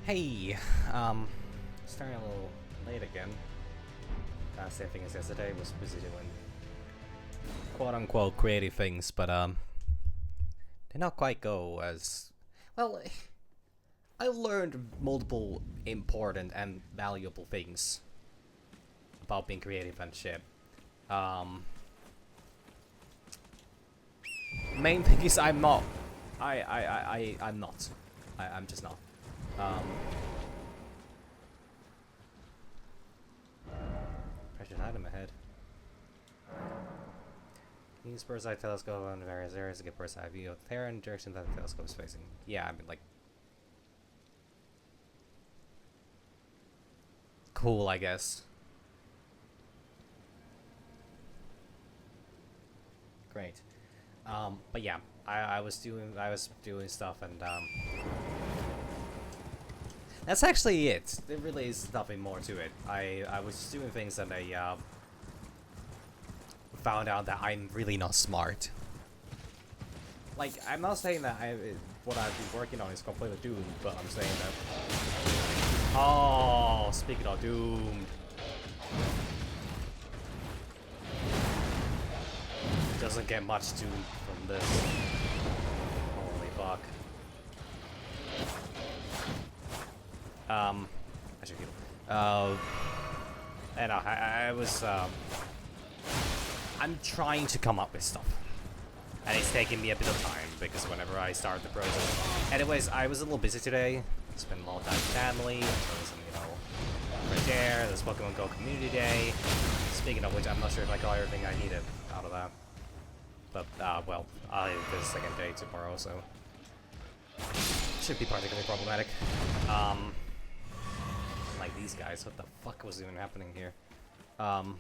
Hey, starting a little late again. Same thing as yesterday. Was busy doing quote-unquote creative things, but did not quite go as well. I learned multiple important and valuable things about being creative and shit. Main thing is I'm not. I'm not. I'm just not. Precious item ahead. Use bird's eye telescope on various areas to get bird's eye view of the Terran direction that the telescope is facing. Yeah, I mean, like, cool, I guess. Great. But yeah, I was doing stuff, and that's actually it. There really is nothing more to it. I was just doing things, and I found out that I'm really not smart. Like, I'm not saying that what I've been working on is completely doomed, but I'm saying that. Oh, speaking of doomed. Doesn't get much doomed from this. Holy fuck. I should heal. And I was, I'm trying to come up with stuff. And it's taking me a bit of time, because whenever I start the process... Anyways, I was a little busy today. Spent a lot of time with family. There was some, fresh air. There's Pokemon Go Community Day. Speaking of which, I'm not sure if I got everything I needed out of that. But, well, I'll have the second day tomorrow, so... Should be particularly problematic. Like these guys, what the fuck was even happening here? Why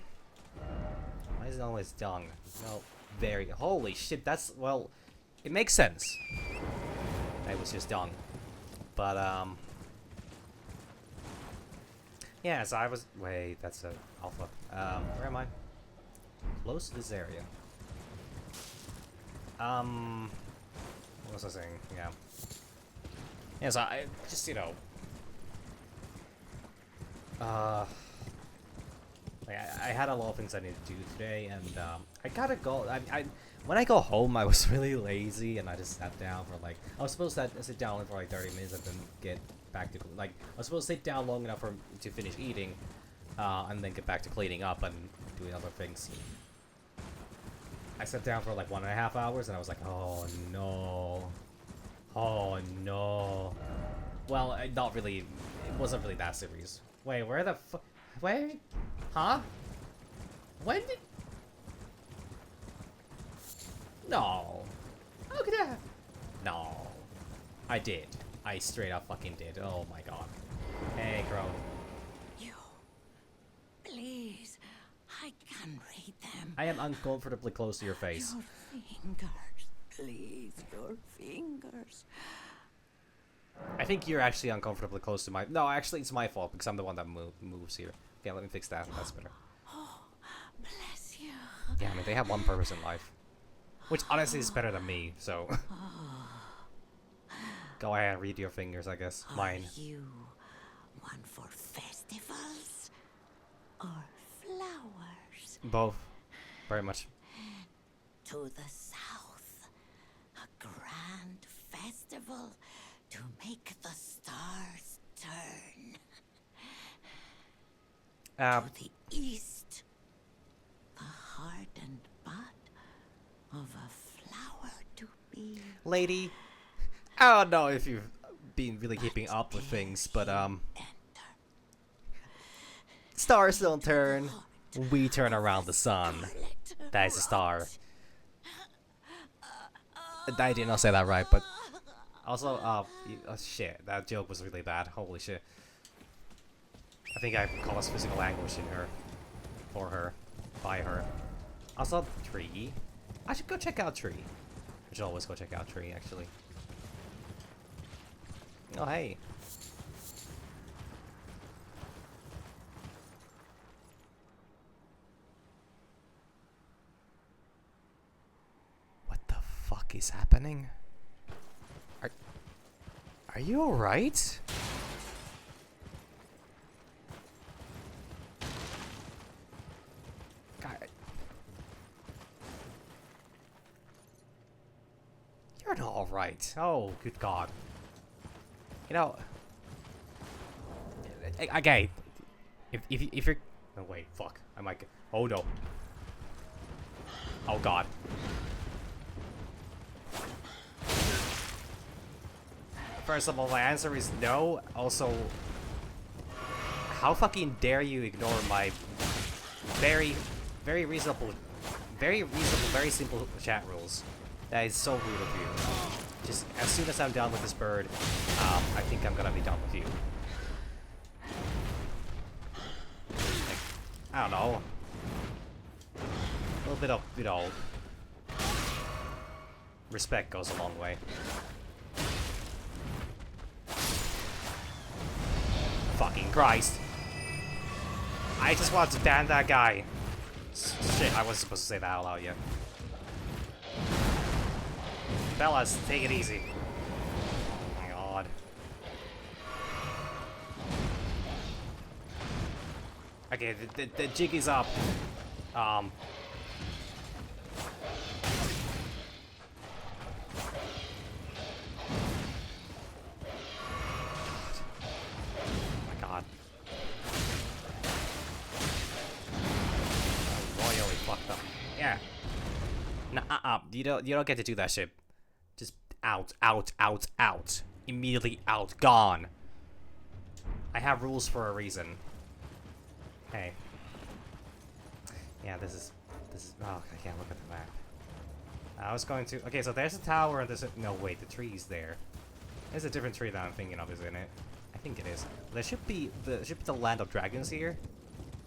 is it always dung? No, very... Holy shit, that's... Well, it makes sense. It was just dung. But, yeah, so I was... Wait, that's a alpha. Where am I? Close to this area. What was I saying? Yeah. Yeah, so I just, like I had a lot of things I needed to do today, and I gotta go. When I go home, I was really lazy, and I just sat down for like I was supposed to sit down for like 30 minutes and then get back to like I was supposed to sit down long enough to finish eating, and then get back to cleaning up and doing other things. I sat down for like 1.5 hours, and I was like, oh no, oh no. Well, not really. It wasn't really that serious. Wait, where the fuck? Where? Huh? When did? No. How could I? No. I did. I straight up fucking did. Oh my god. Hey, Crow. You. Please. I can read them. I am uncomfortably close to your face. Your fingers. Please, your fingers. I think you're actually uncomfortably close to my... No, actually, it's my fault, because I'm the one that moves here. Okay, let me fix that. That's better. Oh, bless you. Yeah, I mean, they have one purpose in life. Which, honestly, is better than me, so... Go ahead and read your fingers, I guess. Mine. Are you one for festivals or flowers? Both. Very much. To the south, a grand festival to make the stars turn. To the east, the hardened bud of a flower to be. Lady, I don't know if you've been really keeping up with things, but stars don't turn. We turn around the sun. That is a star. I did not say that right, but also, oh shit, that joke was really bad. Holy shit. I think I caused physical anguish in her. For her. By her. Also, Tree. I should go check out Tree. I should always go check out Tree, actually. Oh, hey. What the fuck is happening? Are you alright? sword, alright. Oh, good god. You know... Okay. If you're... No, wait, fuck. I might get... Oh, no. Oh, god. First of all, my answer is no. Also... How fucking dare you ignore my very reasonable, very simple chat rules? That is so rude of you. Just as soon as I'm done with this bird, I think I'm gonna be done with you. Like, I don't know. A little bit of, you know, respect goes a long way. Fucking Christ. I just want to ban that guy. Shit, I wasn't supposed to say that out loud yet. Fellas, take it easy. Oh my god. Okay, the jig is up. Oh my god. Royally fucked up. Yeah. Nah, you don't get to do that shit. Just out. Immediately out. Gone. I have rules for a reason. Hey. Yeah, this is... Oh, I can't look at the map. I was going to... Okay, so there's a tower and there's a... No, wait, the tree's there. There's a different tree that I'm thinking of, isn't it? I think it is. There should be the land of dragons here.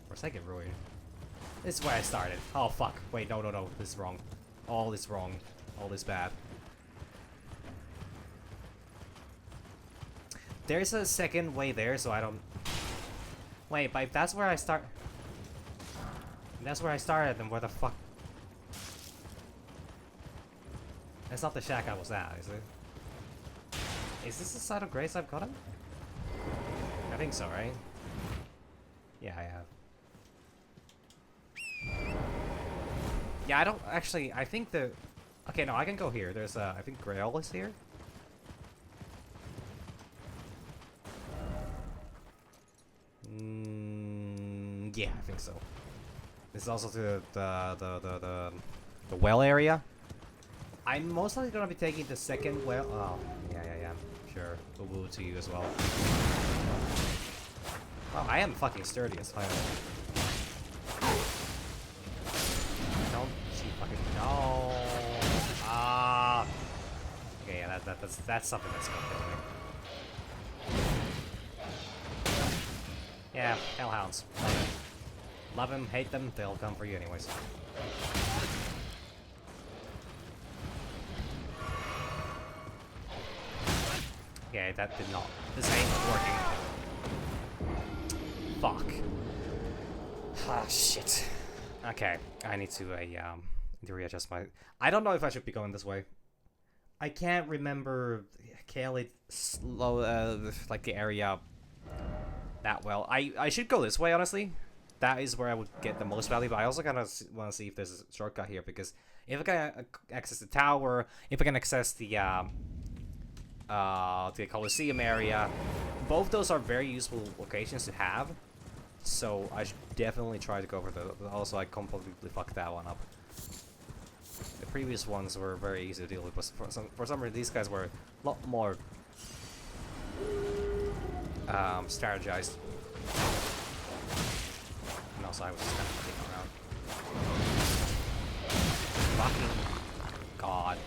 Or Second Ruin. This is where I started. Oh, fuck. Wait, no. This is wrong. All is wrong. All is bad. There's a second way there, so I don't... Wait, but if that's where I start... That's where I started, then where the fuck... That's not the shack I was at, is it? Is this the side of grace I've gotten? I think so, right? Yeah, I have. Yeah, I don't actually... I think the... Okay, no, I can go here. There's I think Grail is here. Yeah, I think so. This is also the well area. I'm mostly gonna be taking the second well. Oh, yeah. Sure, woo to you as well. Oh, I am fucking sturdy as fuck. Don't she fucking no. Ah. Okay, yeah, that's something that's gonna kill me. Yeah, hellhounds. Love them, hate them, they'll come for you anyways. Okay, that did not. This ain't working. Fuck. Ah, shit. Okay, I need to readjust my... I don't know if I should be going this way. I can't remember Kaelid slow, like the area that well. I should go this way, honestly. That is where I would get the most value, but I also kind of want to see if there's a shortcut here, because if I can access the tower, if I can access the Colosseum area, both those are very useful locations to have, so I should definitely try to go for those. Also, I completely fucked that one up. The previous ones were very easy to deal with, but for some reason these guys were a lot more strategized. And also I was just kind of looking around. Fucking god.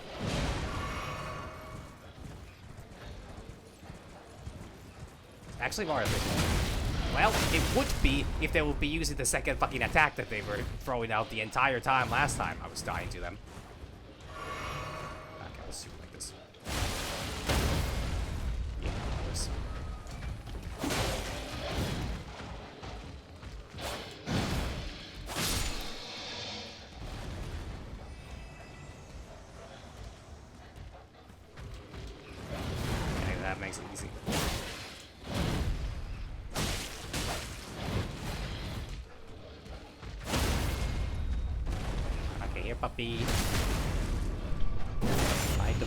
Actually more efficient. Well, it would be if they would be using the second fucking attack that they were throwing out the entire time last time I was dying to them. Okay, let's do it like this. Yeah, this. Okay, that makes it easy. Okay, here, puppy. Find the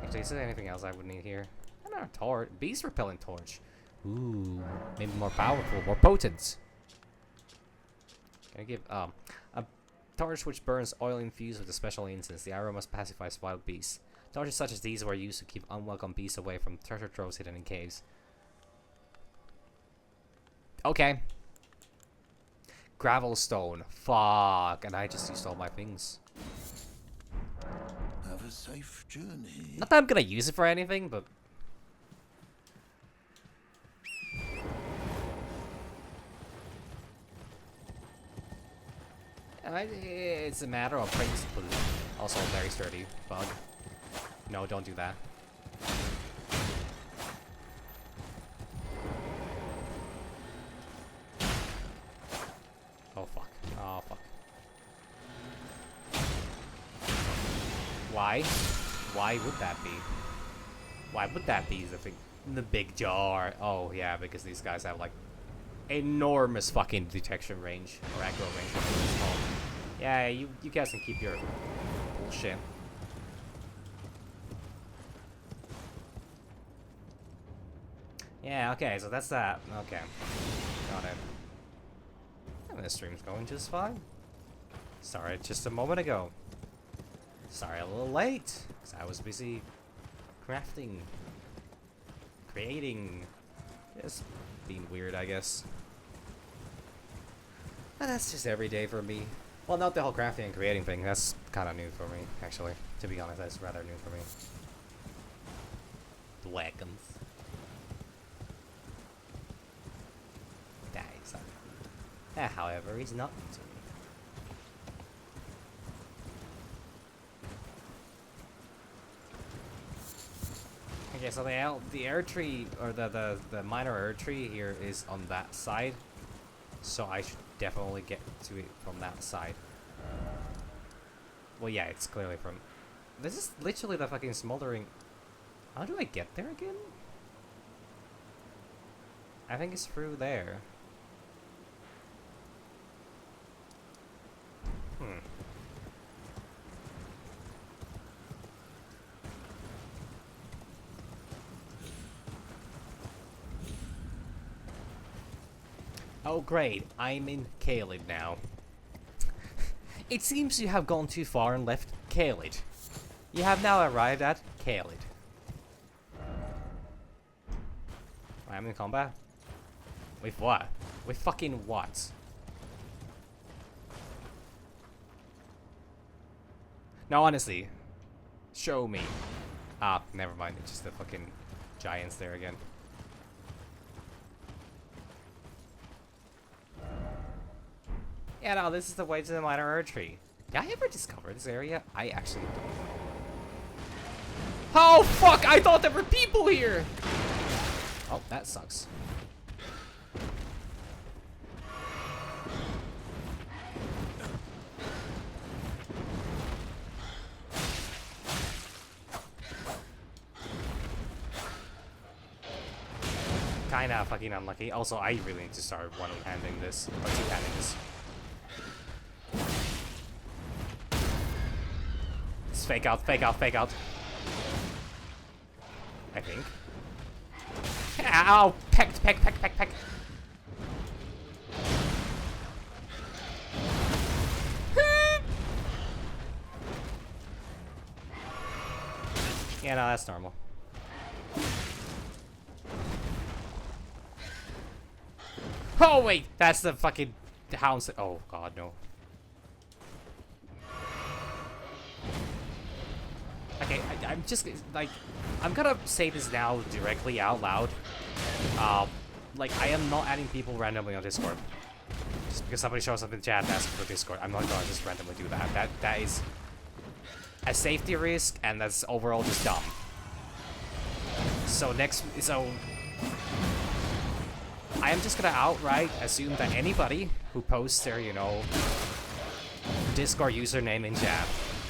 Actually, is there anything else I would need here? I don't know, torch. Beast repellent torch. Ooh, maybe more powerful, more potent. Can I give a torch which burns oil infused with a special incense. The arrow must pacify wild beasts. Torches such as these were used to keep unwelcome beasts away from treasure troves hidden in caves. Okay. Gravel stone. Fuck. And I just used all my things. Have a safe journey. Not that I'm gonna use it for anything, but... It's a matter of principle. Also very sturdy. Bug. No, don't do that. Oh fuck. Oh fuck. Why? Why would that be? Why would that be the thing? The big jar. Oh yeah, because these guys have like enormous fucking detection range or aggro range. Yeah, you guys can keep your bullshit. Yeah, okay, so that's that. Okay. Got it. And this stream's going just fine. Started just a moment ago. Sorry, a little late, because I was busy crafting, creating, just being weird, I guess. But that's just every day for me. Well, not the whole crafting and creating thing. That's kind of new for me, actually. To be honest, that's rather new for me. The wagons. That is that, however, is not new to me. Okay, so the air tree, or the minor air tree here is on that side. So I should definitely get to it from that side. Well, yeah, it's clearly from... This is literally the fucking smoldering... How do I get there again? I think it's through there. Oh great, I'm in Caelid now. It seems you have gone too far and left Caelid. You have now arrived at Caelid. I'm in combat? With what? With fucking what? No, honestly. Show me. Ah, never mind. It's just the fucking giants there again. Yeah, no, this is the way to the minor air tree. Did I ever discover this area? I actually don't know. Oh, fuck! I thought there were people here! Oh, that sucks. Kinda fucking unlucky. Also, I really need to start one-handing this, or two-handing this. Just fake out, fake out, fake out. I think. Ow! Pecked, peck, peck, peck, peck. Yeah, no, that's normal. Oh, wait! That's the fucking hound. Oh, God, no. Okay, I'm just, like, I'm gonna say this now directly out loud. Like, I am not adding people randomly on Discord. Just because somebody shows up in chat and asks for Discord, I'm not gonna just randomly do that. That is a safety risk, and that's overall just dumb. So I am just gonna outright assume that anybody who posts their, you know, Discord username in chat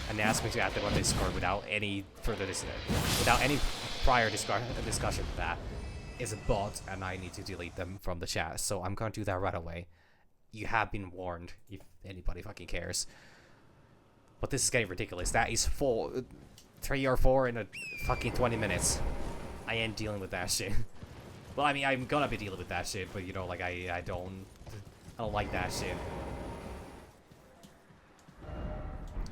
and asks me to add them on Discord without any further without any prior discussion of that is a bot, and I need to delete them from the chat. So I'm gonna do that right away. You have been warned, if anybody fucking cares. But this is getting ridiculous. That is 3 or 4 in a fucking 20 minutes. I ain't dealing with that shit. Well, I mean, I'm gonna be dealing with that shit, but you know, like, I don't like that shit.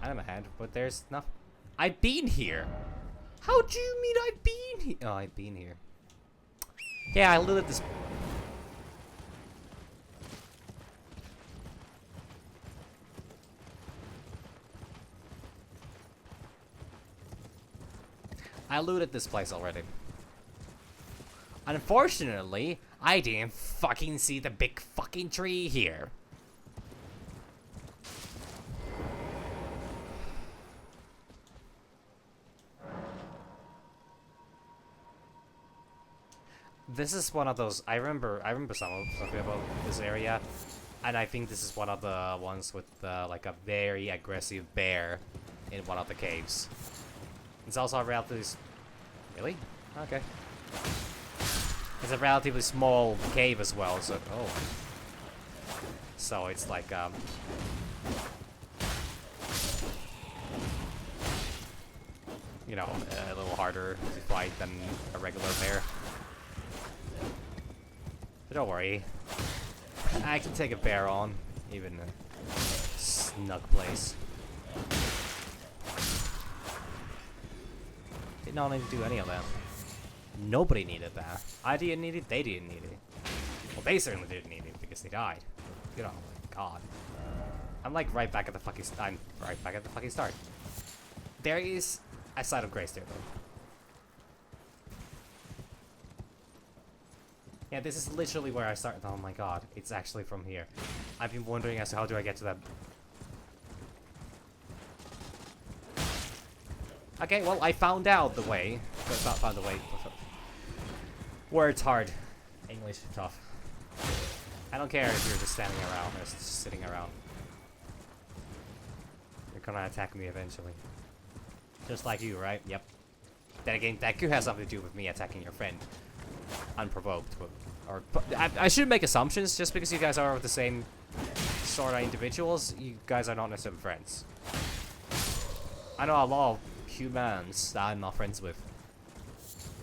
I'm ahead, but there's nothing. I've been here. How do you mean I've been here? Oh, I've been here. Yeah, I looted this. I looted this place already. Unfortunately, I didn't fucking see the big fucking tree here. This is one of those. I remember something about this area, and I think this is one of the ones with like a very aggressive bear in one of the caves. It's also a relatively. Really? Okay. It's a relatively small cave as well, so so it's like you know, a little harder to fight than a regular bear. But don't worry, I can take a bear on, even a snug place. Did not need to do any of that. Nobody needed that. I didn't need it, they didn't need it. Well, they certainly didn't need it because they died. You know, like, God. I'm like right back at the fucking start. There is a side of grace there, though. Yeah, this is literally where I started. Oh my God, it's actually from here. I've been wondering as to how do I get to that. Okay, well, I found out the way. Found the way. Words hard. English tough. I don't care if you're just standing around or just sitting around. You're gonna attack me eventually. Just like you, right? Yep. Then again, that could have something to do with me attacking your friend. Unprovoked. Or I shouldn't make assumptions just because you guys are the same sort of individuals. You guys are not necessarily friends. I know a lot of humans that I'm not friends with.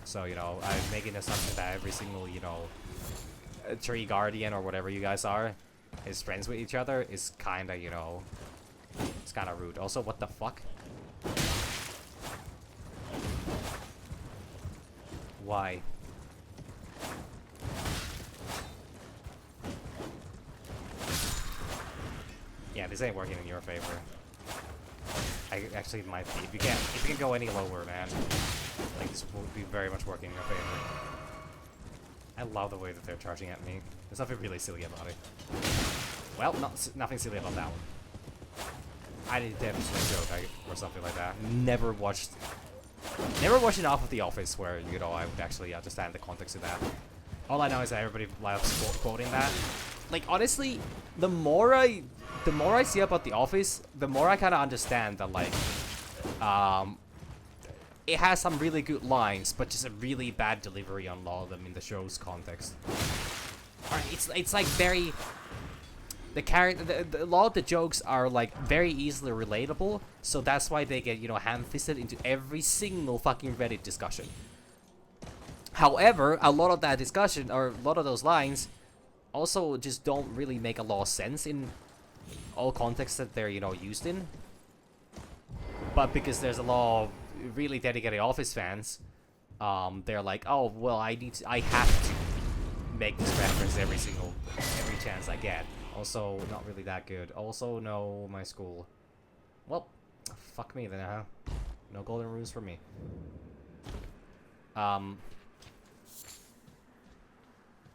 So, you know, I'm making the assumption that every single, you know, tree guardian or whatever you guys are is friends with each other is kind of, you know, it's kind of rude. Also, what the fuck? Why? Yeah, this ain't working in your favor. I actually might be. If you can go any lower, man, like this will be very much working in your favor. I love the way that they're charging at me. There's nothing really silly about it. Well, nothing silly about that one. I did damage to a joke or something like that. Never watched enough of The Office where, you know, I would actually understand the context of that. All I know is that everybody loves quoting that. Like, honestly, the more I see about The Office, the more I kind of understand that, like, it has some really good lines, but just a really bad delivery on a lot of them in the show's context. It's like very... a lot of the jokes are, like, very easily relatable, so that's why they get, you know, ham-fisted into every single fucking Reddit discussion. However, a lot of that discussion, or a lot of those lines, also just don't really make a lot of sense in all contexts that they're, you know, used in. But because there's a lot of really dedicated Office fans, they're like, oh, well, I have to make this reference every chance I get. Also, not really that good. Also, no, my school. Well, fuck me then, huh? No golden rules for me.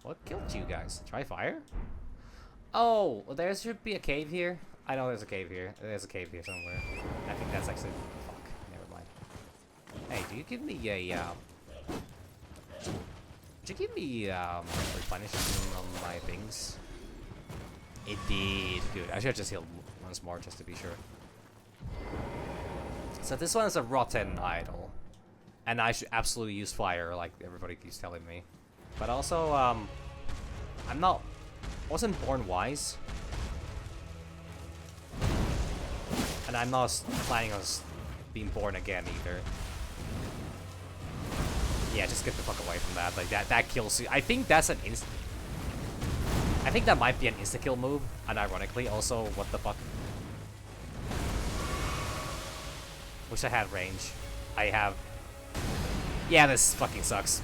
What killed you guys? Try fire? Oh, well, there should be a cave here. I know there's a cave here. There's a cave here somewhere. I think that's actually... Fuck. Never mind. Hey, do you give me a, Did you give me, replenishment on my things? It did. Good. I should have just healed once more just to be sure. So this one is a rotten idol. And I should absolutely use fire like everybody keeps telling me. But also, wasn't born wise. And I'm not planning on being born again either. Yeah, just get the fuck away from that. Like that kills you. I think that's an insta. I think that might be an insta kill move. Unironically, also, what the fuck? Wish I had range. I have. Yeah, this fucking sucks.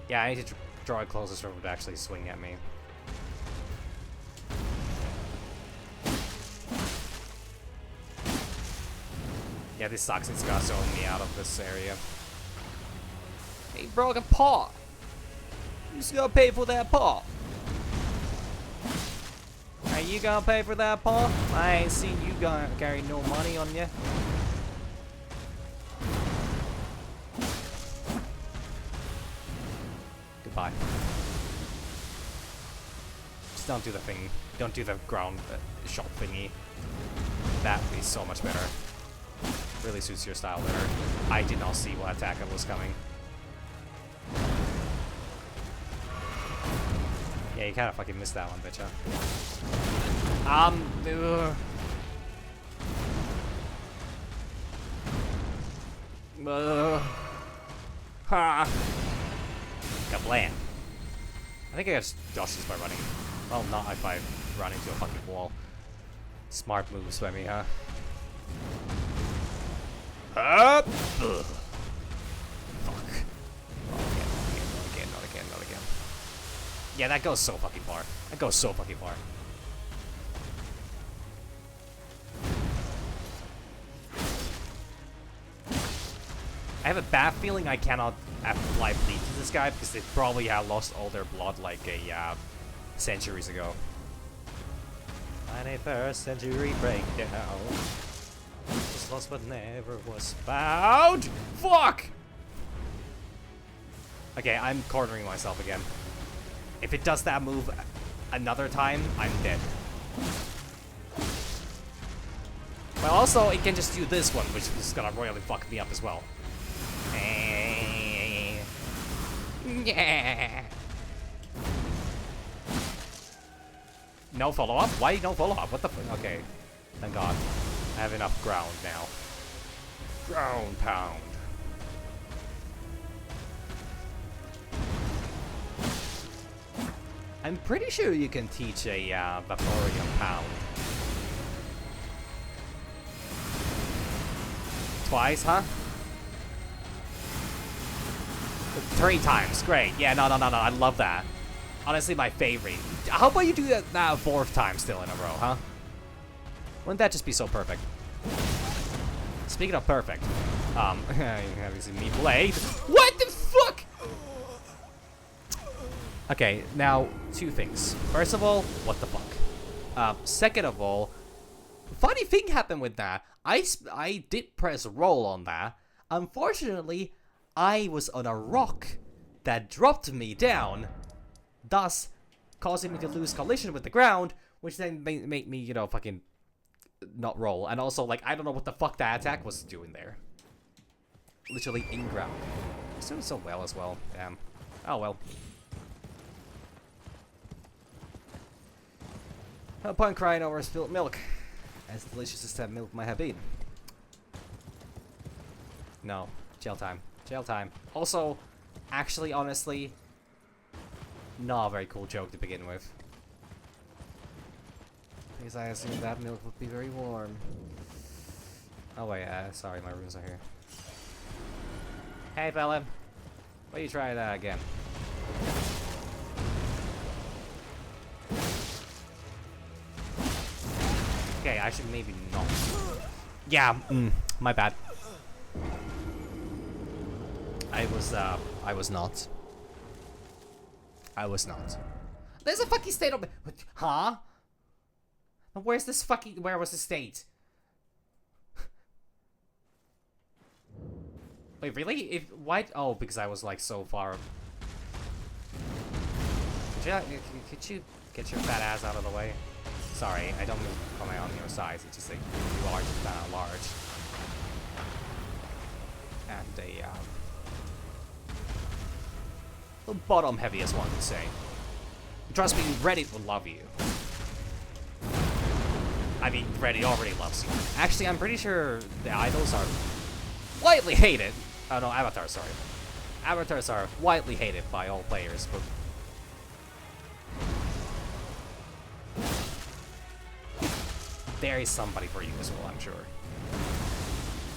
Yeah, I need to draw it closest for him to actually swing at me. Yeah, this sucks. It's got zoning me out of this area. Hey, broken paw! You just gotta pay for that paw. Are you gonna pay for that paw? I ain't seen you gonna carry no money on you. Goodbye. Just don't do the thing. Don't do the ground shot thingy. That would be so much better. Really suits your style better. I did not see what attack was coming. Yeah, you kind of fucking missed that one, bitch, huh? Ha! Kablam. I think I got dodges by running. Well, not if I run into a fucking wall. Smart moves by me, huh? Up! Ugh. Fuck. Not again. Yeah, that goes so fucking far. That goes so fucking far. I have a bad feeling I cannot apply bleed to this guy because they probably have lost all their blood like a centuries ago. 21st century breakdown. Was lost but never was found. Fuck! Okay, I'm cornering myself again. If it does that move another time, I'm dead. But also, it can just do this one, which is gonna royally fuck me up as well. Yeah. No follow-up? Why no follow-up? What the fuck? Okay. Thank God. I have enough ground now. Ground pound. I'm pretty sure you can teach a Vaporeon pound. Twice, huh? 3 times. Great. Yeah, no. I love that. Honestly, my favorite. How about you do that 4th time still in a row, huh? Wouldn't that just be so perfect? Speaking of perfect, having seen me blade. What the fuck? Okay, now 2 things. First of all, what the fuck? Second of all, funny thing happened with that. I did press roll on that. Unfortunately, I was on a rock that dropped me down, thus causing me to lose collision with the ground, which then made me, you know, fucking not roll. And also, like, I don't know what the fuck that attack was doing there. Literally in ground. It's doing so well as well. Damn. Oh well. No point crying over spilled milk. As delicious as that milk might have been. No. Jail time. Jail time. Also, actually, honestly, not a very cool joke to begin with. Because I assumed that milk would be very warm. Oh wait, sorry, my runes are here. Hey fella, why you try that again? Okay, I should maybe not. Yeah, my bad. I was not. There's a fucking state of... Huh? Where's this fucking... Where was the state? Wait, really? Why... Oh, because I was, like, so far... Could you get your fat ass out of the way? Sorry, I don't mean to comment on your size. It's just like, you are just large. And the bottom heaviest one to say. Trust me, Reddit will love you. I mean, Freddy already loves you. Actually, I'm pretty sure the idols are widely hated. Oh no, avatars, sorry. Avatars are widely hated by all players, but there is somebody for you as well, I'm sure.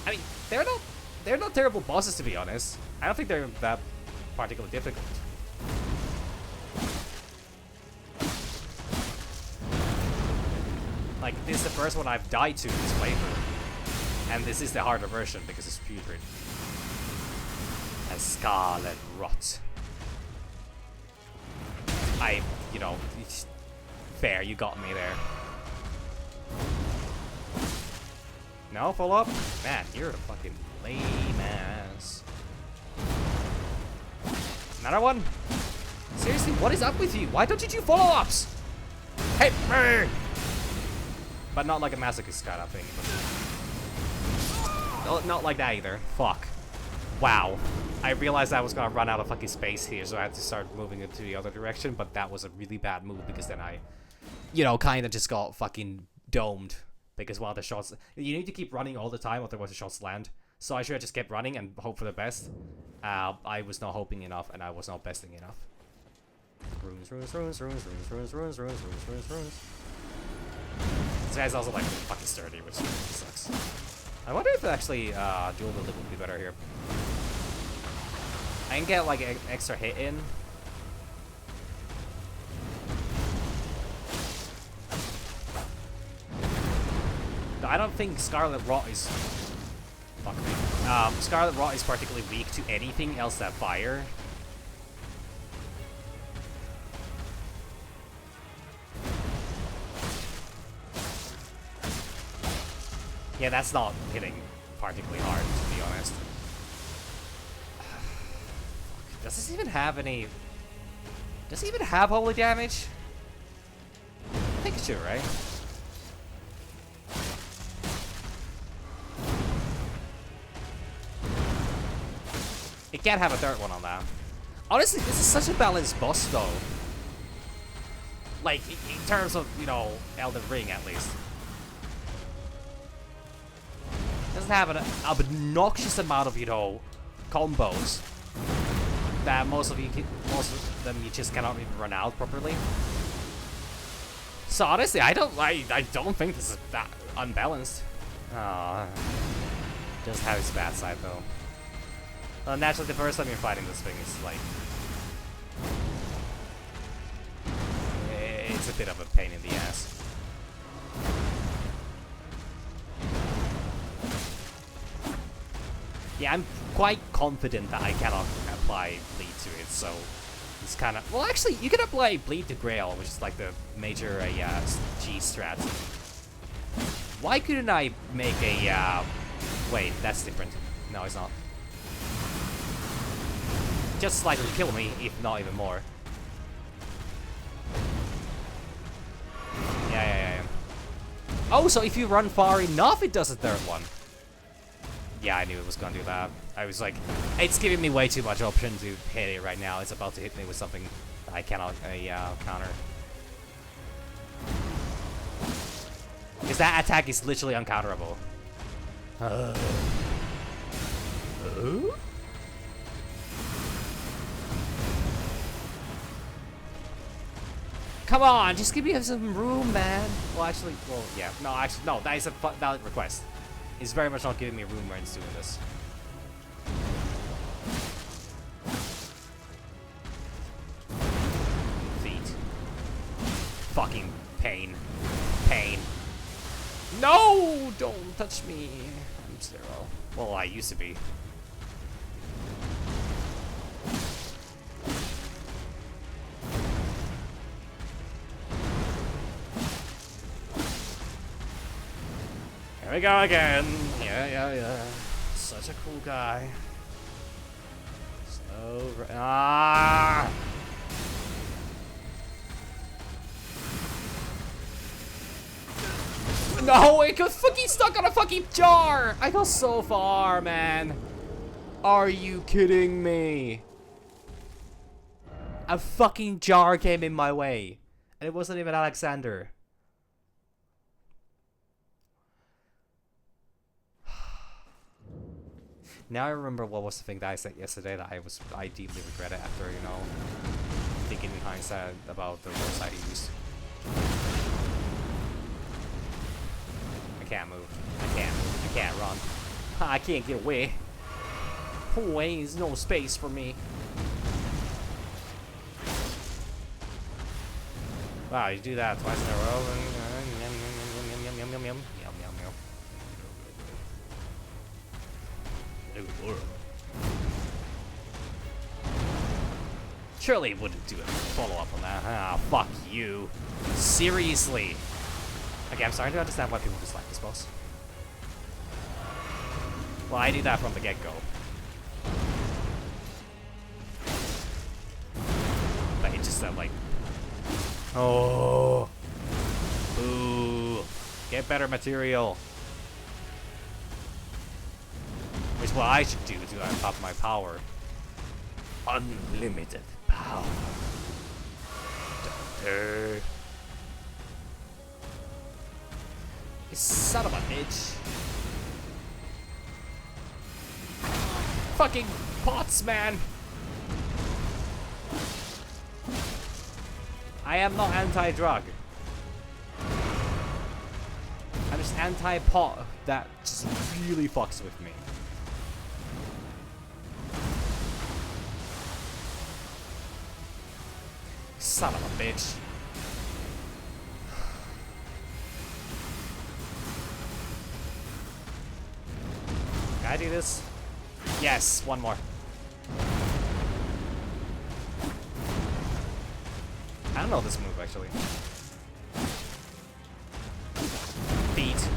I mean, they're not terrible bosses, to be honest. I don't think they're that particularly difficult. Like, this is the first one I've died to this playthrough. And this is the harder version because it's putrid. And Scarlet Rot. You know, fair, you got me there. No follow-up? Man, you're a fucking lame ass. Another one? Seriously, what is up with you? Why don't you do follow-ups? Hit me! But not like a masochist kind of thing. But not like that either. Fuck. Wow. I realized I was gonna run out of fucking space here, so I had to start moving into the other direction, but that was a really bad move because then I, you know, kind of just got fucking domed. Because one of the shots... You need to keep running all the time, otherwise the shots land. So I should have just kept running and hope for the best. I was not hoping enough, and I was not besting enough. Runes, runes, runes, runes, runes, runes, runes, runes, runes, runes, runes. This guy's also like fucking sturdy, which sucks. I wonder if actually dual wield would be better here. I can get like an extra hit in. No, I don't think Scarlet Rot is... Fuck me. Scarlet Rot is particularly weak to anything else that fire. Yeah, that's not hitting particularly hard, to be honest. Does this even have any... Does it even have holy damage? I think it should, right? It can't have a third one on that. Honestly, this is such a balanced boss, though. Like, in terms of, you know, Elden Ring, at least. Doesn't have an obnoxious amount of, you know, combos that most of them you just cannot even run out properly. So honestly, I don't think this is that unbalanced. Just have its bad side though. Naturally, the first time you're fighting this thing is like, it's a bit of a pain in the ass. Yeah, I'm quite confident that I cannot apply bleed to it, so it's kind of... Well, actually, you can apply bleed to Grail, which is like the major G strat. Why couldn't I make a... Wait, that's different. No, it's not. Just slightly kill me, if not even more. Yeah. Oh, so if you run far enough, it does a third one. Yeah, I knew it was gonna do that. I was like, it's giving me way too much option to hit it right now. It's about to hit me with something that I cannot counter. Because that attack is literally uncounterable. Come on, just give me some room, man. Well, actually, yeah. No, actually, no, that is a valid request. It's very much not giving me room when it's doing this. Feet. Fucking pain. Pain. No! Don't touch me. I'm 0. Well, I used to be. Here we go again. Yeah. Such a cool guy. So... No, it got fucking stuck on a fucking jar! I got so far, man. Are you kidding me? A fucking jar came in my way. And it wasn't even Alexander. Now I remember what was the thing that I said yesterday that I deeply regret it after, you know, thinking in hindsight about the words I used. I can't move. I can't move. I can't run. I can't get away. Away is no space for me. Wow, you do that twice in a row. Surely it wouldn't do a follow-up on that. Ah, fuck you. Seriously. Okay, I'm starting to understand why people dislike this boss. Well, I knew that from the get-go. But it just said, like... Oh. Ooh. Get better material. Which is what I should do to top my power. Unlimited power. Doctor. You son of a bitch. Fucking pots, man. I am not anti-drug. I'm just anti-pot that just really fucks with me. Son of a bitch. Can I do this? Yes, one more. I don't know this move actually. Feet.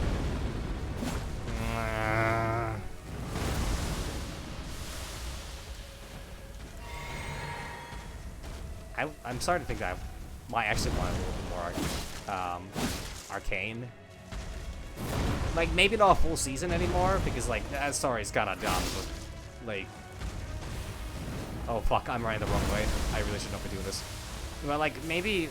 I'm starting to think that I might actually want a little bit more arcane. Like, maybe not a full season anymore, because, like, that story's kind of done, but, like... Oh, fuck, I'm running the wrong way. I really should not be doing this. Well, like, maybe...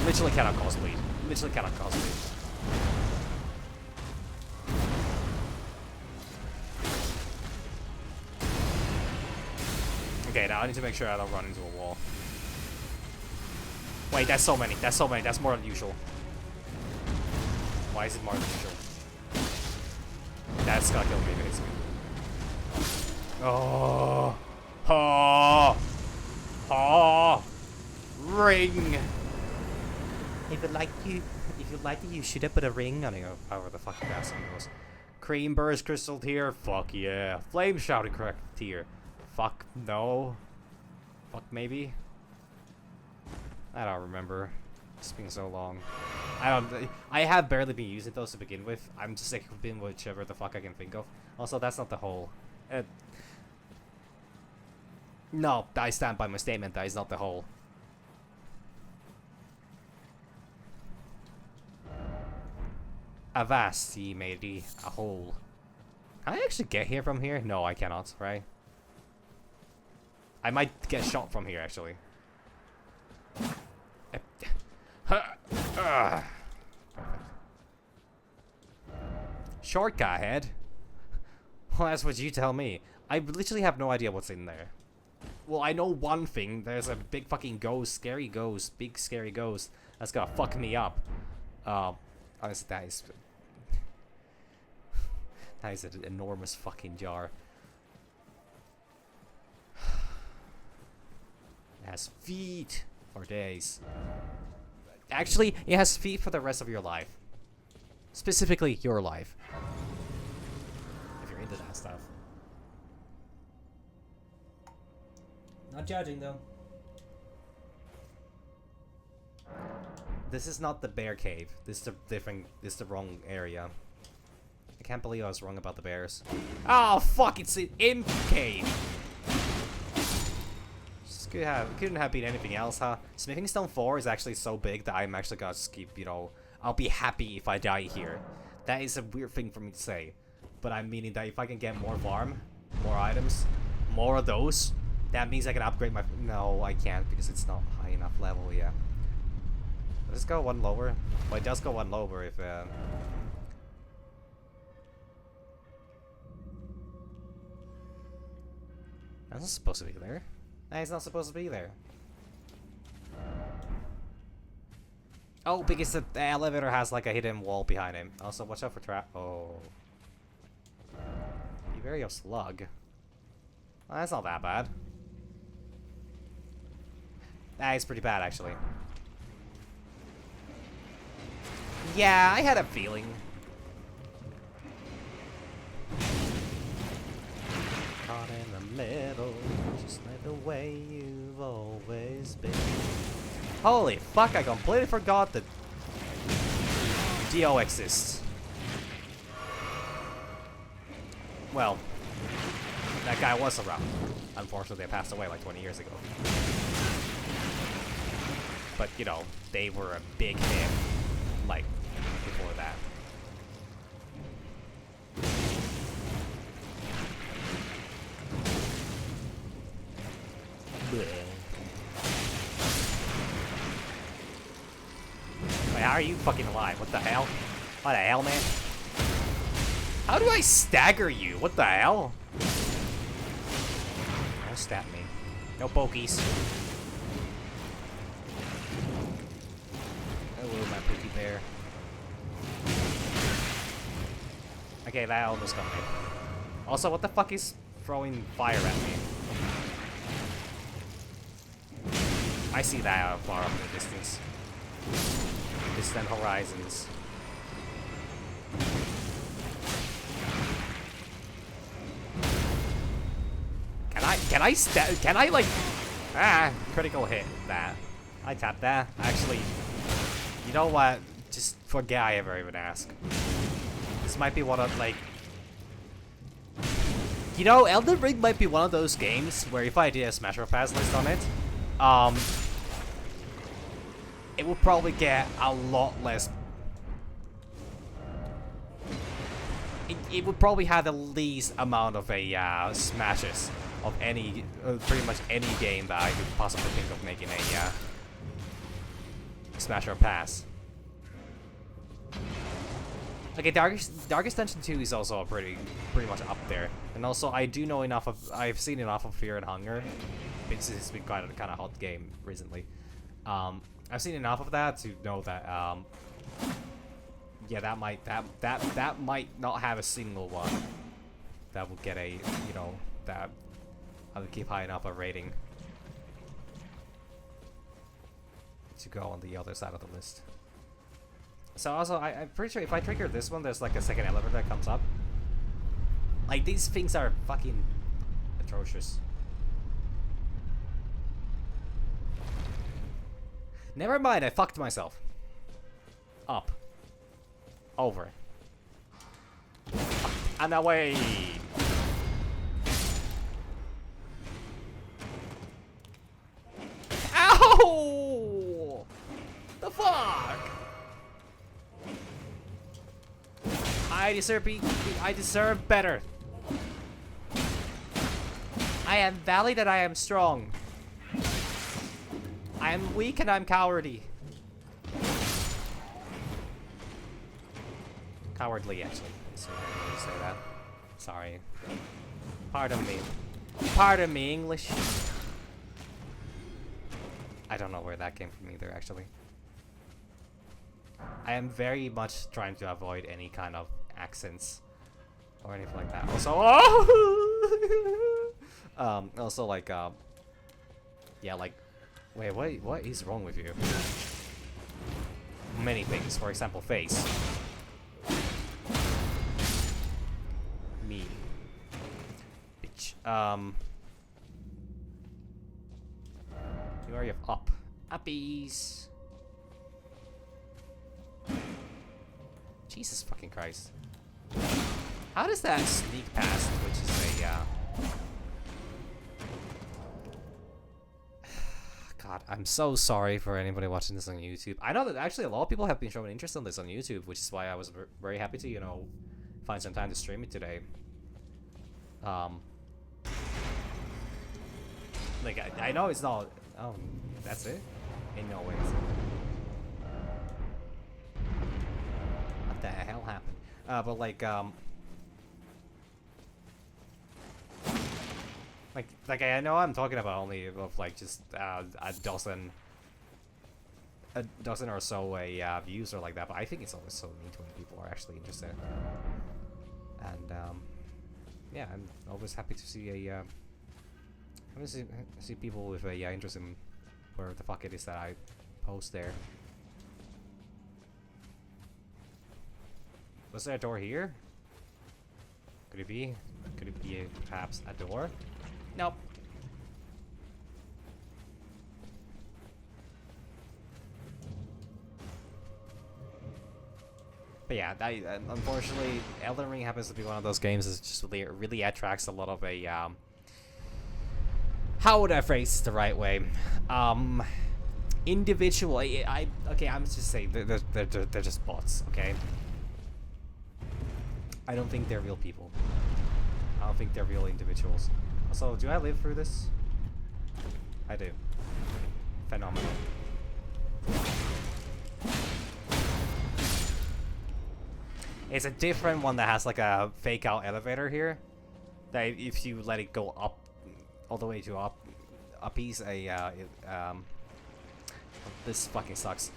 Literally cannot cause bleed. Literally cannot cause bleed. Okay, now I need to make sure I don't run into a wall. Wait, that's so many. That's so many. That's more than usual. Why is it more than usual? That's gonna kill me, basically. Oh. Oh. Oh. Ring. If you'd like to use shoot it with a ring on it, however the fuck that song goes. Cream burst crystal tier, fuck yeah. Flame shouting correct tier. Fuck no. Fuck maybe. I don't remember. It's been so long. I have barely been using those to begin with. I'm just equipping whichever the fuck I can think of. Also, that's not the whole. No, I stand by my statement. That is not the whole. Avast, ye matey, a hole. Can I actually get here from here? No, I cannot, right? I might get shot from here, actually. Shortcut ahead? Well, that's what you tell me. I literally have no idea what's in there. Well, I know one thing. There's a big fucking ghost, scary ghost, big scary ghost that's gonna fuck me up. Honestly, that is an enormous fucking jar. It has feet for days. Actually, it has feet for the rest of your life. Specifically, your life. If you're into that stuff. Not judging, though. This is not the bear cave. This is This is the wrong area. I can't believe I was wrong about the bears. Oh fuck! It's an imp cave. Just couldn't have been anything else, huh? Smithing Stone 4 is actually so big that I'm actually gonna skip. You know, I'll be happy if I die here. That is a weird thing for me to say, but I'm meaning that if I can get more farm, more items, more of those. That means I can upgrade my. No, I can't because it's not high enough level yet. Let's go one lower. Well, it does go one lower if. That's not supposed to be there. Nah, it's not supposed to be there. Oh, because the elevator has like a hidden wall behind him. Also, watch out for trap. Oh. Be wary of slug. Well, that's not that bad. That is pretty bad, actually. Yeah, I had a feeling. Caught in the middle, just like the way you've always been. Holy fuck, I completely forgot that Dio exists. Well, that guy was around. Unfortunately, they passed away like 20 years ago. But, you know, they were a big hit, like, before that. Wait, how are you fucking alive? What the hell? What the hell, man? How do I stagger you? What the hell? Don't stab me. No pokies. Hello, my pookie bear. Okay, that almost got me. Also, what the fuck is throwing fire at me? I see that far up in the distance. Distant horizons. Can I like, critical hit that. I tapped that. Actually, you know what? Just forget I ever even asked. This might be one of, like, you know, Elden Ring might be one of those games where if I did a Smash Pass list on it, it would probably get a lot less. It would probably have the least amount of smashes of any, pretty much any game that I could possibly think of making a Smash or Pass. Okay, Darkest Dungeon 2 is also pretty much up there, and also I do know enough of. I've seen enough of Fear and Hunger. It's been kind of hot game recently. I've seen enough of that to know that yeah, that might not have a single one that will get a, you know, that I would keep high enough a rating to go on the other side of the list. So also, I'm pretty sure if I trigger this one, there's like a second elevator that comes up. Like, these things are fucking atrocious. Never mind, I fucked myself. Up. Over. Up and away. Ow! The fuck? I deserve better. I am valid and I am strong. I am weak and I'm cowardly. Cowardly, actually. So I didn't say that. Sorry. Pardon me. Pardon me, English. I don't know where that came from either, actually. I am very much trying to avoid any kind of accents or anything like that. Also, also like, yeah, like, wait, what is wrong with you? Many things, for example, face. Me. Bitch. You already have up. Uppies. Jesus fucking Christ. How does that sneak past, which is a, God, I'm so sorry for anybody watching this on YouTube. I know that actually a lot of people have been showing interest in this on YouTube, which is why I was very happy to, you know, find some time to stream it today. Like, I know it's not... Oh, that's it? In no ways. What the hell happened? But like I know I'm talking about only of like just a dozen or so views or like that, but I think it's always so neat when people are actually interested. And yeah, I'm always happy to see see people with a interest in where the fuck it is that I post there. Was there a door here? Could it be? Could it be perhaps a door? Nope. But yeah, unfortunately, Elden Ring happens to be one of those games that just really attracts a lot of how would I phrase this the right way? Individual. Okay, I'm just saying they're just bots. Okay. I don't think they're real people. I don't think they're real individuals. Also, do I live through this? I do. Phenomenal. It's a different one that has like a fake out elevator here. That if you let it go up, all the way to a piece, this fucking sucks.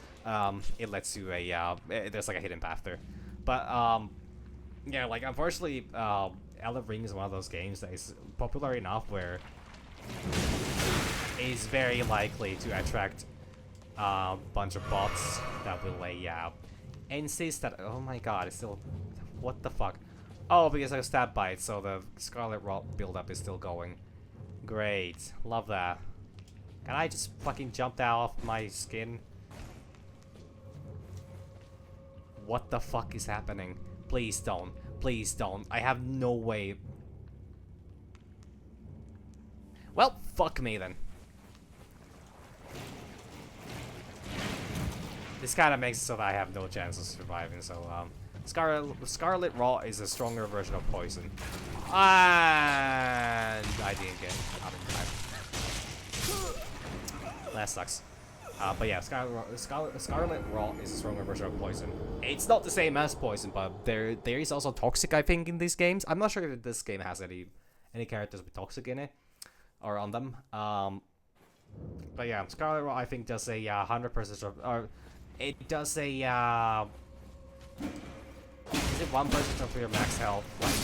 It lets you there's like a hidden path there. But yeah, like unfortunately, Elden Ring is one of those games that is popular enough where it's very likely to attract a bunch of bots that will insist that, oh my god, it's still, what the fuck? Oh, because I was stabbed by it, so the Scarlet Rot buildup is still going. Great, love that. Can I just fucking jump out of my skin? What the fuck is happening? Please don't. Please don't. I have no way. Well, fuck me then. This kind of makes it so that I have no chance of surviving, so, Scarlet Rot is a stronger version of poison. And I didn't get out in time. That sucks. But yeah, Scarlet Rot is a stronger version of poison. It's not the same as poison, but there is also toxic, I think, in these games. I'm not sure if this game has any characters with toxic in it or on them. But yeah, Scarlet Rot I think does a 100% or it does a is it 1% of your max health like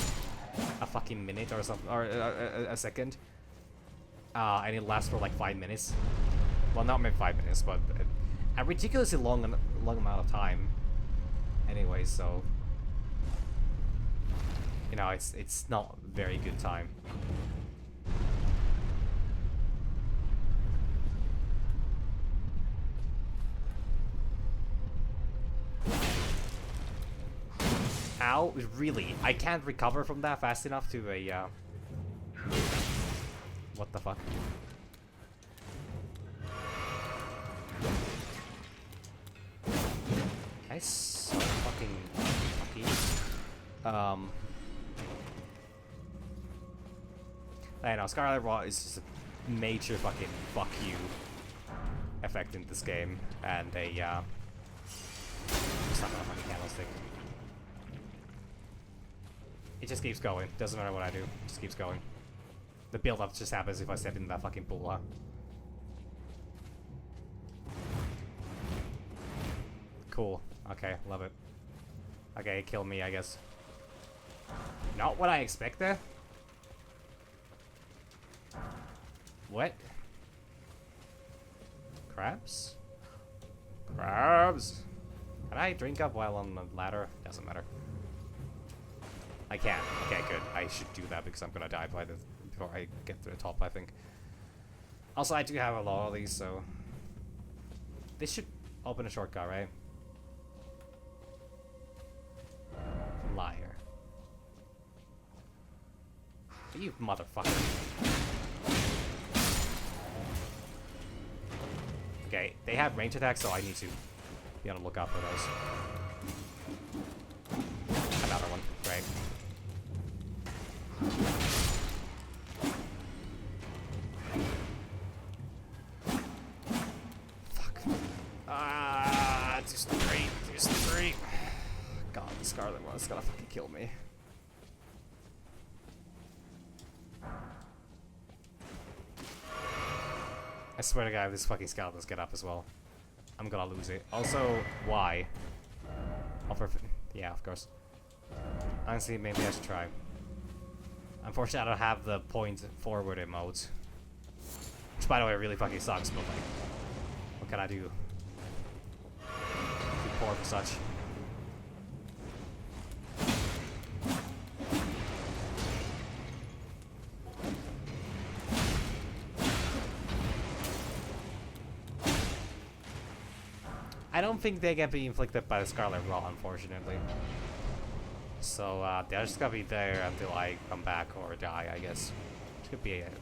a fucking minute or something, or a second, and it lasts for like 5 minutes. Well, not maybe 5 minutes, but a ridiculously long amount of time. Anyway, so you know, it's not very good time. Ow, really? I can't recover from that fast enough to what the fuck? I so fucking lucky. I know, Scarlet Rot is just a major fucking fuck you effect in this game, and a it's not gonna fucking candlestick. It just keeps going. Doesn't matter what I do. It just keeps going. The build-up just happens if I step in that fucking pool, huh? Cool. Okay, love it. Okay, kill me, I guess. Not what I expected. What? Crabs? Crabs! Can I drink up while on the ladder? Doesn't matter. I can. Okay, good. I should do that because I'm gonna die before I get to the top, I think. Also, I do have a lot of these, so this should open a shortcut, right? Liar. You motherfucker. Okay, they have range attacks, so I need to be on the lookout for those. Another one, great. Scarlet Run's gonna fucking kill me. I swear to God, if this fucking skeletons get up as well, I'm gonna lose it. Also, why? Yeah, of course. Honestly, maybe I should try. Unfortunately, I don't have the point forward emote. Which, by the way, really fucking sucks, but like, what can I do? Too poor for such. I don't think they can be inflicted by the Scarlet Rot, unfortunately. So, they're just gonna be there until I come back or die, I guess. Which could be it.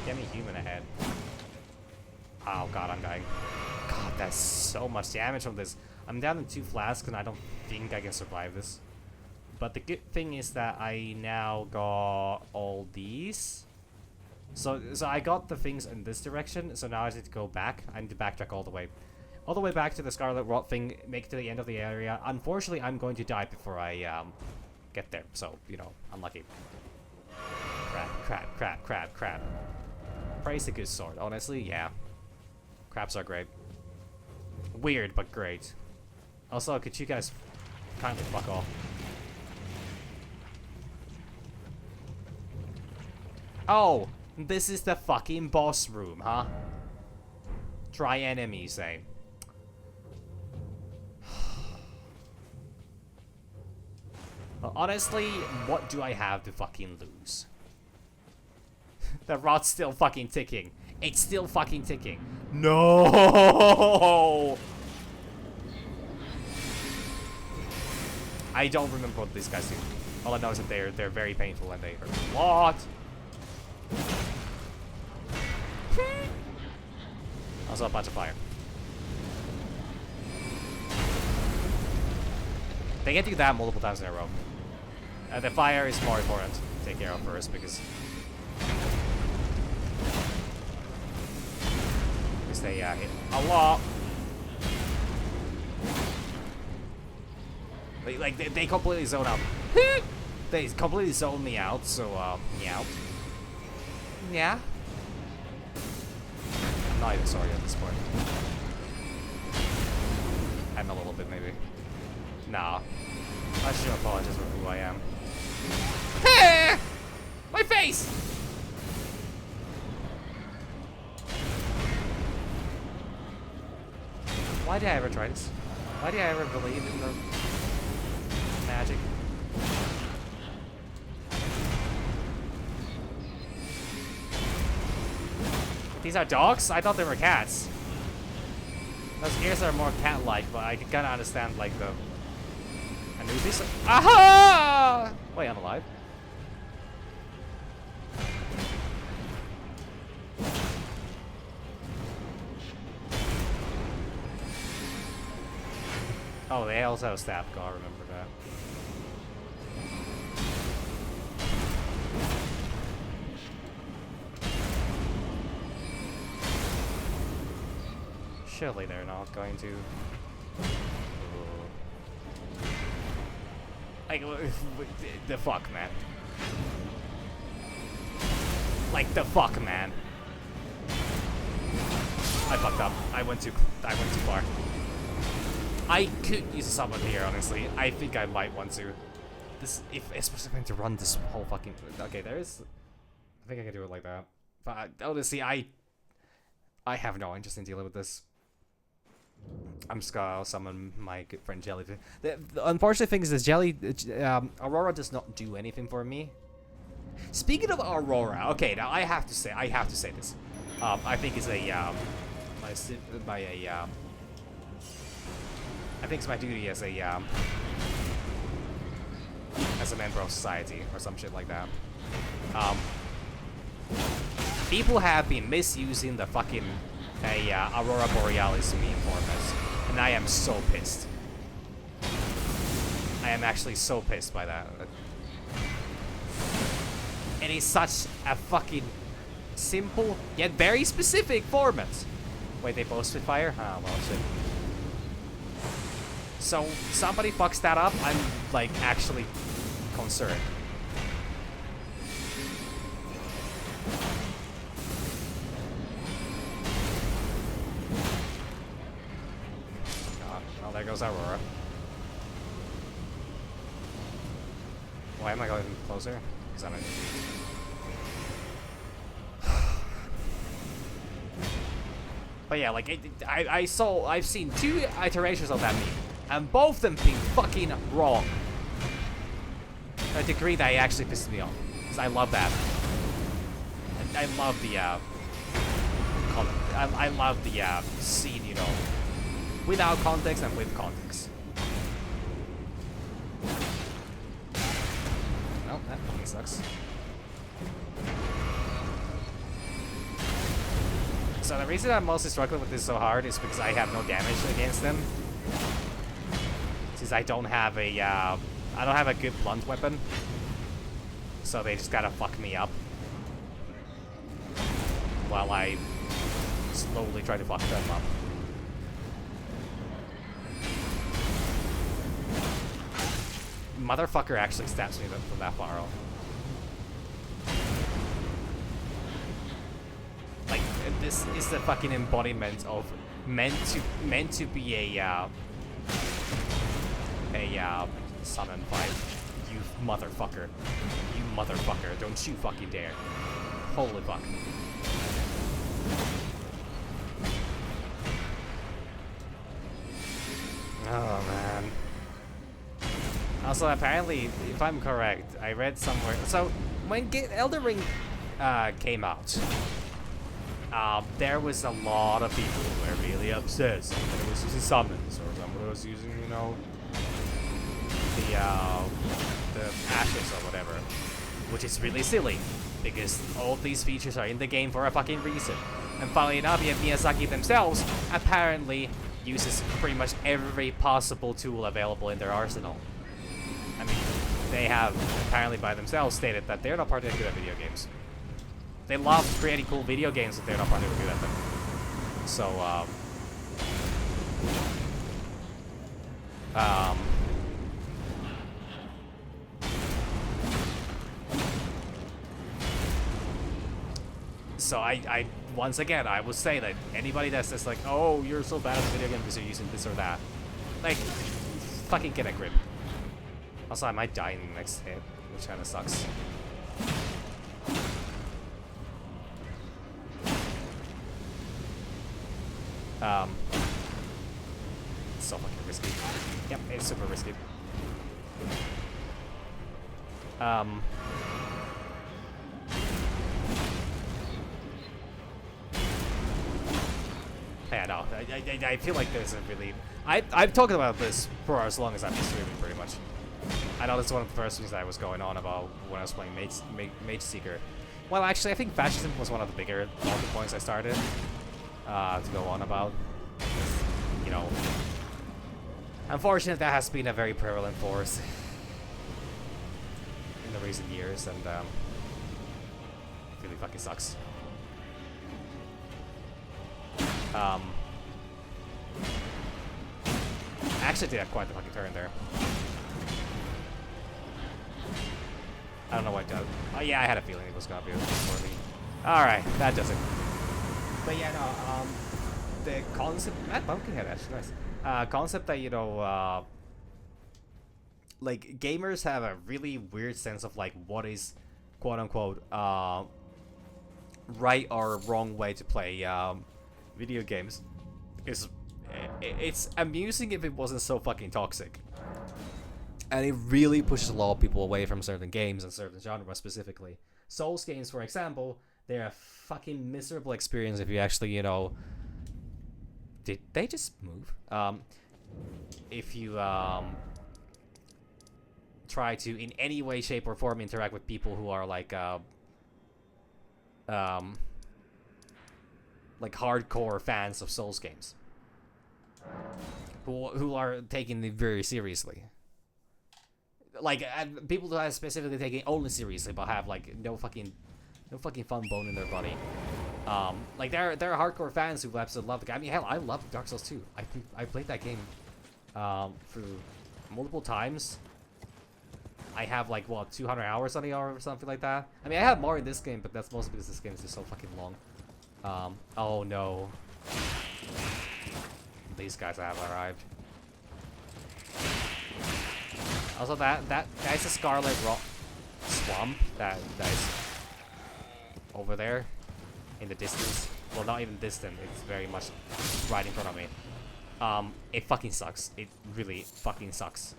Get me human ahead. Oh god, I'm dying. God, that's so much damage from this. I'm down to 2 flasks and I don't think I can survive this. But the good thing is that I now got all these. So I got the things in this direction, so now I need to go back. I need to backtrack all the way. All the way back to the Scarlet Rot thing, make it to the end of the area. Unfortunately, I'm going to die before I get there, so, you know, unlucky. Crap. Praise a good sword, honestly, yeah. Craps are great. Weird, but great. Also, could you guys kindly fuck off? Oh! This is the fucking boss room, huh? Try enemies, eh? Well, honestly, what do I have to fucking lose? The rod's still fucking ticking. It's still fucking ticking. No! I don't remember what these guys do. All I know is that they're very painful and they hurt a lot. Also a bunch of fire. They can do that multiple times in a row. The fire is more important to take care of first because they hit a lot. Like they completely zone out. They completely zone me out. So yeah. Yeah. I'm not even sorry at this point. I'm a little bit, maybe. Nah. I should apologize for who I am. Hey! My face! Why did I ever try this? Why did I ever believe in the magic? These are dogs? I thought they were cats. Those ears are more cat-like, but I can kind of understand, like, the... Anubis? Aha! Wait, I'm alive. Oh, they also have a staff. God, I remember that. Surely they're not going to... Like, the fuck, man. Like, the fuck, man. I fucked up. I went too far. I could use a summon here, honestly. I think I might want to. This, especially going to run this whole fucking... Okay, there is... I think I can do it like that. But honestly, I have no interest in dealing with this. I'm just gonna summon my good friend Jelly. The unfortunate thing is this Jelly... Aurora does not do anything for me. Speaking of Aurora, okay, now I have to say this. I think it's a... I think it's my duty as a member of society or some shit like that. People have been misusing the fucking Aurora Borealis meme format, and I am so pissed. I am actually so pissed by that. It is such a fucking simple yet very specific format. Wait, they both spit fire? Ah, well, shit. So somebody fucks that up, I'm like actually concerned. God, well there goes Aurora. Why am I going closer? Because I'm But yeah, like I've seen 2 iterations of that meme, and both of them being fucking wrong. To a degree that it actually pisses me off, because I love that. I love the I love the scene, you know, without context and with context. Oh, that fucking sucks. So the reason I'm mostly struggling with this so hard is because I have no damage against them. Since I don't have a good blunt weapon. So they just gotta fuck me up. While I slowly try to fuck them up. Motherfucker actually stabs me from that far off. Like, this is the fucking embodiment of meant to be a summon fight. You motherfucker. You motherfucker. Don't you fucking dare. Holy fuck. Oh man. Also, apparently, if I'm correct, I read somewhere. So, when Elden Ring came out, there was a lot of people who were really upset. Somebody was using summons, or somebody was using, you know, the ashes or whatever, which is really silly because all these features are in the game for a fucking reason. And funnily enough, Miyazaki themselves apparently uses pretty much every possible tool available in their arsenal. I mean, they have apparently by themselves stated that they're not particularly good at video games. They love creating cool video games, but they're not particularly good at them. So, so I once again, I would say that anybody that says like, oh, you're so bad at the video game because you're using this or that, like, fucking get a grip. Also, I might die in the next hit, which kind of sucks. It's so fucking risky. Yep, it's super risky. Yeah, no, I feel like there's a really... I've talked about this for as long as I've been streaming, pretty much. I know that's one of the first things that I was going on about when I was playing Mage Seeker. Well, actually, I think fascism was one of the bigger talking points I started to go on about. You know, unfortunately, that has been a very prevalent force in the recent years, and really fucking sucks. I actually did quite the fucking turn there. I don't know what it does. Oh yeah, I had a feeling it was gonna be for me. Alright, that does it. But yeah, no, the concept... That Pumpkinhead, actually, nice. Concept that, you know, like, gamers have a really weird sense of, like, what is, quote-unquote, right or wrong way to play, video games. It's amusing if it wasn't so fucking toxic. And it really pushes a lot of people away from certain games and certain genres specifically. Souls games, for example, they're a fucking miserable experience if you actually, you know... Did they just move? If you, try to, in any way, shape, or form, interact with people who are, like hardcore fans of Souls games. Who are taking it very seriously. Like, people that are specifically taking it only seriously, but have, like, no fucking fun bone in their body. Like, there are hardcore fans who absolutely love the game. I mean, hell, I love Dark Souls 2. I played that game through multiple times. I have like what 200 hours on the hour or something like that. I mean, I have more in this game, but that's mostly because this game is just so fucking long. Oh no, these guys have arrived. Also, that's a Scarlet Rock Swamp that is over there in the distance. Well, not even distant. It's very much right in front of me. It fucking sucks. It really fucking sucks.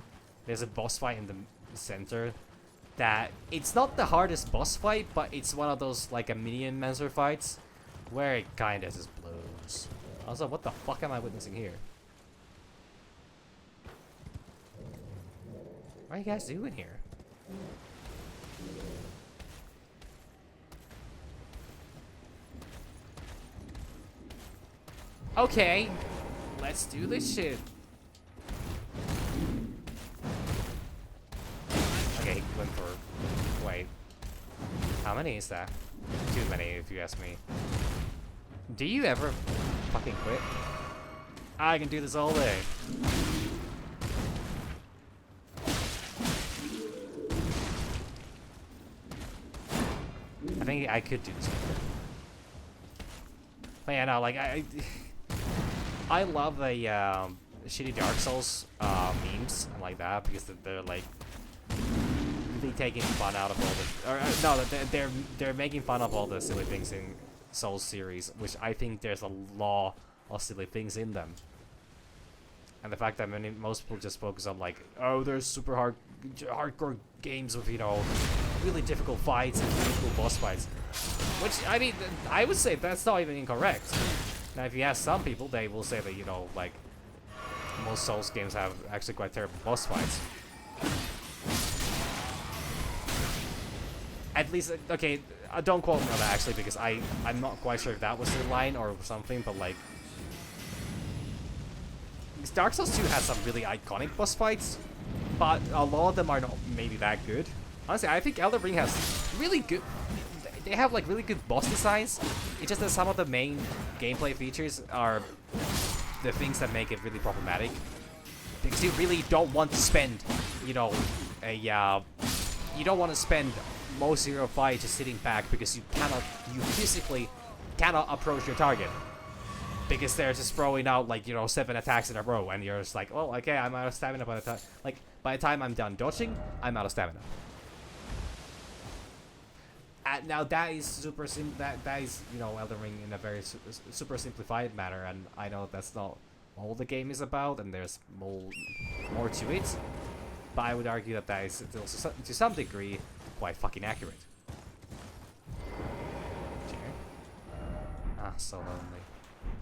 There's a boss fight in the center that it's not the hardest boss fight, but it's one of those like a minion Mancer fights where it kinda just blows. Also, what the fuck am I witnessing here? What are you guys doing here? Okay, let's do this shit. Okay, he went for... Wait. How many is that? Too many, if you ask me. Do you ever fucking quit? I can do this all day. I think I could do this. But yeah, no, like, I love the shitty Dark Souls memes and like that because they're like really taking fun out of all the, or no, they're making fun of all the silly things in Souls series, which I think there's a lot of silly things in them. And the fact that most people just focus on like, oh, there's super hardcore games with, you know, really difficult fights and really cool boss fights. Which, I mean, I would say that's not even incorrect. Now, if you ask some people, they will say that, you know, like, most Souls games have actually quite terrible boss fights. At least, okay, don't quote me on that, actually, because I'm not quite sure if that was the line or something, but, like, Dark Souls 2 has some really iconic boss fights, but a lot of them are not maybe that good. Honestly, I think Elden Ring has really good... They have, like, really good boss designs. It's just that some of the main gameplay features are the things that make it really problematic. Because you really don't want to spend, you know, you don't want to spend most of your fight just sitting back because you physically cannot approach your target. Because they're just throwing out, like, you know, 7 attacks in a row, and you're just like, oh, okay, I'm out of stamina by the time... Like, by the time I'm done dodging, I'm out of stamina. Now that is that is, you know, Elden Ring in a very super simplified manner, and I know that's not all the game is about, and there's more to it. But I would argue that that is also, to some degree, quite fucking accurate. Ah, so lonely.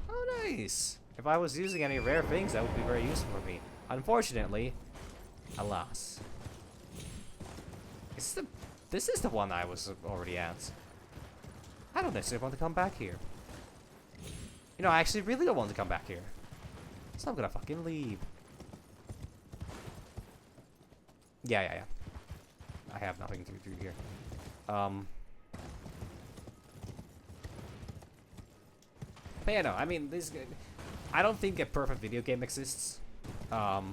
Oh, nice. If I was using any rare things, that would be very useful for me. Unfortunately, alas. This is the one I was already at. I don't necessarily want to come back here. You know, I actually really don't want to come back here. So I'm gonna fucking leave. Yeah. I have nothing to do here. But yeah, no, I mean, I don't think a perfect video game exists. I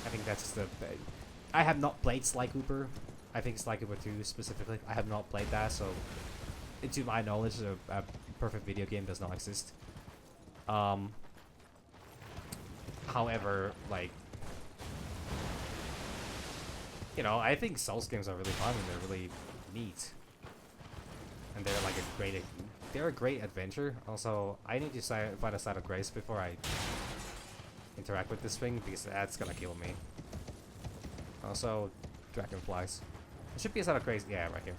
think that's just I have not played Sly Cooper. I think Sly Cooper 2 specifically. I have not played that, so to my knowledge, a perfect video game does not exist. However, like, you know, I think Souls games are really fun and they're really neat, and they're like they're a great adventure. Also, I need to find a site of grace before I interact with this thing because that's gonna kill me. Also, dragonflies. There should be a site of grace. Yeah, right here.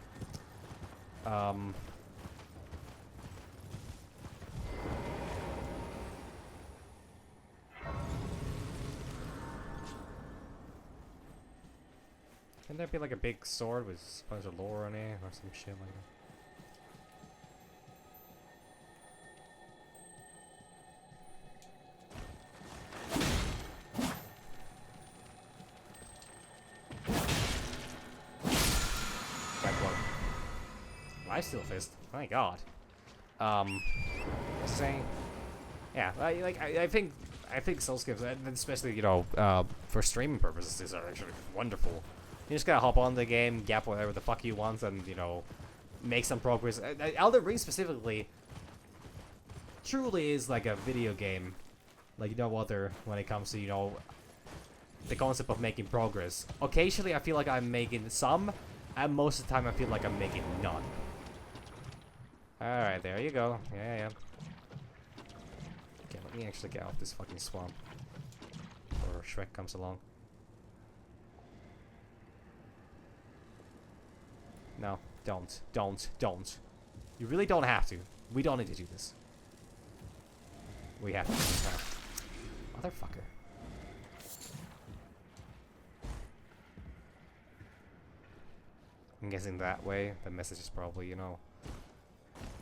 Can there be like a big sword with a bunch of lore on it or some shit like that? I still fist. My God. What's it saying? Yeah, I think I think Souls games, and especially, you know, for streaming purposes, these are actually wonderful. You just gotta hop on the game, gap whatever the fuck you want, and, you know, make some progress. Elden Ring specifically truly is like a video game, like no other, when it comes to, you know, the concept of making progress. Occasionally I feel like I'm making some, and most of the time I feel like I'm making none. Alright, there you go. Yeah. Okay, let me actually get off this fucking swamp before Shrek comes along. No, don't. You really don't have to. We don't need to do this. We have to do this now. Motherfucker. I'm guessing that way. The message is probably, you know,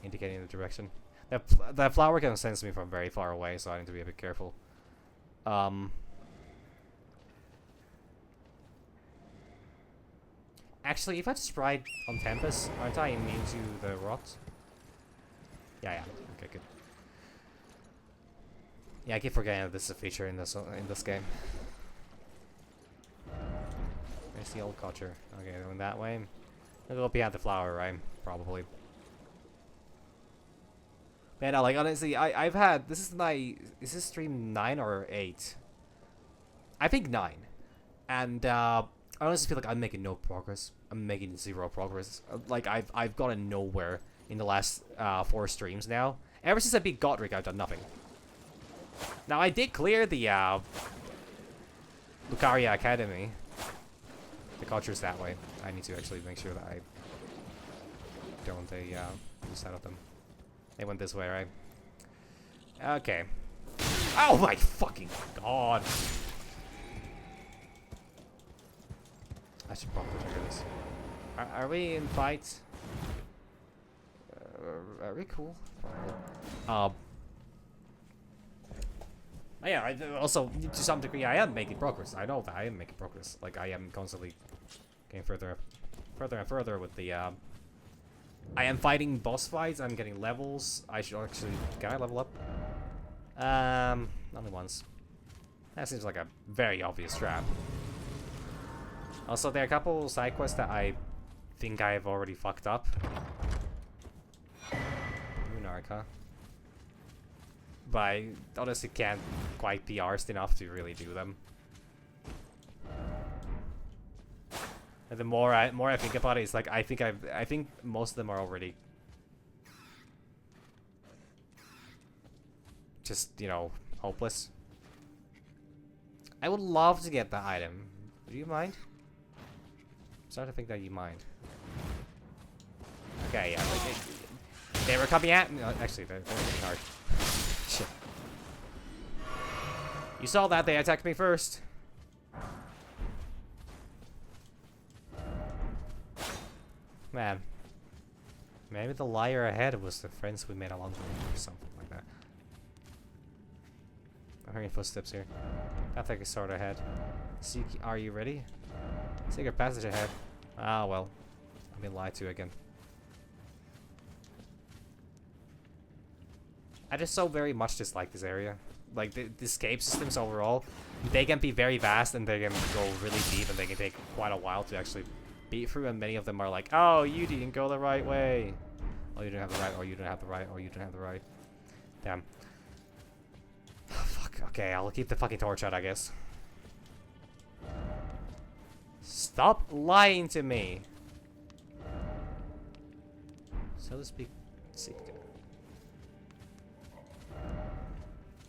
indicating the direction. That flower can sense me from very far away, so I need to be a bit careful. Actually, if I just ride on Tempest, aren't I immune to the rot? Yeah. Okay, good. Yeah, I keep forgetting that this is a feature in this game. There's the old culture. Okay, going that way. I'll go behind the flower, right? Probably. Man, like honestly, I've had this is this stream 9 or 8? I think 9, and I honestly feel like I'm making no progress. I'm making 0 progress. Like I've gotten nowhere in the last 4 streams now. Ever since I beat Godric, I've done nothing. Now I did clear the Lucaria Academy. The culture's that way. I need to actually make sure that I don't lose out of them. They went this way, right? Okay. Oh my fucking god! I should probably trigger this. Are we in fight? Are we cool? Yeah, also, to some degree, I am making progress. I know that I am making progress. Like, I am constantly getting further and further with the, I am fighting boss fights, I'm getting levels. I should actually... Can I level up? Only once. That seems like a very obvious trap. Also, there are a couple side quests that I think I've already fucked up. Munarka. But I honestly can't quite be arsed enough to really do them. And the more I think about it, it's like I think most of them are already just, you know, hopeless. I would love to get the item. Do you mind? I'm starting to think that you mind. Okay, yeah, like they were coming at me. Actually, they're getting hard. Shit. You saw that, they attacked me first. Man. Maybe the liar ahead was the friends we made along the way or something like that. I'm hearing footsteps here. I think I sort ahead. Seek, are you ready? Secret passage ahead. Ah, well. I've been lied to again. I just so very much dislike this area. Like, the escape systems overall, they can be very vast and they can go really deep and they can take quite a while to actually beat through, and many of them are like, oh, you didn't go the right way. Oh, you didn't have the right, or you didn't have the right, or you didn't have the right. Damn. Fuck, okay, I'll keep the fucking torch out, I guess. Stop lying to me. So to speak, seek.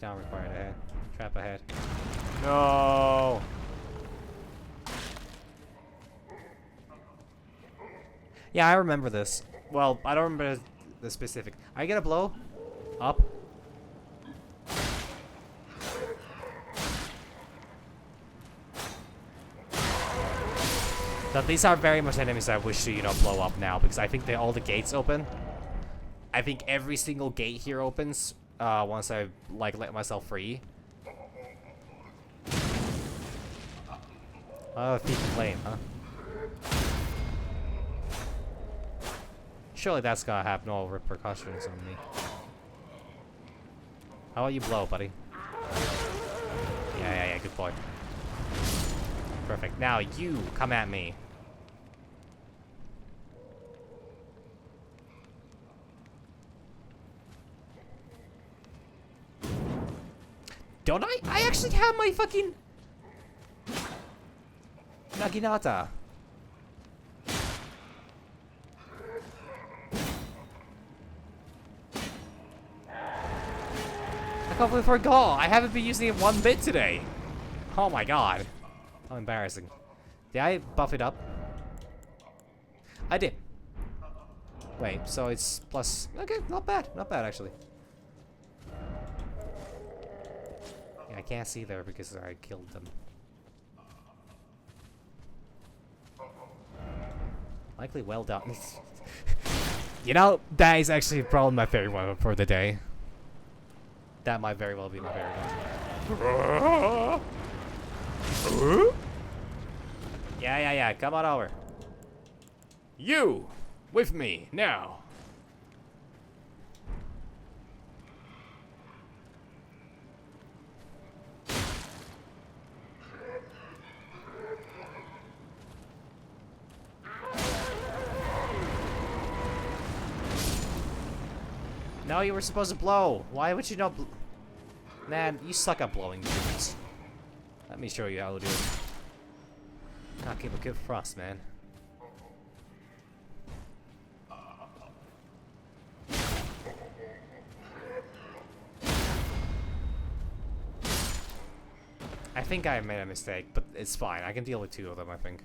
Down required ahead. Trap ahead. No! Yeah, I remember this. Well, I don't remember the specific. I get a blow? Up? Now, these are very much enemies I wish to, you know, blow up now, because I think all the gates open. I think every single gate here opens once I, like, let myself free. Feet flame, huh? Surely that's gonna have no repercussions on me. How about you blow, buddy? Yeah, good boy. Perfect. Now you come at me. Don't I? I actually have my fucking Naginata. I completely forgot. I haven't been using it one bit today. Oh my god. How embarrassing. Did I buff it up? I did. Wait, so it's plus... Okay, not bad. Not bad, actually. Yeah, I can't see there because I killed them. Likely well done. You know, that is actually probably my favorite one for the day. That might very well be my favorite one. Yeah, come on over. You! With me, now! No, you were supposed to blow. Why would you not bl— Man, you suck at blowing dudes. Let me show you how to do it. I'll give a good thrust, man. I think I made a mistake, but it's fine. I can deal with 2 of them, I think.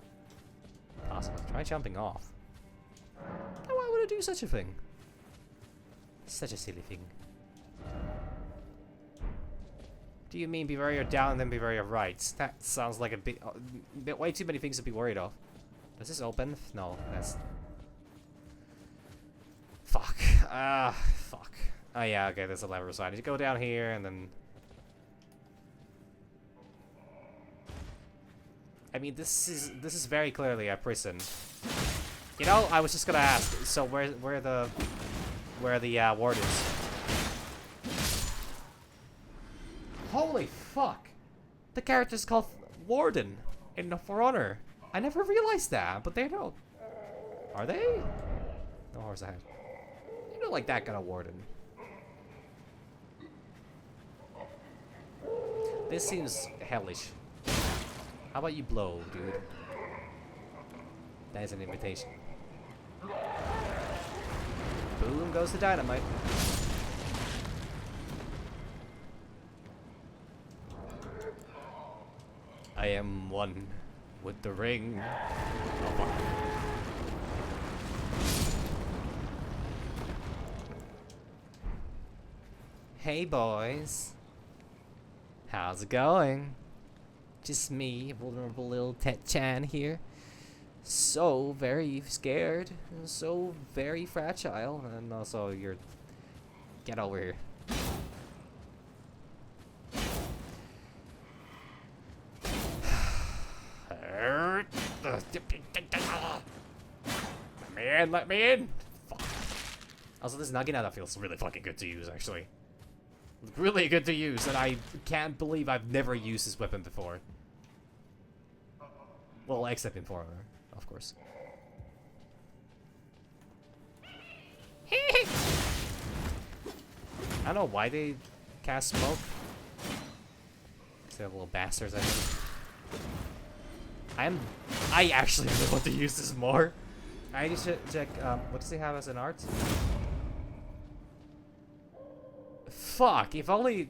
Possible. Try jumping off. Why would I do such a thing? Such a silly thing. Do you mean be wary of down and then be wary of right? That sounds like a bit, way too many things to be worried of. Does this open? No, that's... Fuck. Fuck. Oh yeah, okay, there's a lever, so I need to go down here and then... I mean, this is very clearly a prison. You know, I was just gonna ask, so where the ward is? Holy fuck! The character's called Warden in the For Honor. I never realized that, but they don't. Are they? No horse ahead. You know, like that kind of Warden. This seems hellish. How about you blow, dude? That is an invitation. Boom goes the dynamite. I am one with the ring. Oh, fuck. Hey boys. How's it going? Just me, vulnerable little Tet-chan here. So very scared, so very fragile, and also you're... Get over here. Let me in! Fuck. Also, this Naginata feels really fucking good to use, actually. Really good to use, and I can't believe I've never used this weapon before. Well, except in For Honor, of course. I don't know why they cast smoke. They're little bastards, I think. I actually really want to use this more. I need to check, what does he have as an art? Fuck, if only...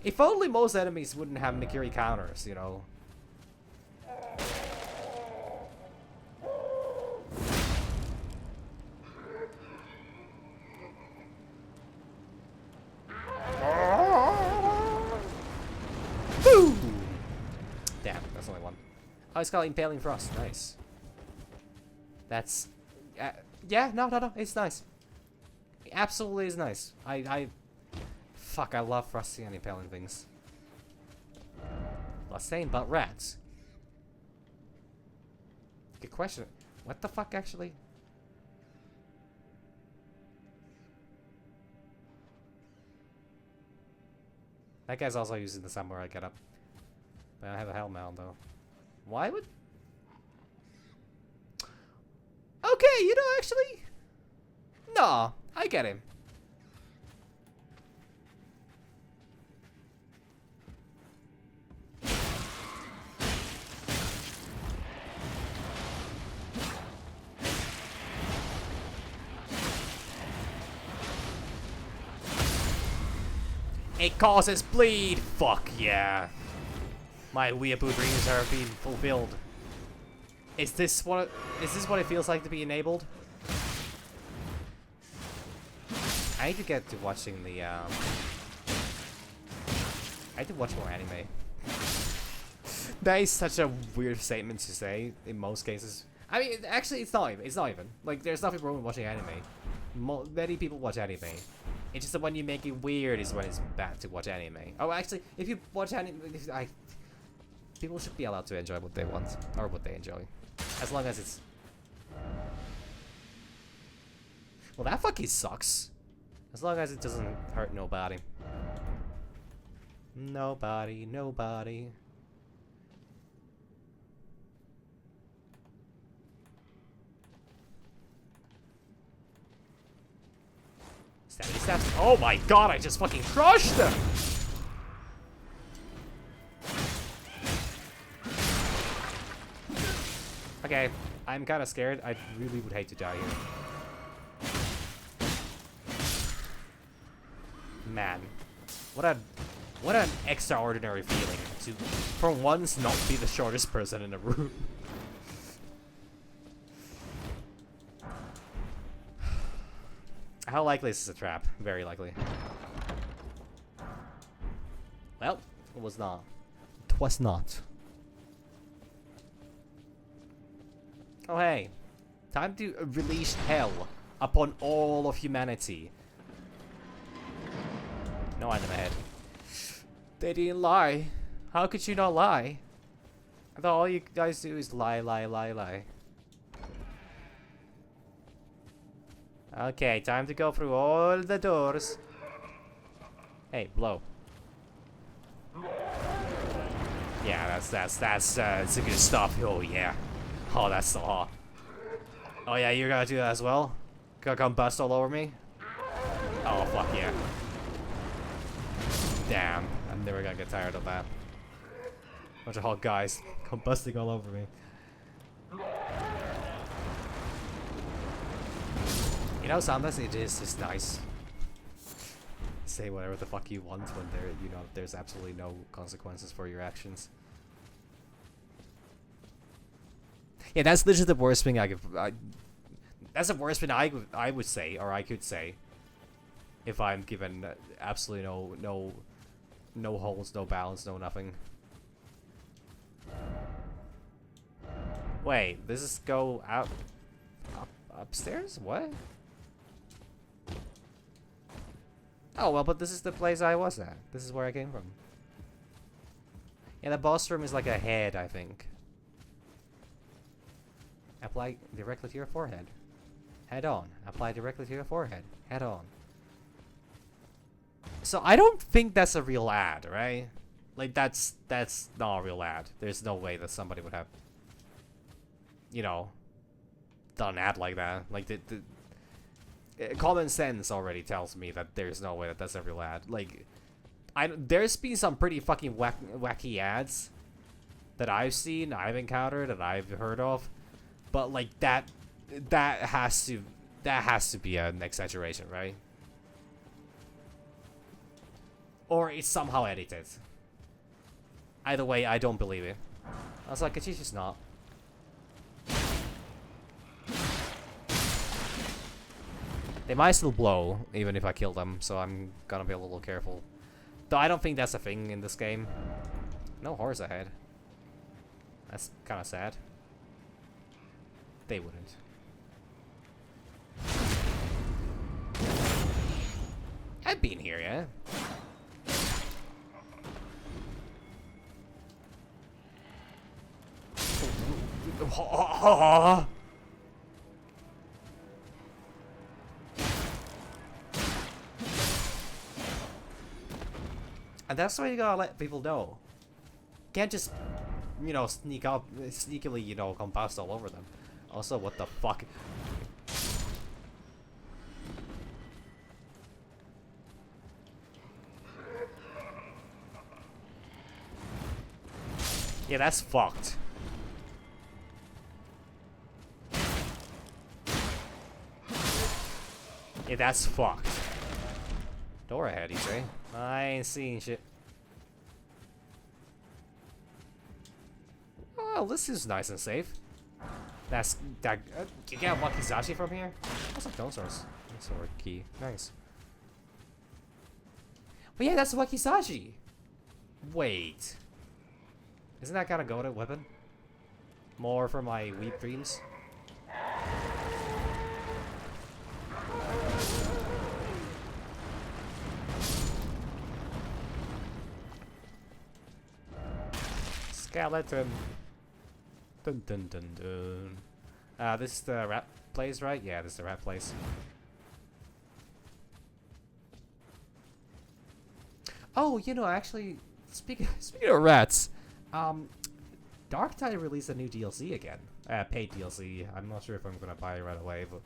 if only most enemies wouldn't have Nikiri counters, you know. Boom! Damn, that's only one. Oh, it's called Impaling Frost. Nice. That's... yeah, no, it's nice. It absolutely is nice. Fuck, I love frosty and impaling things. Not saying about rats. Good question. What the fuck, actually? That guy's also using the samurai getup. But I have a helmet on though. Why would? Okay, you know, actually, no, I get him. It causes bleed. Fuck yeah. My weeaboo dreams are being fulfilled. Is this what it feels like to be enabled? I need to get to watching the I need to watch more anime. That is such a weird statement to say in most cases. I mean, actually, it's not even. Like, there's nothing wrong with watching anime. Many people watch anime. It's just that when you make it weird is when it's bad to watch anime. Oh, actually, if you watch anime, people should be allowed to enjoy what they want or what they enjoy, as long as it's. Well, that fucking sucks. As long as it doesn't hurt nobody. Nobody. Stabby stabs. Oh my god, I just fucking crushed them! Okay, I'm kinda scared. I really would hate to die here. Man. What an extraordinary feeling to, for once, not be the shortest person in the room. How likely is this a trap? Very likely. Well, it was not. It was not. Oh hey. Time to release hell upon all of humanity. No item ahead. They didn't lie. How could you not lie? I thought all you guys do is lie. Okay, time to go through all the doors. Hey, blow. Yeah, that's the good stuff. Oh yeah. Oh, that's so hot. Oh yeah, you're gonna do that as well? Gonna come bust all over me? Oh fuck yeah. Damn, I'm never gonna get tired of that. Bunch of hot guys come busting all over me. You know, sometimes it is just nice. Say whatever the fuck you want when there's absolutely no consequences for your actions. Yeah, that's literally the worst thing that's the worst thing I would say, or I could say, if I'm given absolutely no holds, no balance, no nothing. Wait, does this go out upstairs? What? Oh well, but this is the place I was at. This is where I came from. Yeah, the boss room is like a head, I think. Apply directly to your forehead. Head on. Apply directly to your forehead. Head on. So I don't think that's a real ad, right? Like that's not a real ad. There's no way that somebody would have, you know, done an ad like that. Like the common sense already tells me that there's no way that that's a real ad. Like, there's been some pretty fucking wacky ads that I've seen, I've encountered, and I've heard of, but like that has to be an exaggeration, right? Or it's somehow edited. Either way, I don't believe it. I was like, it's just not. They might still blow, even if I kill them, so I'm gonna be a little careful. Though I don't think that's a thing in this game. No horse ahead. That's kinda sad. They wouldn't. I've been here, yeah? And that's why you gotta let people know. Can't just, you know, sneak up, sneakily, you know, combust all over them. Also, what the fuck? Yeah, that's fucked. Yeah, that's fucked. Door ahead, you say? I ain't seeing shit. Oh, this is nice and safe. That's that. You get a Wakizashi from here? That's a stone source. Sword key. Nice. But yeah, that's Wakizashi. Wait. Isn't that kind of goated weapon? More for my weep dreams. Skeleton. Dun dun dun dun. This is the rat place, right? Yeah, this is the rat place. Oh, you know, actually, speaking of rats, Dark Tide released a new DLC again. Paid DLC. I'm not sure if I'm gonna buy it right away, but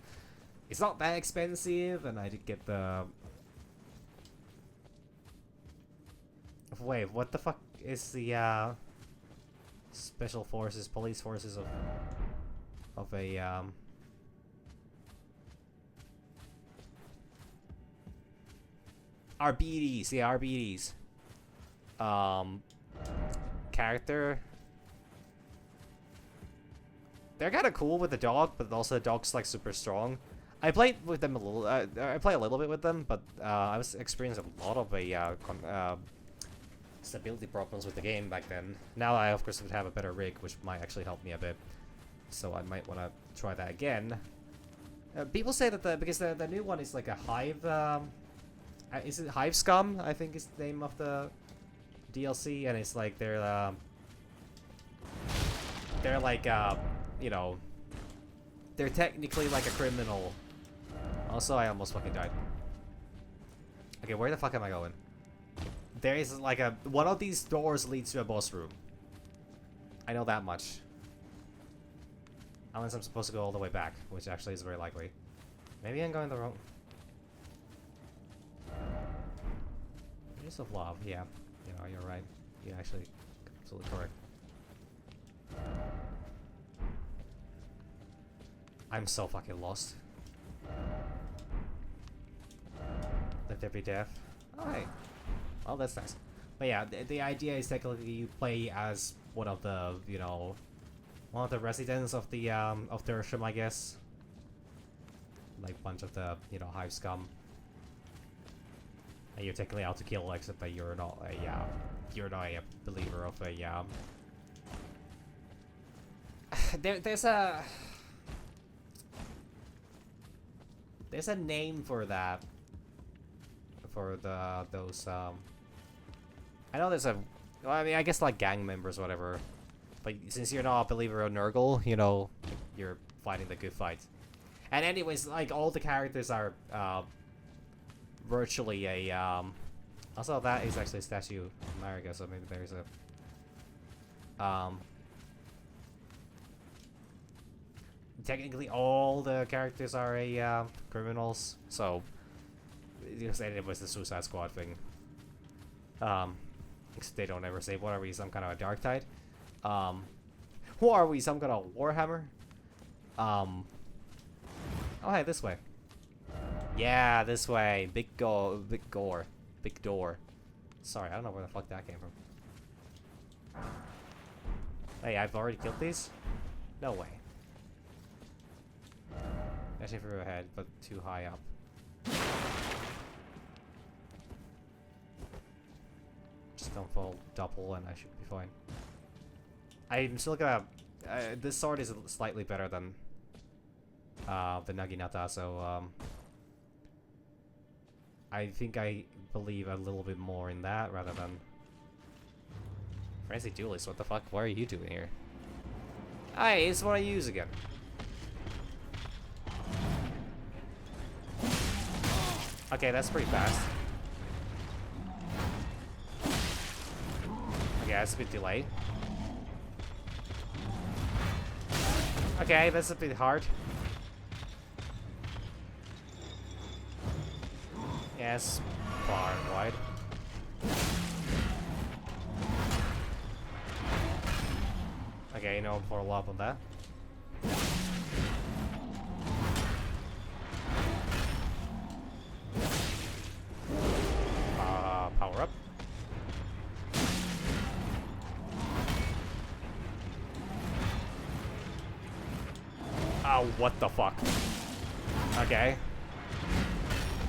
it's not that expensive, and I did get the. Wait, what the fuck is the special forces, police forces of a RBDs, yeah, RBDs. Character. They're kind of cool with the dog, but also the dog's like super strong. I played with them a little. I play a little bit with them, but I was experiencing a lot of stability problems with the game back then. Now I of course would have a better rig, which might actually help me a bit. So I might want to try that again. People say that because the new one is like a hive. Is it Hive Scum? I think is the name of the DLC, and it's like they're like you know, they're technically like a criminal. Also, I almost fucking died. Okay, where the fuck am I going? There is like one of these doors leads to a boss room. I know that much. Unless I'm supposed to go all the way back, which actually is very likely. Maybe I'm going the wrong. Use of love, yeah. You know, you're right. You're actually absolutely correct. I'm so fucking lost. Let there be death. Alright. Well, that's nice. But yeah, the idea is technically you play as one of the, you know, one of the residents of the of Dersham, I guess. Like bunch of the, you know, hive scum. And you're technically out to kill, except that you're not a believer of a there's a name for that. For those I know there's a well, I mean I guess like gang members or whatever. But since you're not a believer of Nurgle, you know, you're fighting the good fight. And anyways, like all the characters are virtually a also that is actually a statue of America, so maybe there's a technically all the characters are a criminals, so you said it was the Suicide Squad thing. They don't ever say what are we, some kind of a Dark Tide? Who are we, some kind of Warhammer? Oh hey, this way. Yeah, this way. Big door. Sorry, I don't know where the fuck that came from. Hey, I've already killed these? No way. Actually further ahead, but too high up. Just don't fall double and I should be fine. I'm still gonna... this sword is slightly better than the Naginata, so I think I believe a little bit more in that rather than... Frenzy Duelist, what the fuck? What are you doing here? Hey, it's what I use again. Okay, that's pretty fast. Yeah, it's a bit delayed. Okay, that's a bit hard. Yes, far and wide. Okay, no follow up on that. Power up. Oh, what the fuck? Okay.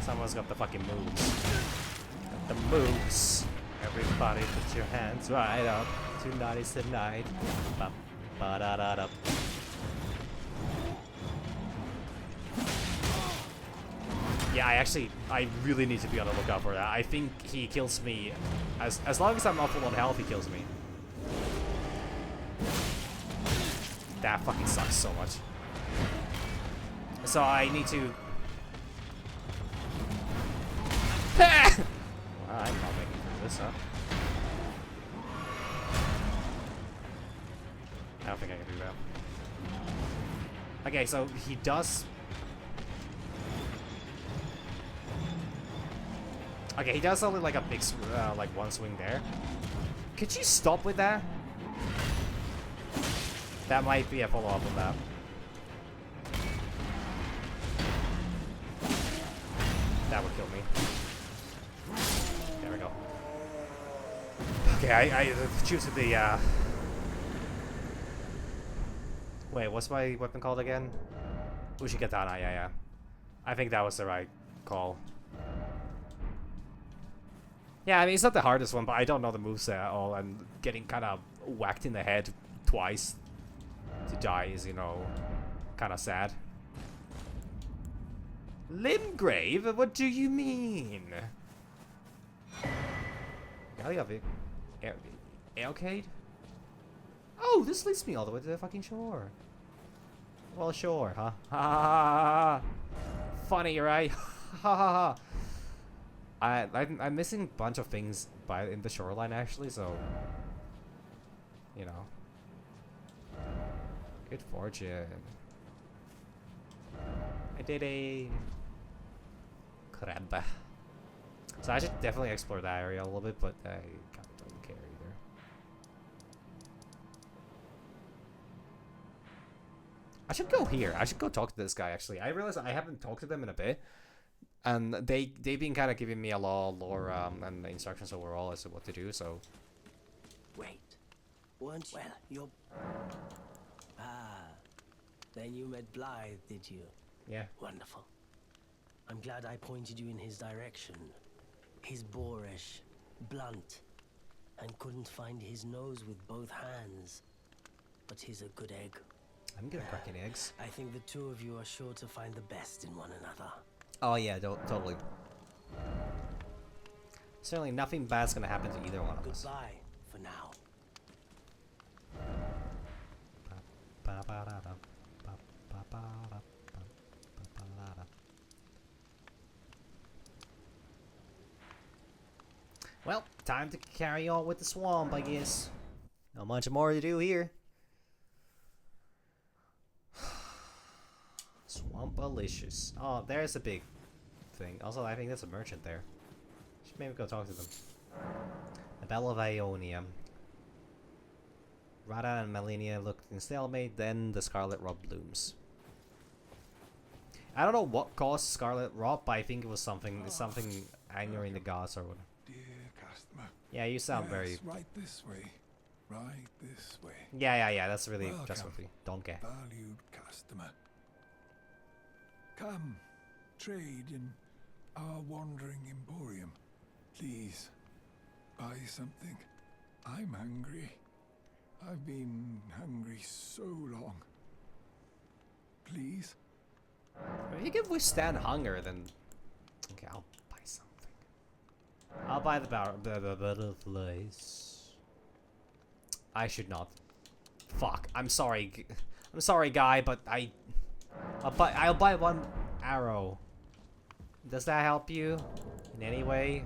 Someone's got the fucking moves. Got the moves. Everybody put your hands right up. Tonight is the night. Ba ba da da da. Yeah, I really need to be on the lookout for that. I think he kills me. As long as I'm not full on health, he kills me. That fucking sucks so much. So I need to... Well, I'm not making it through this, huh? I don't think I can do that. Okay, so he does... Okay, he does only like a big, like one swing there. Could you stop with that? That might be a follow-up on that. That would kill me. There we go. Okay, I choose the, Wait, what's my weapon called again? Ushikatana, yeah. I think that was the right call. Yeah, I mean, it's not the hardest one, but I don't know the moves at all, and getting kind of whacked in the head twice to die is, you know, kind of sad. Limgrave? What do you mean? Arcade? Oh, this leads me all the way to the fucking shore. Well, sure, huh? Ha ha ha ha. Funny, right? Ha ha ha. I'm missing a bunch of things in the shoreline actually, so you know. Good fortune. I did a crab. So I should definitely explore that area a little bit, but I kind of don't care either. I should go here. I should go talk to this guy actually. I realize I haven't talked to them in a bit. And they've been kind of giving me a lot of lore and instructions overall as to what to do, so... Wait, weren't you? Well, you're... Ah, then you met Blythe, did you? Yeah. Wonderful. I'm glad I pointed you in his direction. He's boorish, blunt, and couldn't find his nose with both hands. But he's a good egg. I'm good at cracking eggs. I think the two of you are sure to find the best in one another. Oh yeah, totally. Certainly nothing bad's gonna happen to either one of us. Goodbye for now. Well, time to carry on with the swamp, I guess. Not much more to do here. Swampalicious. Oh, there's a big thing. Also, I think there's a merchant there. Should maybe go talk to them. The Bell of Ionia. Radha and Melania look in stalemate, then the Scarlet Rot blooms. I don't know what caused Scarlet Rot, but I think it was something angering the gods or whatever. Dear customer. Yeah, you sound very... Right this way. Right this way. Yeah, that's really Welcome, trustworthy. Don't care. Valued customer. Come, trade in our wandering emporium. Please, buy something. I'm hungry. I've been hungry so long. Please? If you can withstand hunger, then... Okay, I'll buy something. I'll buy the butterflies. I should not. Fuck, I'm sorry. I'm sorry, guy, but I'll buy one arrow. Does that help you? In any way?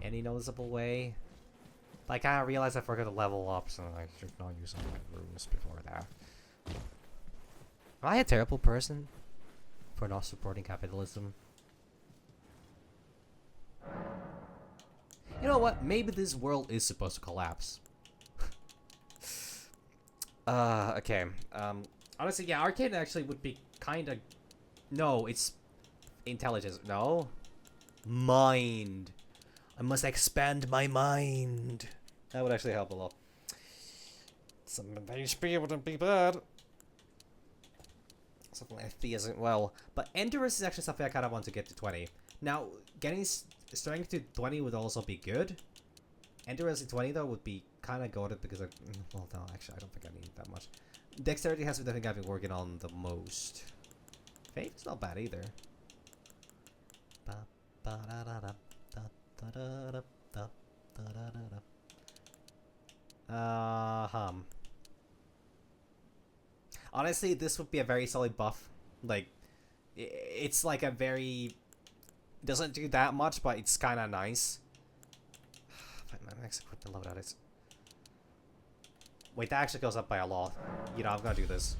Any noticeable way? I kind of realized I forgot to level up, so I should not use all my runes before that. Am I a terrible person for not supporting capitalism? You know what? Maybe this world is supposed to collapse. Okay. Honestly, yeah, arcade actually would be kind of... No, it's intelligence. No? Mind. I must expand my mind. That would actually help a lot. Some HP wouldn't be bad. Something like FP isn't well. But endurance is actually something I kind of want to get to 20. Now, getting strength to 20 would also be good. Endurance to 20 though would be kind of goated because I... Well, no, actually I don't think I need that much. Dexterity has been the thing I've been working on the most. Faith is not bad either. Honestly, this would be a very solid buff. Like, it's like a very... Doesn't do that much, but it's kind of nice. My next equipment level that is... Wait, that actually goes up by a lot. You know, I'm gonna do this.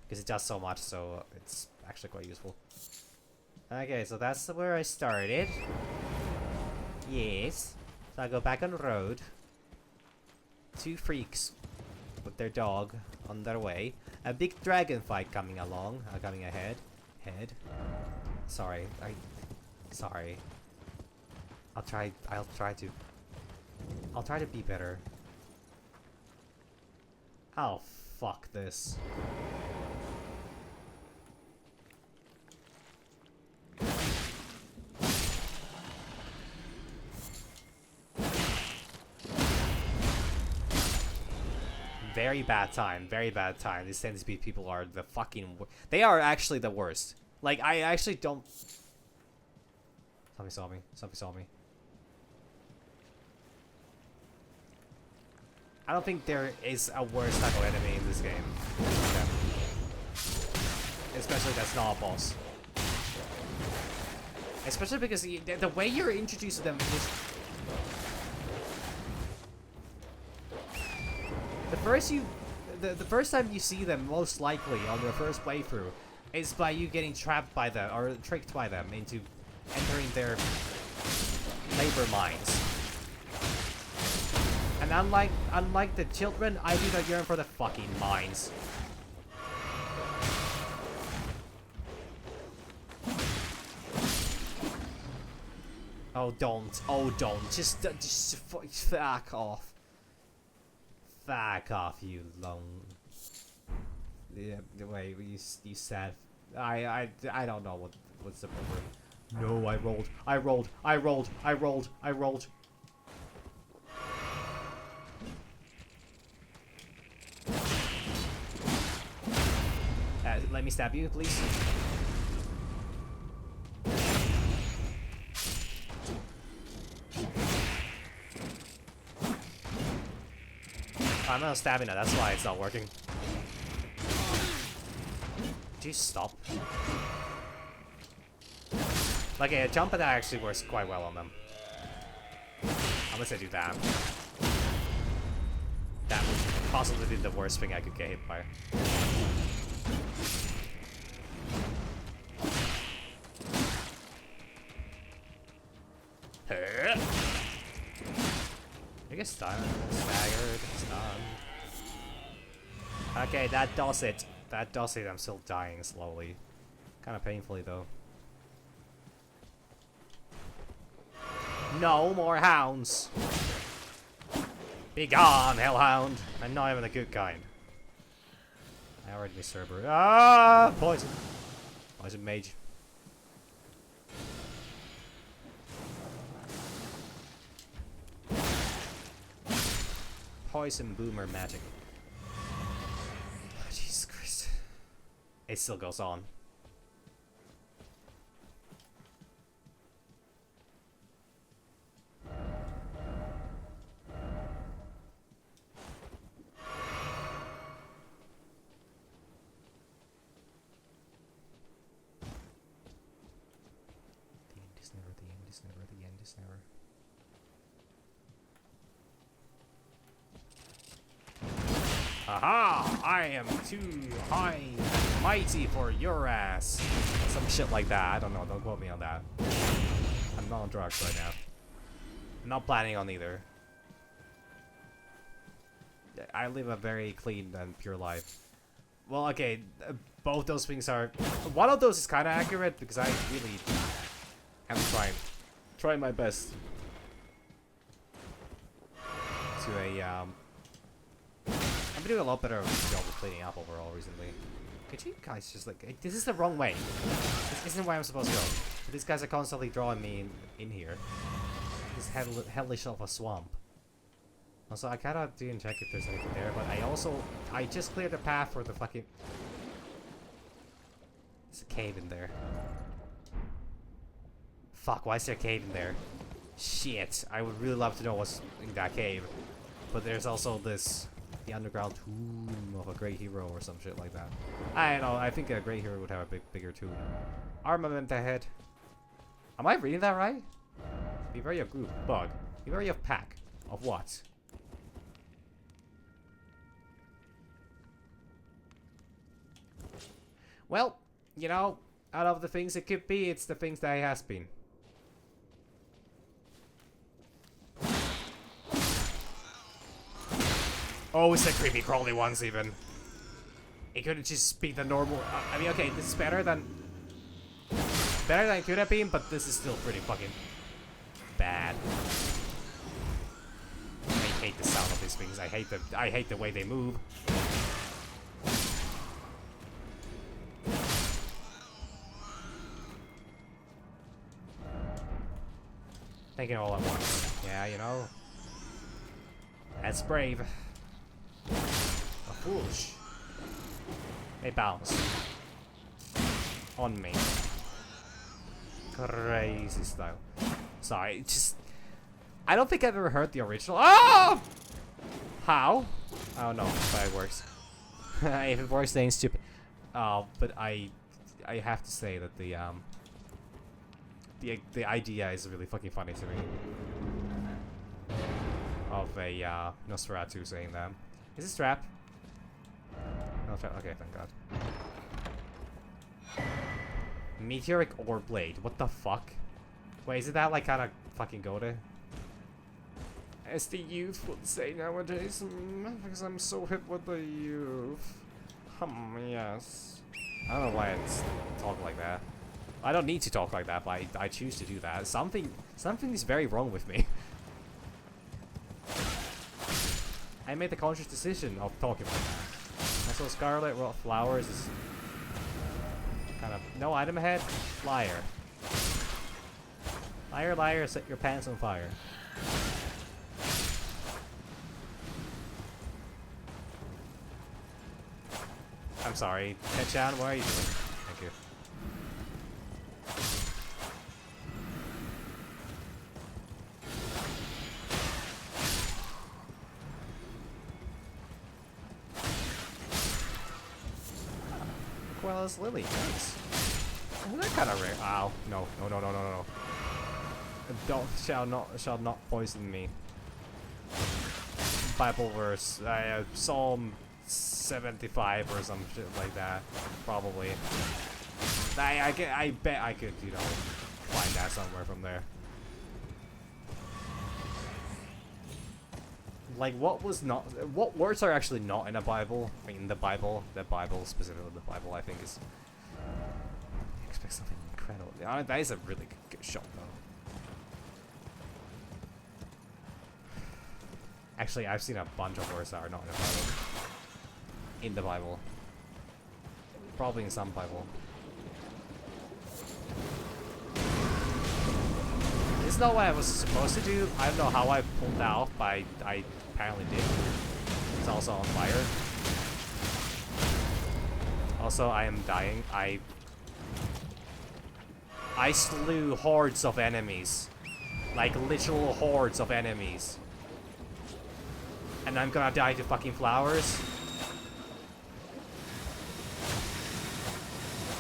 Because it does so much, so it's actually quite useful. Okay, so that's where I started. Yes. So I go back on the road. 2 freaks with their dog on their way. A big dragon fight coming along. Coming ahead. Sorry. Sorry. I'll try to be better. Oh, fuck this. Very bad time. Very bad time. These 10 speed people are the fucking... They are actually the worst. Like, I actually don't... Somebody saw me. Somebody saw me. I don't think there is a worse type of enemy in this game. Yeah. Especially that's not a boss. Especially because the way you're introduced to them is... The first time you see them, most likely, on your first playthrough, is by you getting trapped by them, or tricked by them into entering their labor mines. And unlike the children, I do not yearn for the fucking mines. Oh, don't. Oh, don't. Just fuck off. Fuck off, you lone... Yeah, the way you said... I don't know what's the problem. No, I rolled. Let me stab you, please. I'm not stabbing it, that's why it's not working. Do you stop? Like a jump attack actually works quite well on them. I'm gonna say do that. That would possibly be the worst thing I could get hit by. You get stunned, staggered, stunned. Okay, that does it. That does it. I'm still dying slowly. Kind of painfully, though. No more hounds! Be gone, hellhound! I'm not even a good kind. I already missed Cerber. Ah! Poison! Poison mage. Poison boomer magic. Oh, Jesus Christ. It still goes on. The end is never, the end is never, the end is never. Aha! I am too high and mighty for your ass. Some shit like that. I don't know. Don't quote me on that. I'm not on drugs right now. I'm not planning on either. I live a very clean and pure life. Well, okay, both those things are... One of those is kind of accurate because I really am trying my best to I'm doing a lot better job of cleaning up overall recently. Could you guys just like... This is the wrong way. This isn't where I'm supposed to go. But these guys are constantly drawing me in here. This hellish of a swamp. Also, I kinda didn't check if there's anything there, but I just cleared the path for the fucking... There's a cave in there. Fuck, why is there a cave in there? Shit, I would really love to know what's in that cave. But there's also this... The underground tomb of a great hero or some shit like that. I don't know, I think a great hero would have a bigger tomb. Armament ahead. Am I reading that right? Be wary of group. Bug. Be wary of pack. Of what? Well, you know, out of the things it could be, it's the things that it has been. Oh, it's the creepy crawly ones even. It couldn't just be the normal... I mean, okay, this is better than it could have been, but this is still pretty fucking bad. I hate the sound of these things. I hate the way they move. Thinking all at once. Yeah, you know. That's brave. A foolish. They bounce. On me. Crazy style. Sorry, just... I don't think I've ever heard the original. Oh! How? I don't know, but it works. If it works, then it's stupid. But I have to say that the idea is really fucking funny to me. Of a Nosferatu saying that. Is this trap? No trap. Okay, thank God. Meteoric ore blade. What the fuck? Wait, isn't that like kind of fucking goated? As the youth would say nowadays, because I'm so hip with the youth. Yes. I don't know why I talk like that. I don't need to talk like that, but I choose to do that. Something is very wrong with me. I made the conscious decision of talking like that. And so Scarlet Flowers is kind of... No item ahead? Liar. Liar, liar, set your pants on fire. I'm sorry. Ted-chan, what are you doing? Thank you. Well, it's Lily. Nice. Oh, they're kind of rare. Ow. No. No, no, no, no, no. Don't, shall not poison me. Bible verse. Psalm 75 or some shit like that. Probably. I bet I could, you know, find that somewhere from there. Like, what words are actually not in a Bible? I mean, the Bible, specifically the Bible, I think is... I expect something incredible. That is a really good shot, though. Actually, I've seen a bunch of words that are not in the Bible. In the Bible. Probably in some Bible. This is not what I was supposed to do. I don't know how I pulled that off, but I apparently did. It's also on fire. Also, I am dying. I slew hordes of enemies. Like literal hordes of enemies. And I'm gonna die to fucking flowers.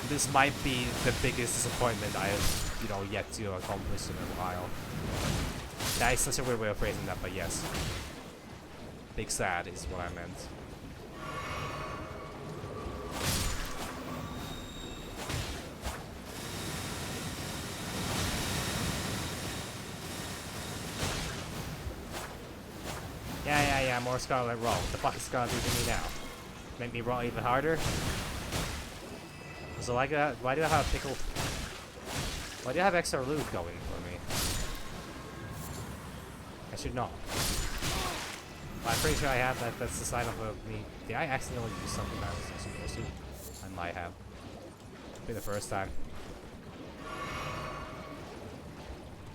This might be the biggest disappointment I have, you know, yet to accomplish in a while. That is such a weird way of phrasing that, but yes. Big sad is what I meant. yeah, more Scarlet roll. What the fuck is Scarlet doing to me now? Make me roll even harder? So why do I have pickled? Why do I have extra loot going for me? I should not. I'm pretty sure I have that. That's the sign of me. Did I accidentally use something I wasn't supposed to? I might have. It'll be the first time.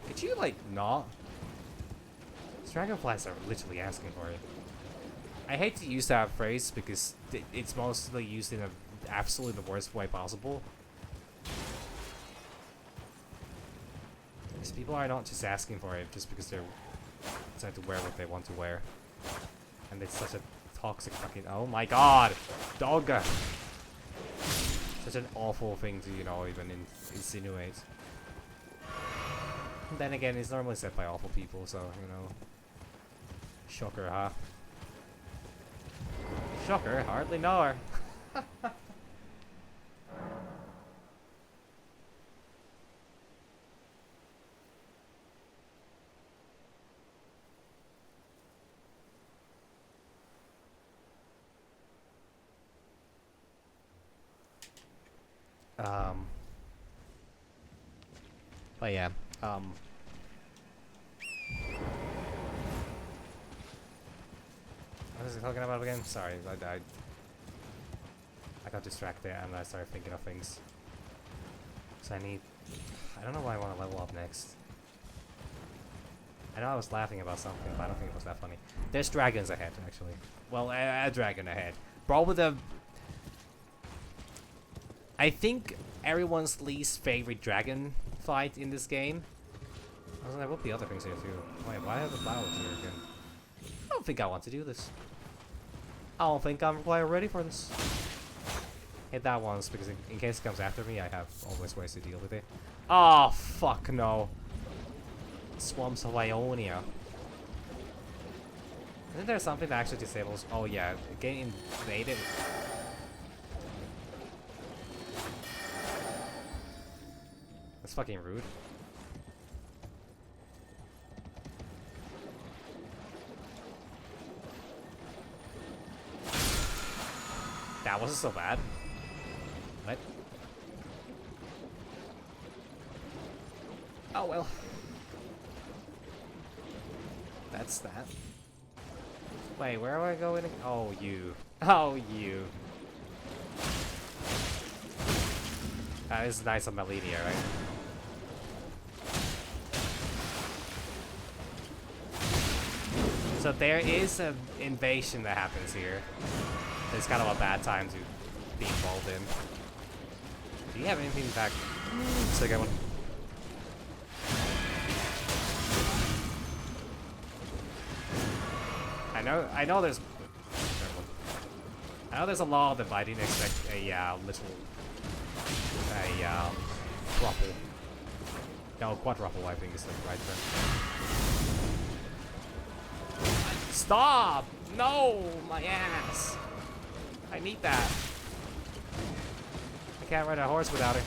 Could you, like, not? These dragonflies are literally asking for it. I hate to use that phrase because it's mostly used in a absolutely the worst way possible. Because people are not just asking for it just because they're trying to wear what they want to wear. And it's such a toxic fucking... Oh my god! Dog! Such an awful thing to, you know, even insinuate. And then again, it's normally said by awful people, so, you know... Shocker, huh? Shocker? Hardly know her. But yeah, what was I talking about again? Sorry, I got distracted and I started thinking of things. So I don't know why I want to level up next. I know I was laughing about something, but I don't think it was that funny. There's dragons ahead, actually. Well, a dragon ahead. Probably the... I think everyone's least favorite dragon fight in this game. I was like, there will be other things here too. Wait, why are the flowers here again? I don't think I want to do this. I don't think I'm quite ready for this. Hit that once, because in case it comes after me, I have always ways to deal with it. Oh, fuck no. Swamps of Ionia. Isn't there something that actually disables... Oh yeah, getting invaded. That's fucking rude. That wasn't so bad. What? Oh well. That's that. Wait, where am I going? Oh, you. Oh, you. That is nice on Melidia, right? So there is an invasion that happens here. It's kind of a bad time to be involved in. Do you have anything back? Second one. I know there's a law that I didn't expect a thruple. No, quadruple I think is the right term. Stop! No, my ass. I need that. I can't ride a horse without it.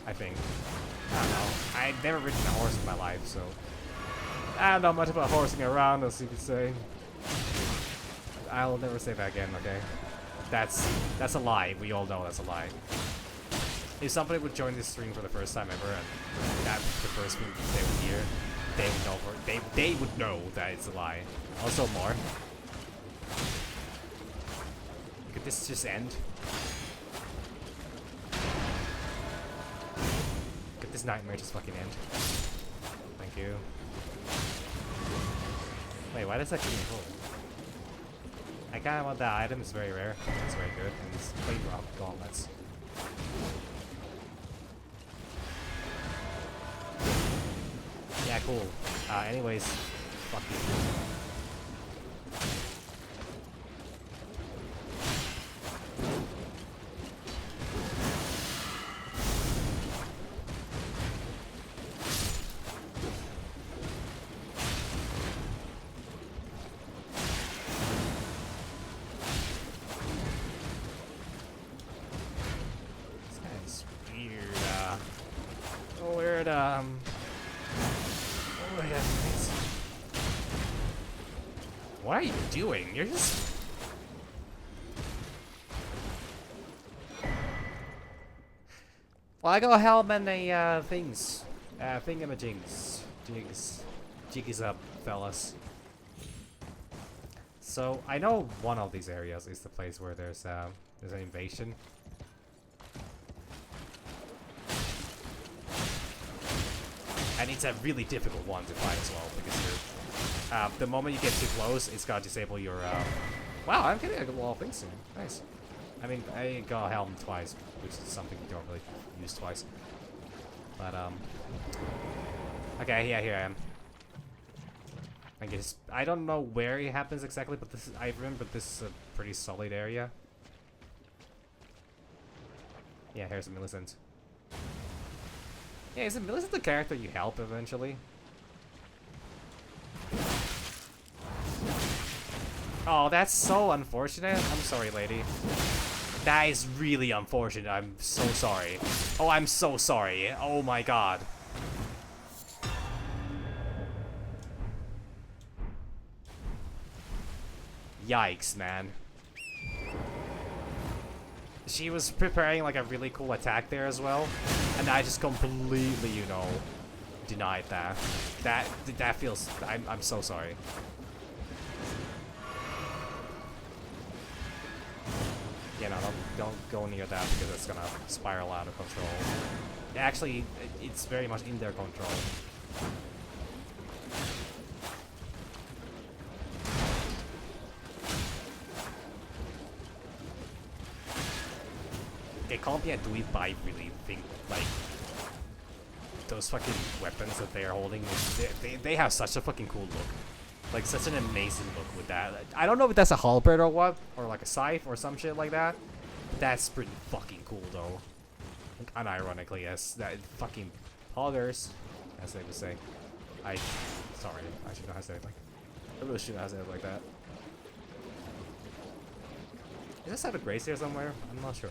I think. I don't know. I've never ridden a horse in my life, so I don't know much about horsing around, as you could say. I'll never say that again, okay? That's a lie. We all know that's a lie. If somebody would join this stream for the first time ever, and that's the first thing they would hear, they would know that it's a lie. Also more. Could this just end? Could this nightmare just fucking end? Thank you. Wait, why does that keep me full? I kinda want that item, it's very rare. It's very good. And it's plate rock gauntlets. Yeah, cool. Anyways, fuck you. What are you doing? You're just... Well, I got helm and a things. Thingamajigs. Jigs. Jiggies up, fellas. So, I know one of these areas is the place where there's an invasion. And it's a really difficult one to fight as well, because you're, the moment you get too close, it's gonna disable your, wow, I'm getting a lot of things soon. Nice. I mean, I got helm twice, which is something you don't really use twice. But, okay, yeah, here I am. I guess, I don't know where it happens exactly, but this is, I remember this is a pretty solid area. Yeah, here's Millicent. Yeah, isn't Millicent the character you help eventually? Oh, that's so unfortunate. I'm sorry, lady. That is really unfortunate. I'm so sorry. Oh, I'm so sorry. Oh my god. Yikes, man. She was preparing like a really cool attack there as well, and I just completely, you know, denied that. That feels... I'm so sorry. Yeah, no, don't go near that because it's gonna spiral out of control. Actually, it's very much in their control. They can't be a dweeb, but I really think, like, those fucking weapons that they are holding, they have such a fucking cool look. Like, such an amazing look with that. I don't know if that's a halberd or what, or like a scythe or some shit like that. But that's pretty fucking cool, though. Like, unironically, yes. That fucking poggers, as they would say. Sorry, I should not have said it like... I really shouldn't have said it like that. Is this out of grace here somewhere? I'm not sure.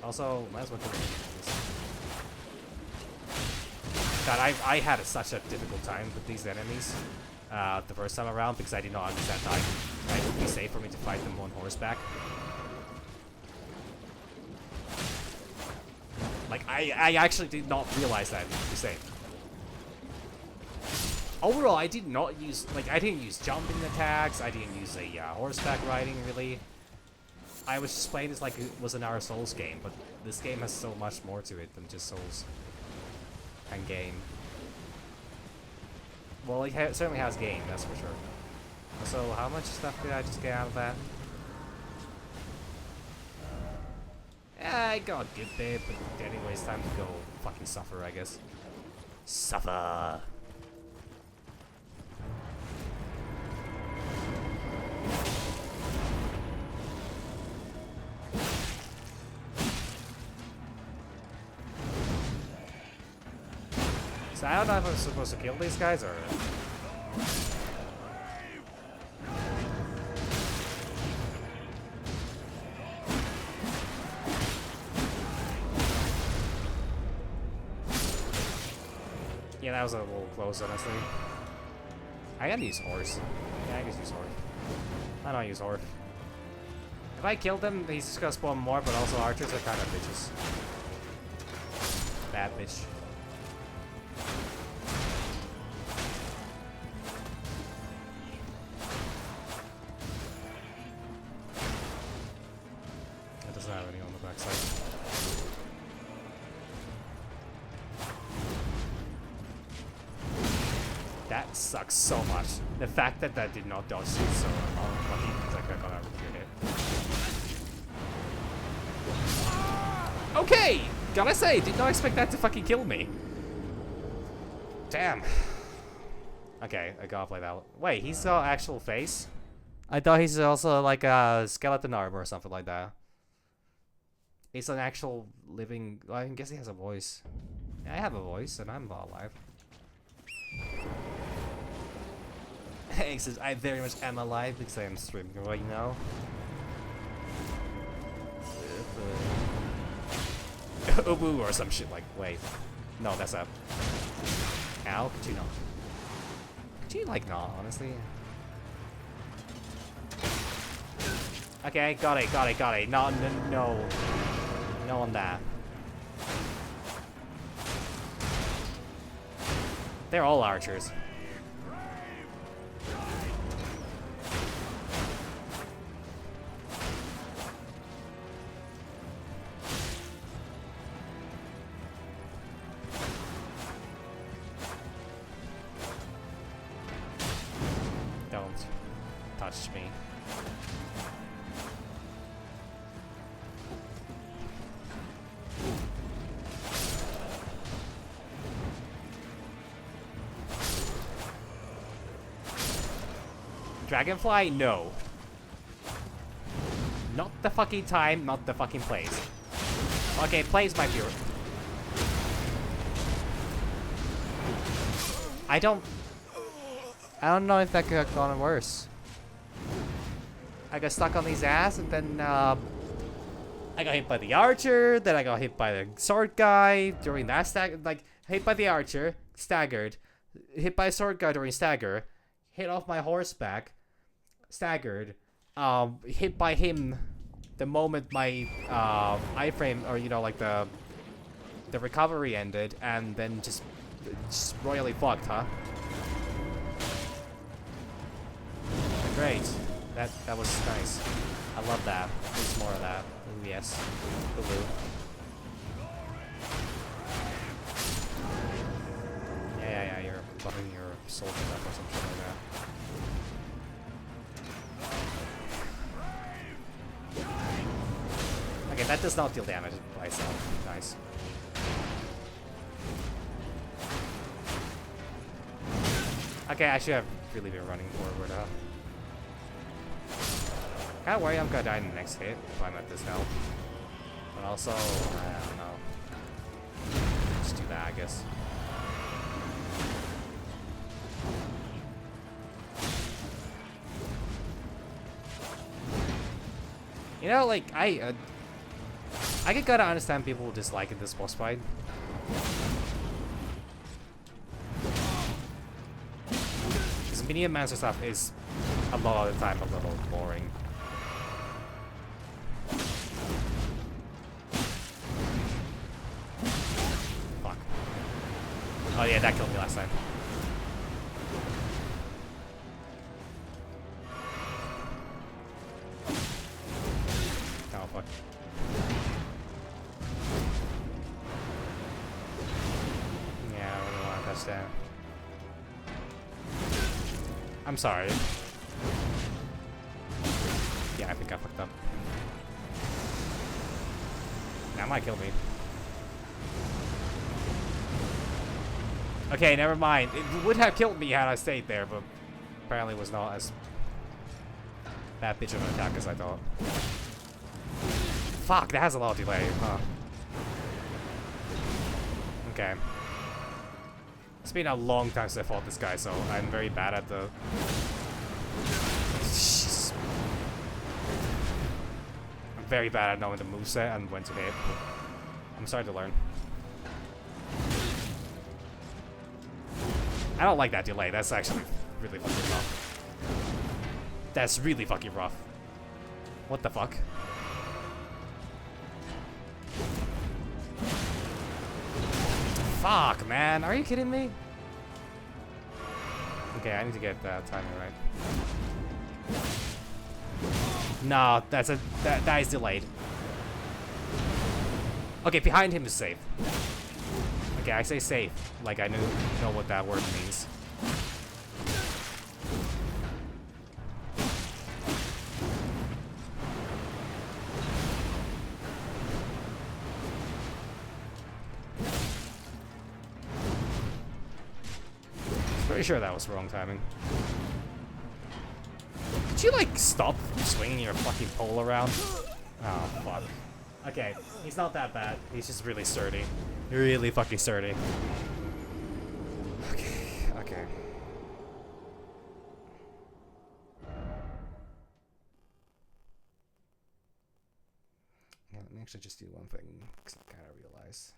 Also, might as well kill this. God, I had such a difficult time with these enemies the first time around because I did not understand that it would be safe for me to fight them on horseback. Like, I actually did not realize that it would be safe. Overall, I did not use, like, I didn't use jumping attacks, I didn't use a horseback riding, really. I was just playing this like it was another Souls game, but this game has so much more to it than just Souls and game. Well, it certainly has game, that's for sure. So, how much stuff did I just get out of that? Yeah, I got a good bit, but anyways, time to go fucking suffer, I guess. Suffer! So I don't know if I'm supposed to kill these guys or... Yeah, that was a little close, honestly. I gotta use horse. Yeah, I can use horse. I don't use horse. If I kill them, he's just gonna spawn more, but also archers are kind of bitches. Bad bitch. It doesn't have any on the backside. That sucks so much. The fact that that did not dodge is so unlucky because I could have got out with your hit. Okay! Gotta say, did not expect that to fucking kill me. Damn. Okay, I gotta play that one. Wait, he's got actual face? I thought he's also like a skeleton armor or something like that. He's an actual living... Well, I guess he has a voice. Yeah, I have a voice and I'm alive. He says, I very much am alive because I am streaming right now. Ubu or some shit like, wait. No, that's a... Ow, could you not? Could you like not, honestly? Okay, got it, got it, got it. No, no, no. No on that. They're all archers. Don't touch me. Dragonfly? No. Not the fucking time, not the fucking place. Okay, place might be... I don't know if that could have gone worse. I got stuck on his ass, and then, I got hit by the archer, then I got hit by the sword guy during that like, hit by the archer, staggered, hit by a sword guy during stagger, hit off my horseback, staggered, hit by him the moment my, iframe, or, you know, like, the recovery ended, and then just royally fucked, huh? Great. That was nice. I love that. There's more of that. Ooh, yes. Ooh. Yeah, you're buffing your soldiers up or some shit like that. Okay, that does not deal damage by itself. Nice. Okay, I should have really been running forward, huh? Kinda worry I'm gonna die in the next hit if I'm at this health. But also, I don't know. Just do that, I guess. You know, like, I could kinda understand people disliking this boss fight. Because minion master stuff is a lot of the time a little boring. Fuck. Oh yeah, that killed me last time. Oh fuck. Yeah, I really want to touch that. I'm sorry. Yeah, I think I fucked up. That might kill me. Okay, never mind. It would have killed me had I stayed there, but apparently was not as bad bitch of an attack as I thought. Fuck, that has a lot of delay, huh? Okay. It's been a long time since I fought this guy, so I'm very bad at the... Jeez. I'm very bad at knowing the moveset and when to hit. I'm starting to learn. I don't like that delay. That's actually really fucking rough. That's really fucking rough. What the fuck? Fuck, man. Are you kidding me? Okay, I need to get that timing right. No, that is delayed. Okay, behind him is safe. Okay, I say safe, like I know what that word means. Pretty sure that was wrong timing. Could you like stop swinging your fucking pole around? Oh fuck. Okay, he's not that bad. He's just really sturdy. Really fucking sturdy. Okay. Yeah, let me actually just do one thing, because I kind of realized.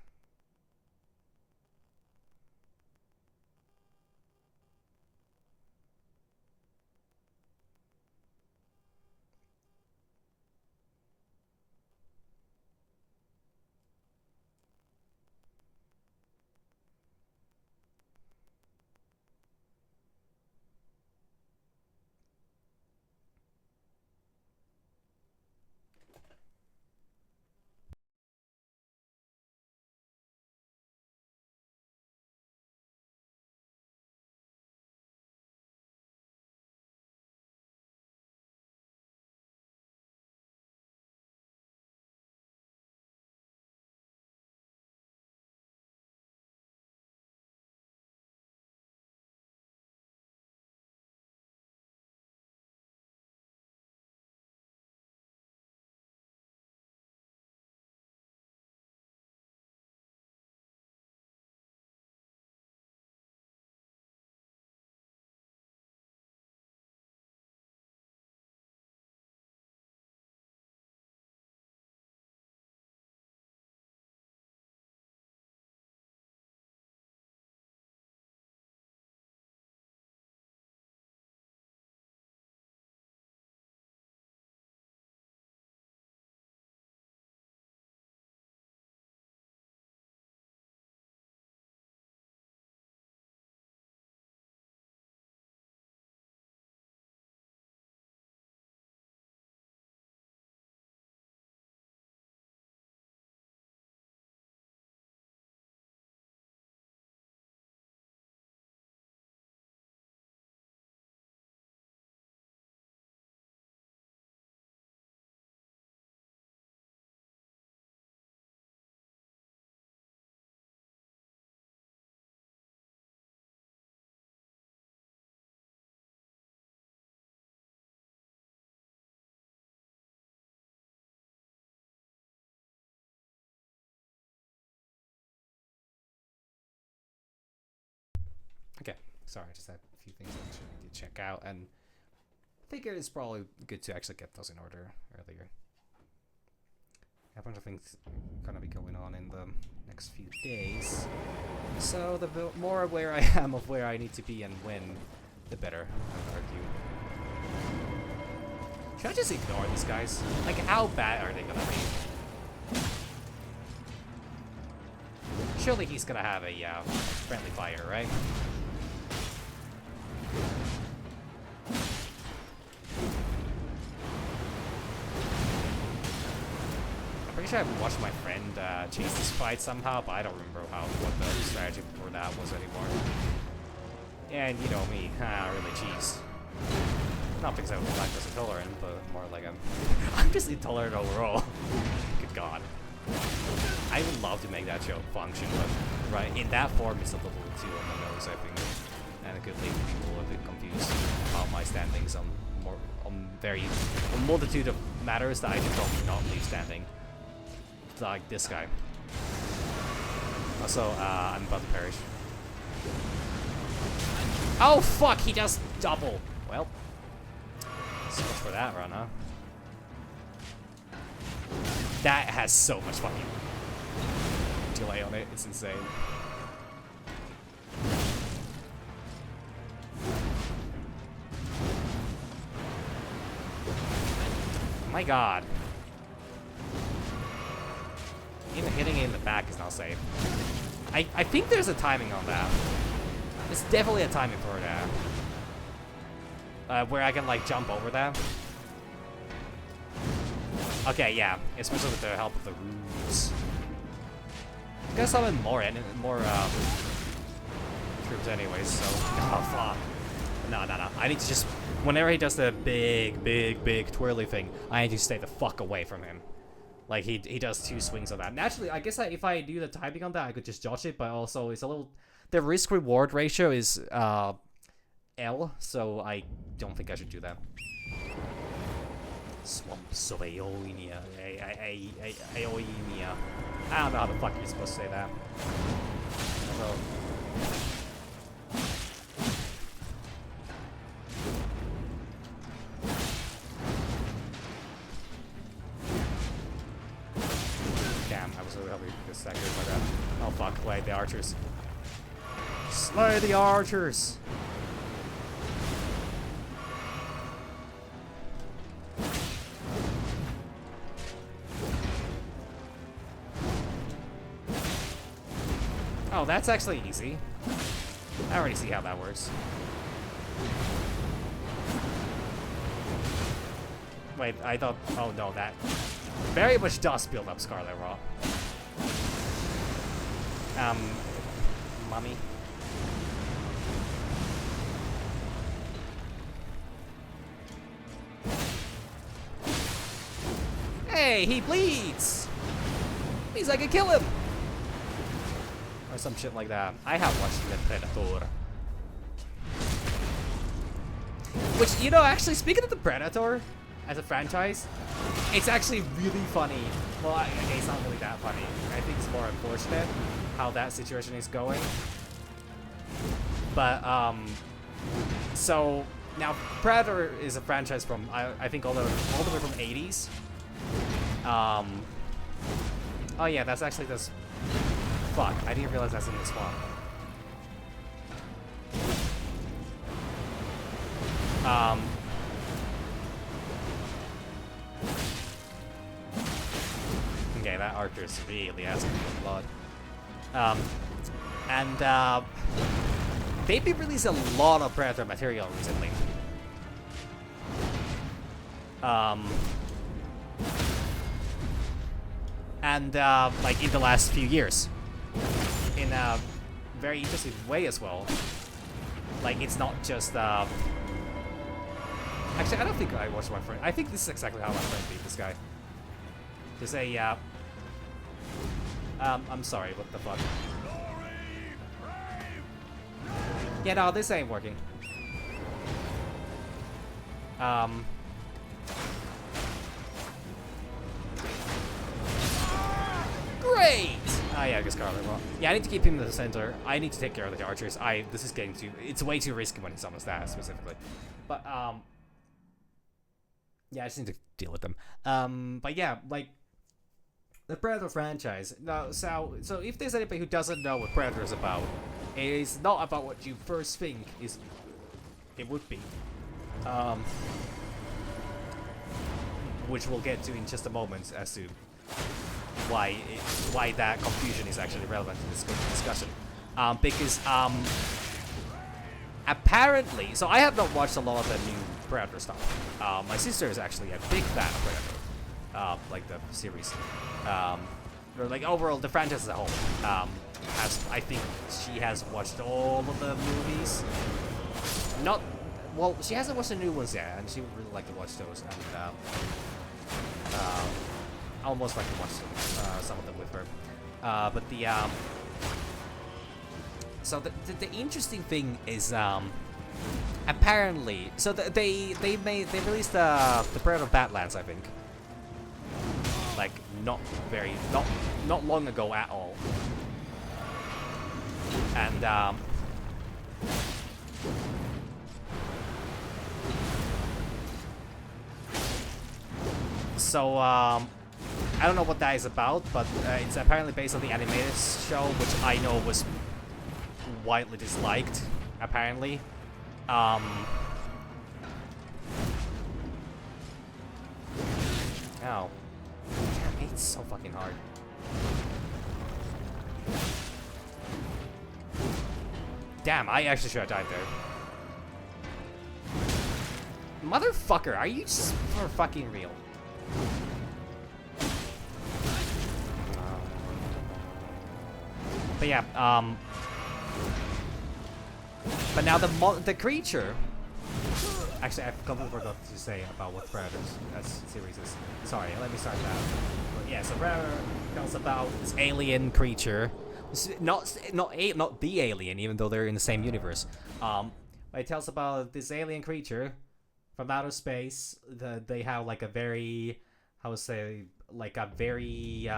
Okay, sorry, I just had a few things I actually need to check out, and I think it's probably good to actually get those in order earlier. A bunch of things gonna be going on in the next few days, so the more aware I am of where I need to be and when, the better, I would argue. Should I just ignore these guys? Like, how bad are they gonna be? Surely he's gonna have a friendly fire, right? I'm pretty sure I've watched my friend chase this fight somehow, but I don't remember what the strategy for that was anymore. And you know me, really cheese. Not because I'm lactose intolerant, but more like I'm just intolerant overall. Good God. I would love to make that show function, but right in that form it's a little too on the nose, I think. And it could leave people a bit confused about my standings on a multitude of matters that I should probably not leave standing. Like this guy. Also, I'm about to perish. Oh fuck, he does double. Well, so much for that run, huh? That has so much fucking delay on it, it's insane. Oh my God. Even hitting it in the back is not safe. I think there's a timing on that. There's definitely a timing for that. Where I can like jump over that. Okay, yeah, especially with the help of the runes. I'm gonna summon more troops anyways, so oh fuck. No. I need to just whenever he does the big twirly thing, I need to stay the fuck away from him. Like he does 2 swings on that. Naturally, I guess if I do the timing on that, I could just dodge it, but also it's a little the risk reward ratio is L, so I don't think I should do that. Swamps of Aeolia. Aeolia. I don't know how the fuck you're supposed to say that. So. Damn, I was really hoping this second like that. Oh fuck, wait, the archers. Slay the archers! Oh, that's actually easy. I already see how that works. Wait, I thought... Oh no, that very much does build up Scarlet Raw. Mummy. Hey, he bleeds! Means I can kill him! Or some shit like that. I have watched the Predator. Which, you know, actually, speaking of the Predator as a franchise, it's actually really funny. Well, okay, it's not really that funny. I think it's more unfortunate how that situation is going. But, so, now, Predator is a franchise from, I think, all the way from 80s. Oh yeah, that's actually this. Fuck, I didn't realize that's in the swamp. Okay, that archer's really has some good blood. They've been releasing a lot of Predator material recently. Like in the last few years, in a very interesting way as well. Like it's not just actually, I don't think I watched my friend. I think this is exactly how my friend beat this guy. There's a I'm sorry, what the fuck? Yeah, no, this ain't working. Great! Yeah, I guess Scarlet. Well, yeah, I need to keep him in the center. I need to take care of the archers. This is getting too. It's way too risky when he summons that specifically. But yeah, I just need to deal with them. But yeah, like the Predator franchise. No, so if there's anybody who doesn't know what Predator is about, it is not about what you first think is. It would be. Which we'll get to in just a moment as to why that confusion is actually relevant to this discussion. Because apparently, so I have not watched a lot of the new Predator stuff. My sister is actually a big fan of Predator, like the series, or like overall the franchise as a whole. I think she has watched all of the movies. Not well, she hasn't watched the new ones yet, and she would really like to watch those. And I almost like to watch some of them with her. But the so the interesting thing is apparently, so they released the Predator Badlands, I think, like not long ago at all, and so I don't know what that is about, but it's apparently based on the animated show, which I know was widely disliked, apparently. Oh. Damn, it's so fucking hard. Damn, I actually should have died there. Motherfucker, are you for fucking real? But yeah, but now the creature. Actually, I completely forgot to say about what Predator's series is. Sorry, let me start that. But yeah, so Predator tells about this alien creature. Not the alien, even though they're in the same universe. But it tells about this alien creature from outer space. They have like a very, how would say, like a very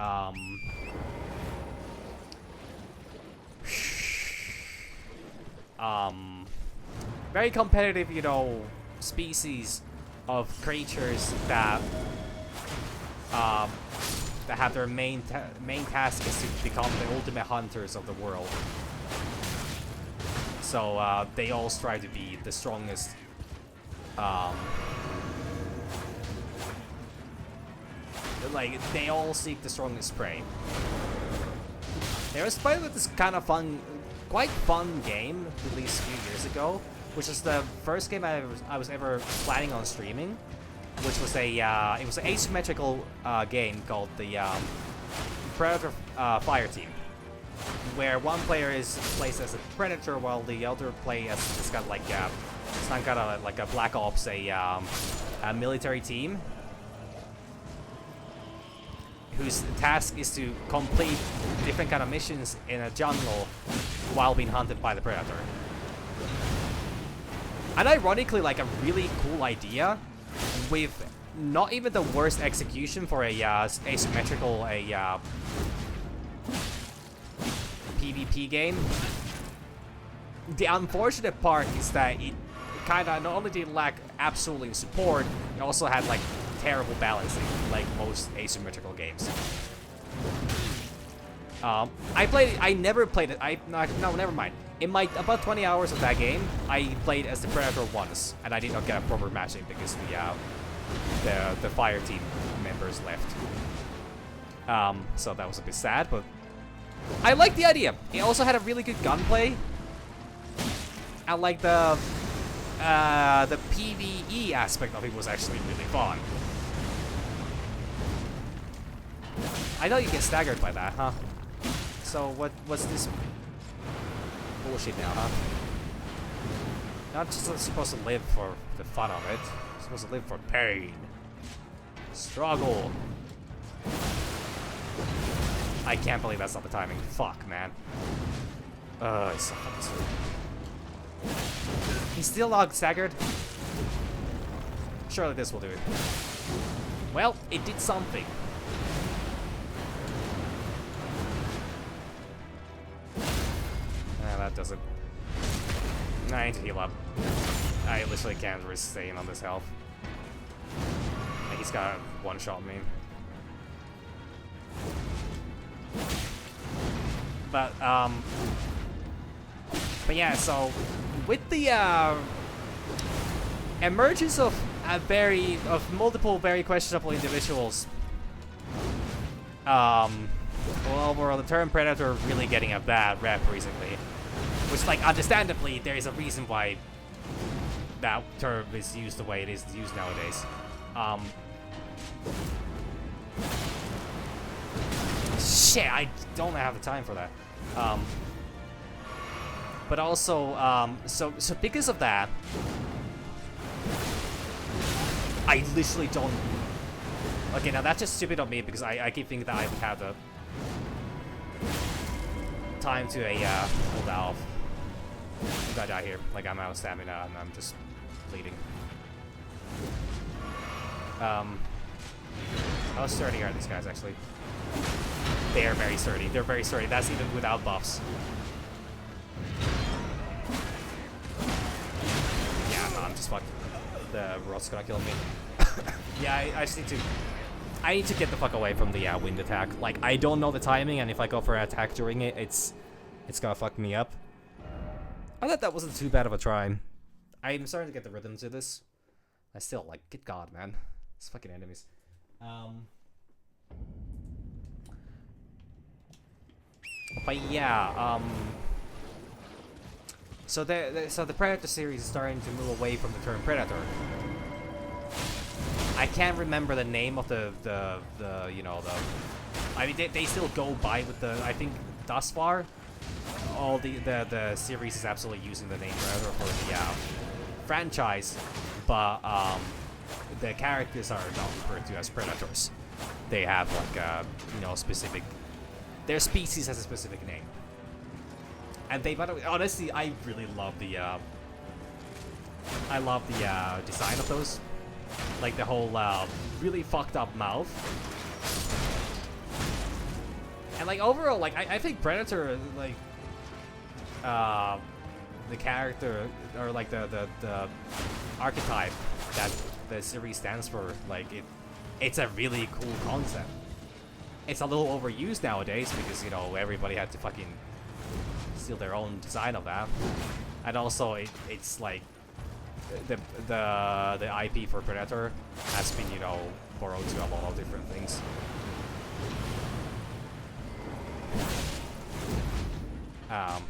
very competitive, you know, species of creatures that have their main task is to become the ultimate hunters of the world. So they all strive to be the strongest. Like they all seek the strongest prey. There was finally this kind of quite fun game released a few years ago, which is the first game I was ever planning on streaming, which was it was an asymmetrical game called the Predator Fire Team, where one player plays as a predator while the other player has got like some kind of like a Black Ops, a military team whose task is to complete different kind of missions in a jungle while being hunted by the predator. And ironically, like a really cool idea with not even the worst execution for a asymmetrical PvP game. The unfortunate part is that it kind of not only did lack absolutely support, it also had like terrible balancing, like most asymmetrical games. I never played it. No, never mind. In my about 20 hours of that game, I played as the Predator once, and I did not get a proper matching because the fire team members left. So that was a bit sad, but I like the idea. It also had a really good gunplay. I like the PvE aspect of it was actually really fun. I know you get staggered by that, huh? So what's this bullshit now, huh? Not just supposed to live for the fun of it. You're supposed to live for pain. Struggle. I can't believe that's not the timing. Fuck, man. It's so fucking stupid. He's still not staggered? Surely this will do it. Well, it did something. does it. I need to heal up. I literally can't risk staying on this health. He's got one-shot me. But yeah, so with the emergence of multiple very questionable individuals, well, overall, the term predator really getting a bad rep recently, which, like, understandably, there is a reason why that term is used the way it is used nowadays. Shit, I don't have the time for that. But also, so because of that, I literally don't. Okay, now that's just stupid on me because I keep thinking that I would have the time to hold off. I'm gonna die here. Like, I'm out of stamina and I'm just bleeding. How sturdy are these guys actually? They are very sturdy. They're very sturdy. That's even without buffs. Yeah, no, I'm just fucked. The rot's gonna kill me. Yeah, I just need to. I need to get the fuck away from the wind attack. Like, I don't know the timing, and if I go for an attack during it, it's gonna fuck me up. I thought that wasn't too bad of a try. I'm starting to get the rhythm to this. I still, like, good god, man. It's fucking enemies. But yeah, so the Predator series is starting to move away from the term Predator. I can't remember the name of the you know, I mean, they still go by with the, I think thus far, all the series is absolutely using the name Predator for the franchise, but the characters are not referred to as predators. They have, like, you know, specific. Their species has a specific name. And they, by the way, honestly, I really love the. I love the design of those. Like the whole really fucked up mouth. And, like, overall, like, I think Predator, like, the character, or like the archetype that the series stands for, like, it's a really cool concept. It's a little overused nowadays because, you know, everybody had to fucking steal their own design of that, and also it's like the IP for Predator has been, you know, borrowed to a lot of different things. But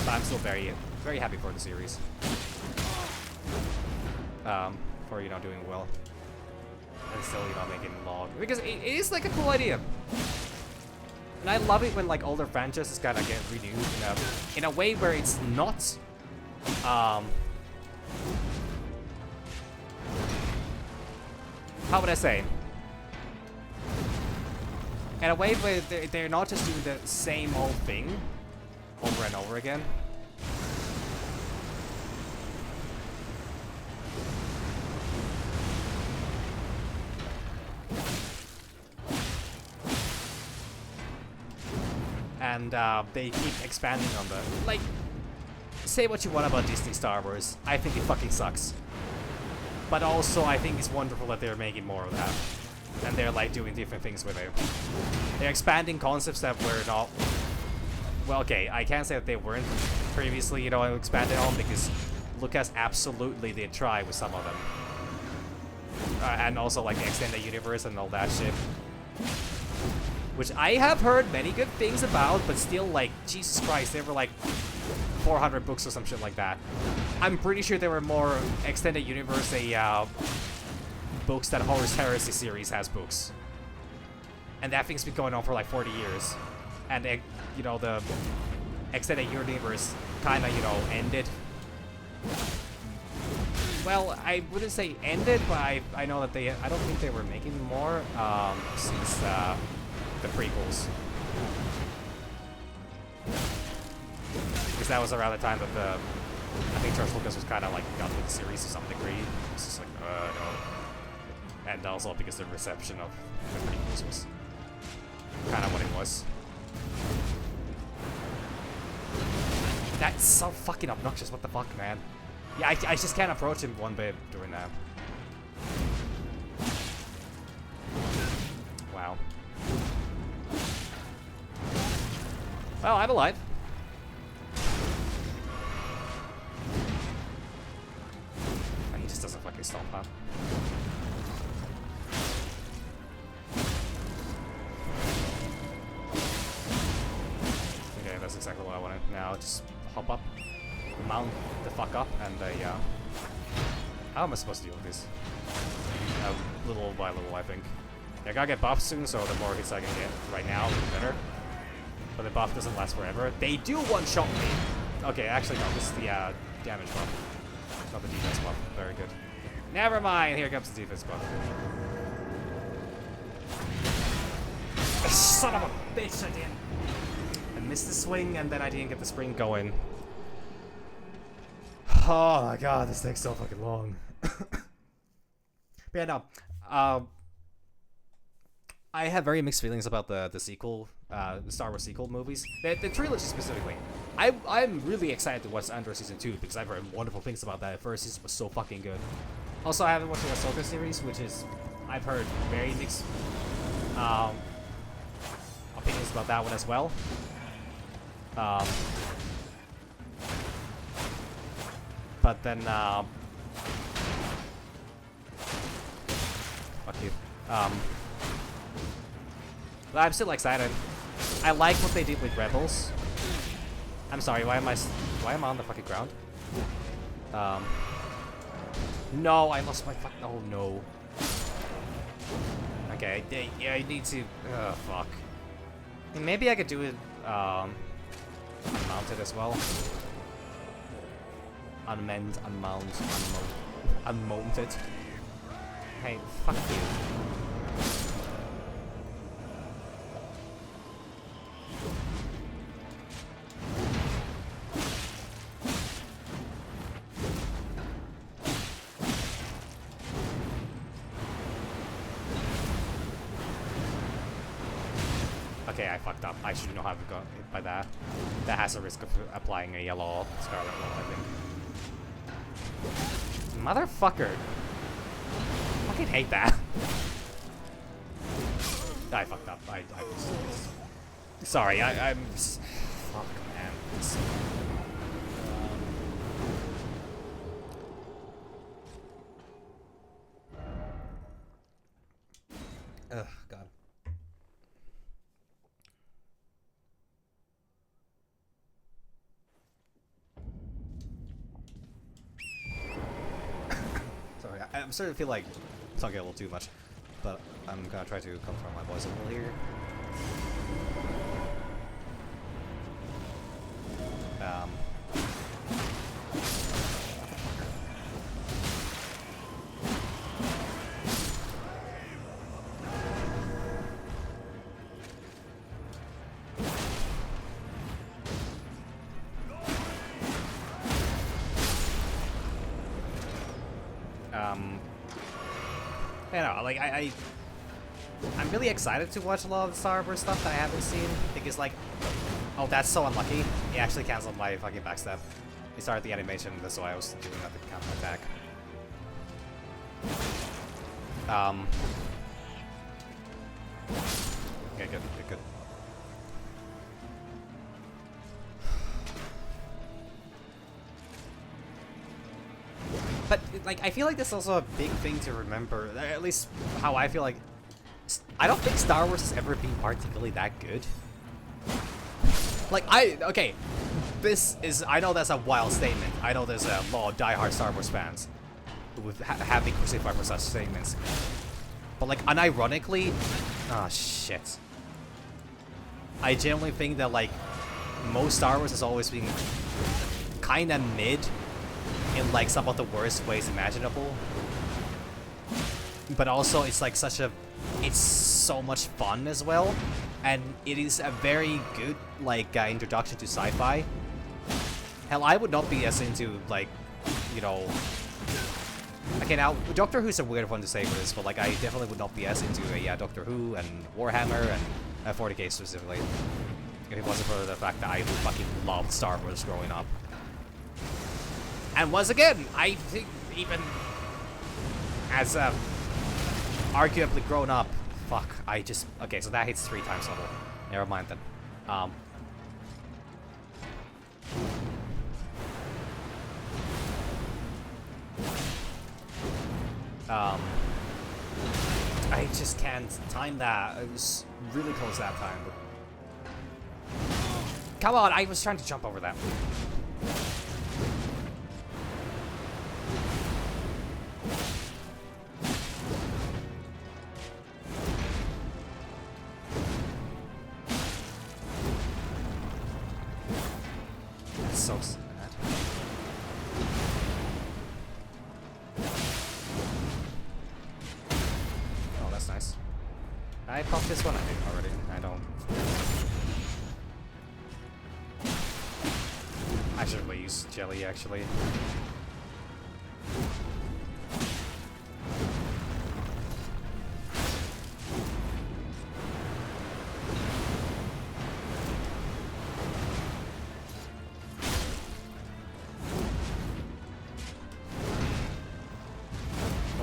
I'm still very happy for the series. For, you know, doing well. And still, you know, making log. Because it is, like, a cool idea. And I love it when, like, older franchises kind of get renewed in a way where it's not, how would I say? In a way where they're not just doing the same old thing over and over again. And they keep expanding on the, like, say what you want about Disney Star Wars, I think it fucking sucks. But also, I think it's wonderful that they're making more of that. And they're, like, doing different things with it. They're expanding concepts that were not, well, okay, I can't say that they weren't previously, you know, expanded on, because Lucas absolutely did try with some of them. And also, like, the extended universe and all that shit. Which I have heard many good things about, but still, like, Jesus Christ, they were like 400 books or some shit like that. I'm pretty sure there were more extended universe books that Horus Heresy series has books. And that thing's been going on for like 40 years. And, you know, the extended universe kind of, you know, ended. Well, I wouldn't say ended, but I know that I don't think they were making more since the prequels. Because that was around the time that I think George Lucas was kind of like done with the series to some degree. It's just like, no. And also because the reception of the prequels was kind of what it was. That's so fucking obnoxious. What the fuck, man? Yeah, I just can't approach him one bit doing that. Wow. Well, I'm alive. And he just doesn't fucking stomp, huh? Okay, that's exactly what I wanted. Now just hop up, mount the fuck up, and yeah. How am I supposed to deal with this? Little by little, I think. Yeah, I gotta get buffed soon, so the more hits I can get right now, the better. But the buff doesn't last forever. They do one-shot me! Okay, actually no, this is the damage buff. Not the defense buff. Very good. Never mind, here comes the defense buff. Son of a bitch, I didn't. I missed the swing, and then I didn't get the spring going. Oh my god, this takes so fucking long. But yeah, no. I have very mixed feelings about the sequel, the Star Wars sequel movies. The trilogy specifically. I'm really excited to watch Andor Season 2 because I've heard wonderful things about that. The first season was so fucking good. Also, I haven't watched the Ahsoka series, which is, I've heard very mixed opinions about that one as well. But then, fuck you. But I'm still excited. I like what they did with Rebels. I'm sorry, why am I on the fucking ground? No, I lost my fuck. Oh no. Okay, yeah, I need to. Fuck. Maybe I could do it unmounted as well. Unmounted. Hey, fuck you. Okay, I fucked up. I should know how to go hit by that. That has a risk of applying a yellow scarlet roll, I think. Motherfucker. I fucking hate that. I fucked up. I sorry, I'm... Fuck, man. Ugh, God. Sorry, I'm starting to feel like I'm talking a little too much, but I'm gonna try to control my voice a little here. You know, like I'm really excited to watch a lot of the Star Wars stuff that I haven't seen because, like, oh, that's so unlucky. He actually canceled my fucking backstab. He started the animation, that's why I was doing that to counter attack. Okay, good, good, good. But, like, I feel like that's also a big thing to remember, at least how I feel like. I don't think Star Wars has ever been particularly that good. Like, okay, this is, I know that's a wild statement. I know there's a lot of diehard Star Wars fans who would have been crucified for such statements. But, like, unironically, oh, shit. I genuinely think that, like, most Star Wars has always been kind of mid in, like, some of the worst ways imaginable. But also, it's, like, it's so much fun as well. And it is a very good, like, introduction to sci-fi. Hell, I would not be as into, like, you know... Okay, now, Doctor Who's a weird one to say for this, but, like, I definitely would not be as into, Doctor Who and Warhammer and 40k specifically. If it wasn't for the fact that I fucking loved Star Wars growing up. And once again, I think even as a arguably grown up, fuck, I just, okay, so that hits 3 times level. Never mind then. I just can't time that. It was really close that time. But... Come on, I was trying to jump over that. That's so sad. Oh, that's nice. I popped this one, I think, already. I don't... I should really use jelly, actually.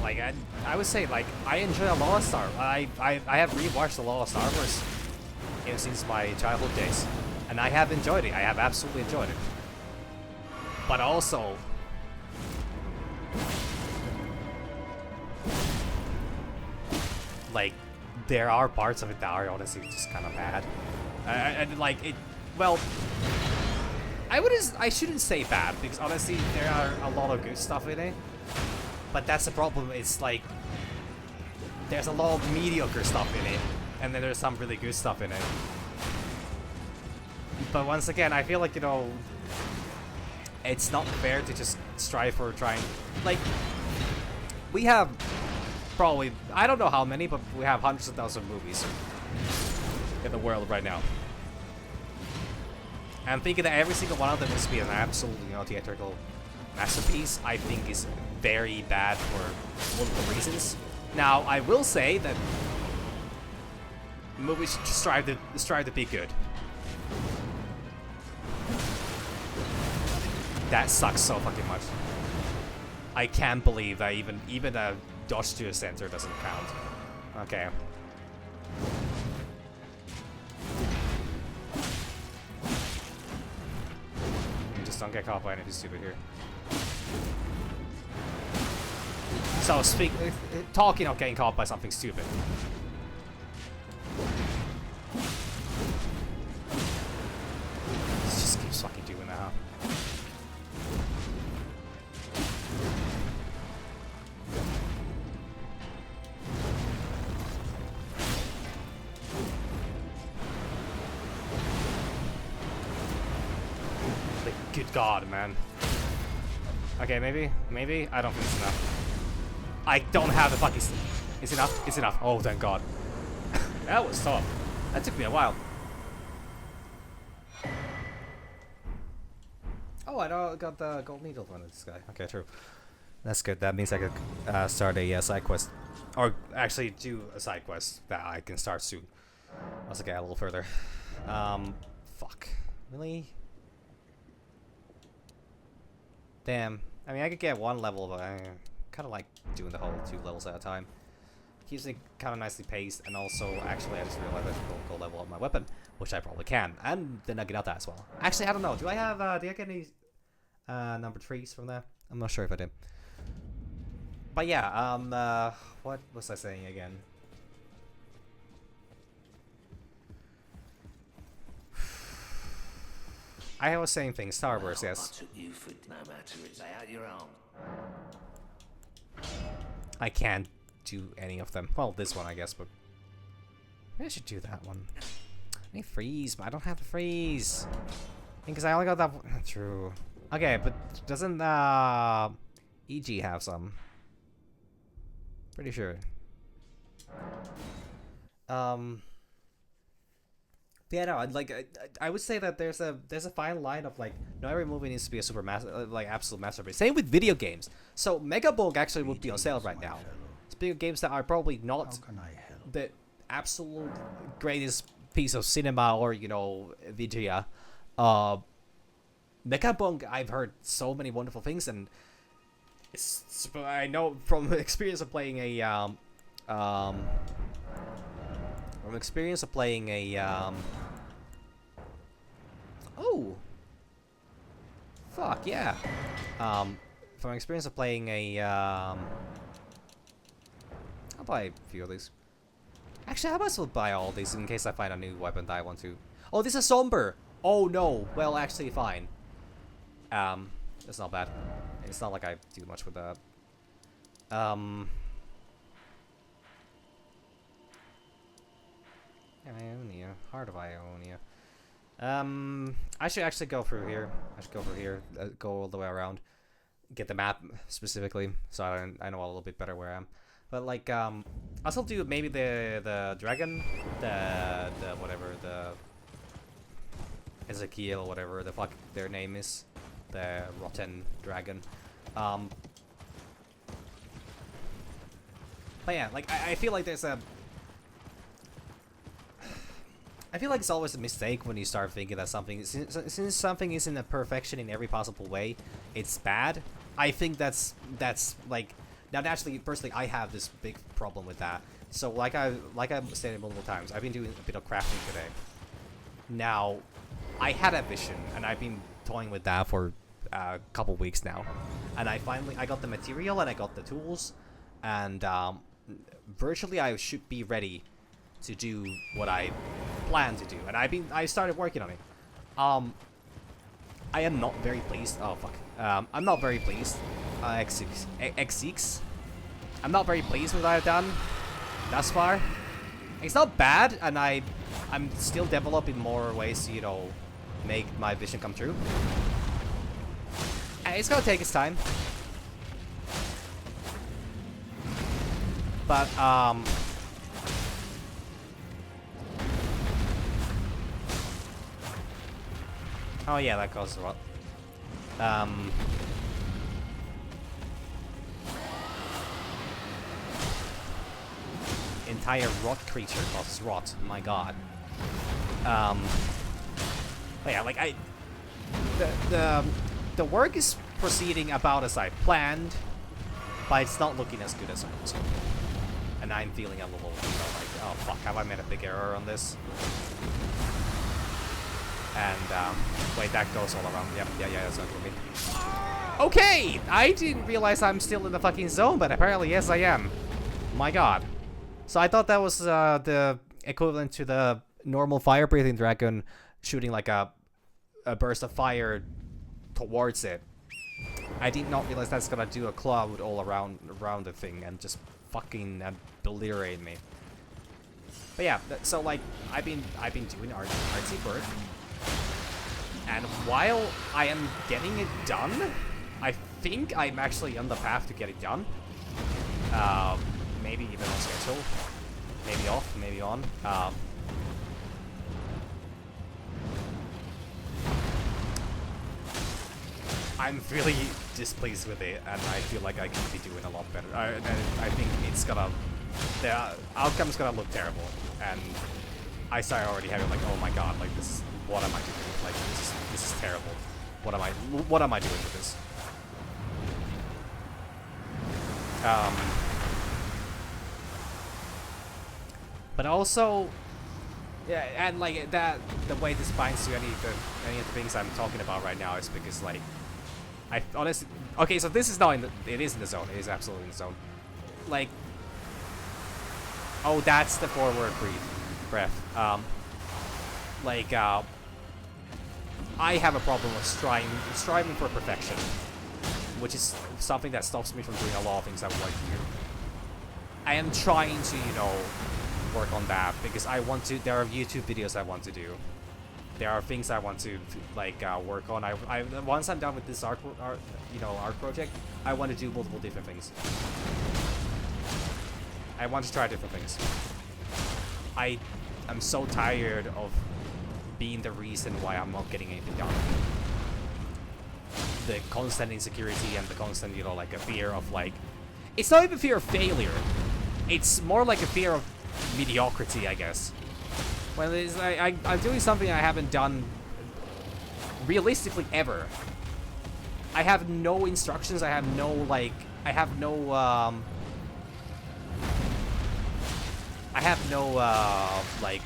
Like, I would say, like, I enjoy a lot of Star Wars. I have rewatched a lot of Star Wars since my childhood days. And I have enjoyed it. I have absolutely enjoyed it. But also, like, there are parts of it that are honestly just kind of bad. And like it, well, I shouldn't say bad because honestly there are a lot of good stuff in it. But that's the problem. It's like there's a lot of mediocre stuff in it, and then there's some really good stuff in it. But once again, I feel like, you know, it's not fair to just strive for trying. Like, we have probably, I don't know how many, but we have hundreds of thousands of movies in the world right now. And thinking that every single one of them needs to be an absolute, you know, theatrical masterpiece, I think is very bad for multiple reasons. Now, I will say that movies should strive to be good. That sucks so fucking much. I can't believe that even a dodge to a center doesn't count. Okay. Just don't get caught by anything stupid here. So talking of getting caught by something stupid. This just keeps fucking doing that, huh? Good God, man. Okay, maybe? I don't think it's enough. I don't have the fucking... It's enough? It's enough. Oh, thank God. That was tough. That took me a while. Oh, I got the gold needle on this guy. Okay, true. That's good. That means I could start a side quest. Or actually do a side quest that I can start soon. Once I get a little further. Fuck. Really? Damn. I mean, I could get one level, but I kind of like doing the whole 2 levels at a time. Keeps it kind of nicely paced, and also, actually, I just realized I should go level up my weapon, which I probably can, and then I get out that as well. Actually, I don't know. Do I have? Did I get any number 3s from that? I'm not sure if I did. But yeah, what was I saying again? I was saying things. Star Wars, yes. No matter, it's out your own. I can't do any of them. Well, this one, I guess, but maybe I should do that one. I need freeze, but I don't have the freeze. Because I only got that one. True. Okay, but doesn't EG have some? Pretty sure. Yeah, no, I would say that there's a fine line of like, no, every movie needs to be a super absolute masterpiece. Same with video games. So Mega Bulk actually would be on sale right now. Speaking of games that are probably not the absolute greatest piece of cinema or, you know, Vidya, Mechabunk, I've heard so many wonderful things, and I know from experience of playing a oh, fuck yeah, from experience of playing a I'll buy a few of these. Actually, I might as well buy all these in case I find a new weapon that I want to. Oh, this is somber. Oh no. Well, actually, fine. It's not bad. It's not like I do much with that. Ionia, Heart of Ionia. I should actually go through here. Go all the way around. Get the map specifically, so I know a little bit better where I am. But like, I'll still do maybe the dragon, the whatever, the Ezekiel, whatever the fuck their name is, the rotten dragon. But yeah, like I feel like there's a. I feel like it's always a mistake when you start thinking that something, since something isn't a perfection in every possible way, it's bad. I think that's like, now naturally, personally, I have this big problem with that. So like I've stated multiple times, I've been doing a bit of crafting today. Now, I had a vision, and I've been toying with that for a couple weeks now, and I got the material and I got the tools, and virtually I should be ready to do what I plan to do, and I started working on it. I am not very pleased. Oh fuck. I'm not very pleased. X6. I'm not very pleased with what I've done thus far. It's not bad, and I'm still developing more ways to, you know, make my vision come true. And it's gonna take its time. But oh yeah, that costs a lot. Entire rot creature costs rot. My god. But yeah, like the work is proceeding about as I planned, but it's not looking as good as I was hoping. And I'm feeling a little, you know, like, oh fuck, have I made a big error on this? And, wait, that goes all around. Yep, yeah, that's not for me. Okay! I didn't realize I'm still in the fucking zone, but apparently, yes, I am. My god. So I thought that was, the equivalent to the normal fire-breathing dragon shooting, like, a burst of fire towards it. I did not realize that's gonna do a cloud all around the thing and just fucking obliterate me. But yeah, so, like, I've been doing artsy work. And while I am getting it done, I think I'm actually on the path to get it done. Maybe even on schedule. Maybe off, maybe on. I'm really displeased with it, and I feel like I could be doing a lot better. I think it's gonna... the outcome's gonna look terrible, and I start already having like, oh my god, like this is... what am I doing? Like, this is terrible. What am I doing with this? But also, yeah, and like that, the way this binds to any of the things I'm talking about right now is because like, I honestly, okay, so this is not in the, it is in the zone. It is absolutely in the zone. Like, oh, that's the forward breath. Like, I have a problem with striving for perfection, which is something that stops me from doing a lot of things I would like to do. I am trying to, you know, work on that because I want to. There are YouTube videos I want to do. There are things I want to like work on. I once I'm done with this art project, I want to do multiple different things. I want to try different things. I'm so tired of being the reason why I'm not getting anything done. The constant insecurity and the constant, you know, like a fear of like, it's not even fear of failure. It's more like a fear of mediocrity, I guess. When it's like, I'm doing something I haven't done realistically ever. I have no instructions. I have no like. I have no like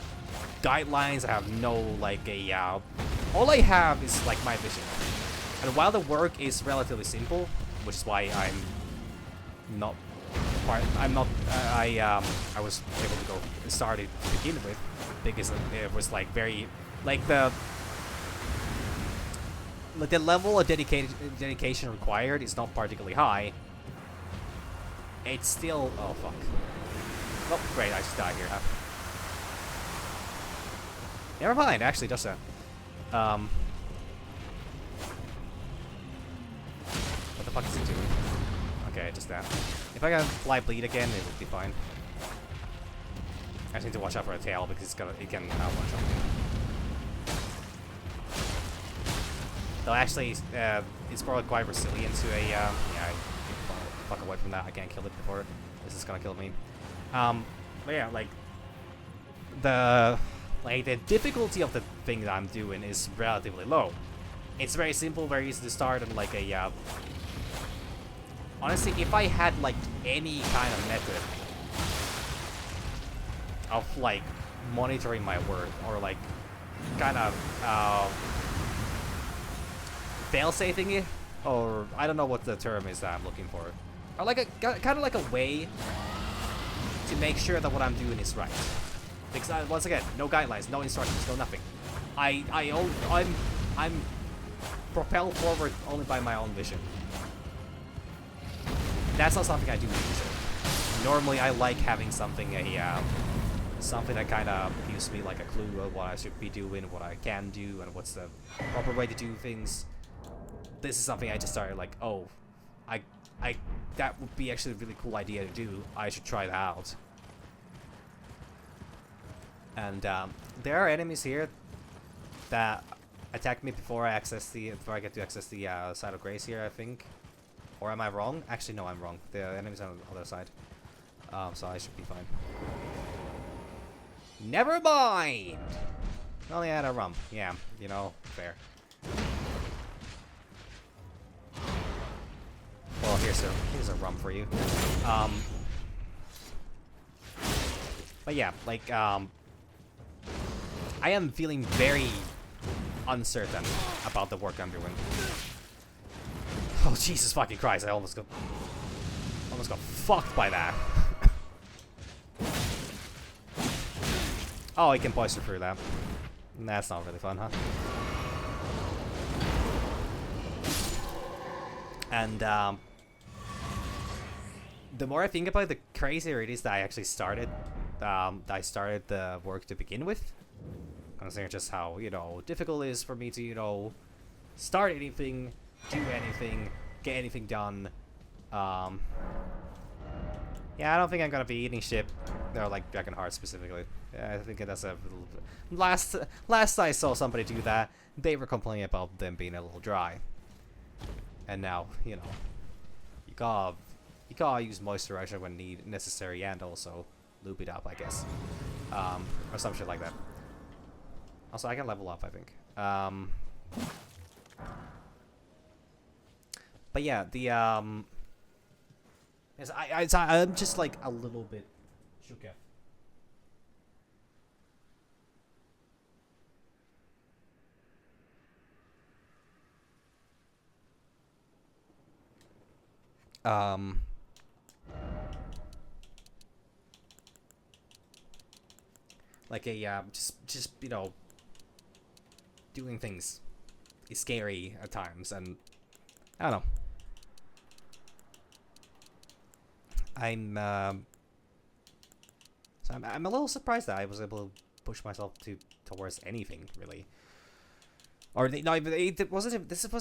guidelines. I have no like a. All I have is like my vision. And while the work is relatively simple, which is why I was able to go start it to begin with, because it was like very like the level of dedication required is not particularly high. It's still fuck. Oh great, I just died here. Huh? Never mind. Actually, just that. What the fuck is it doing? Okay, just that. If I can fly bleed again, it will be fine. I just need to watch out for a tail because it can one shot me. Though actually, it's probably quite resilient to a yeah. Fuck away from that. I can't kill it before this is gonna kill me. But yeah, like the difficulty of the thing that I'm doing is relatively low. It's very simple, very easy to start, and like a honestly, if I had like any kind of method of like monitoring my work or like kind of fail-safing it, or I don't know what the term is that I'm looking for, or like a kind of like a way to make sure that what I'm doing is right. Because once again, no guidelines, no instructions, no nothing. I'm propelled forward only by my own vision. That's not something I do usually. Normally, I like having something something that kind of gives me like a clue of what I should be doing, what I can do, and what's the proper way to do things. This is something I just started like, oh, that would be actually a really cool idea to do. I should try that out. And there are enemies here that attack me before I get to access the side of grace here, I think. Or am I wrong? Actually, no, I'm wrong. The enemies are on the other side. So I should be fine. Never mind! Only had a rum. Yeah, you know, fair. Well, here's a rum for you. But yeah, like, I am feeling very uncertain about the work I'm doing. Oh, Jesus fucking Christ, I almost got fucked by that. Oh, I can poison through that. That's not really fun, huh? And, the more I think about it, the crazier it is that I actually started, the work to begin with. Considering just how, you know, difficult it is for me to, you know, start anything, do anything, get anything done. Yeah, I don't think I'm gonna be eating shit, or like Dragon Heart specifically. Yeah, I think that's a little... Last I saw somebody do that, they were complaining about them being a little dry. And now, you know, you gotta use moisturizer when necessary, and also lube it up, I guess. Or some shit like that. Also, I can level up, I think. But yeah, the I'm just like a little bit shook up. Like a just you know, doing things is scary at times, and I don't know. I'm a little surprised that I was able to push myself towards anything really. Or no, it wasn't. It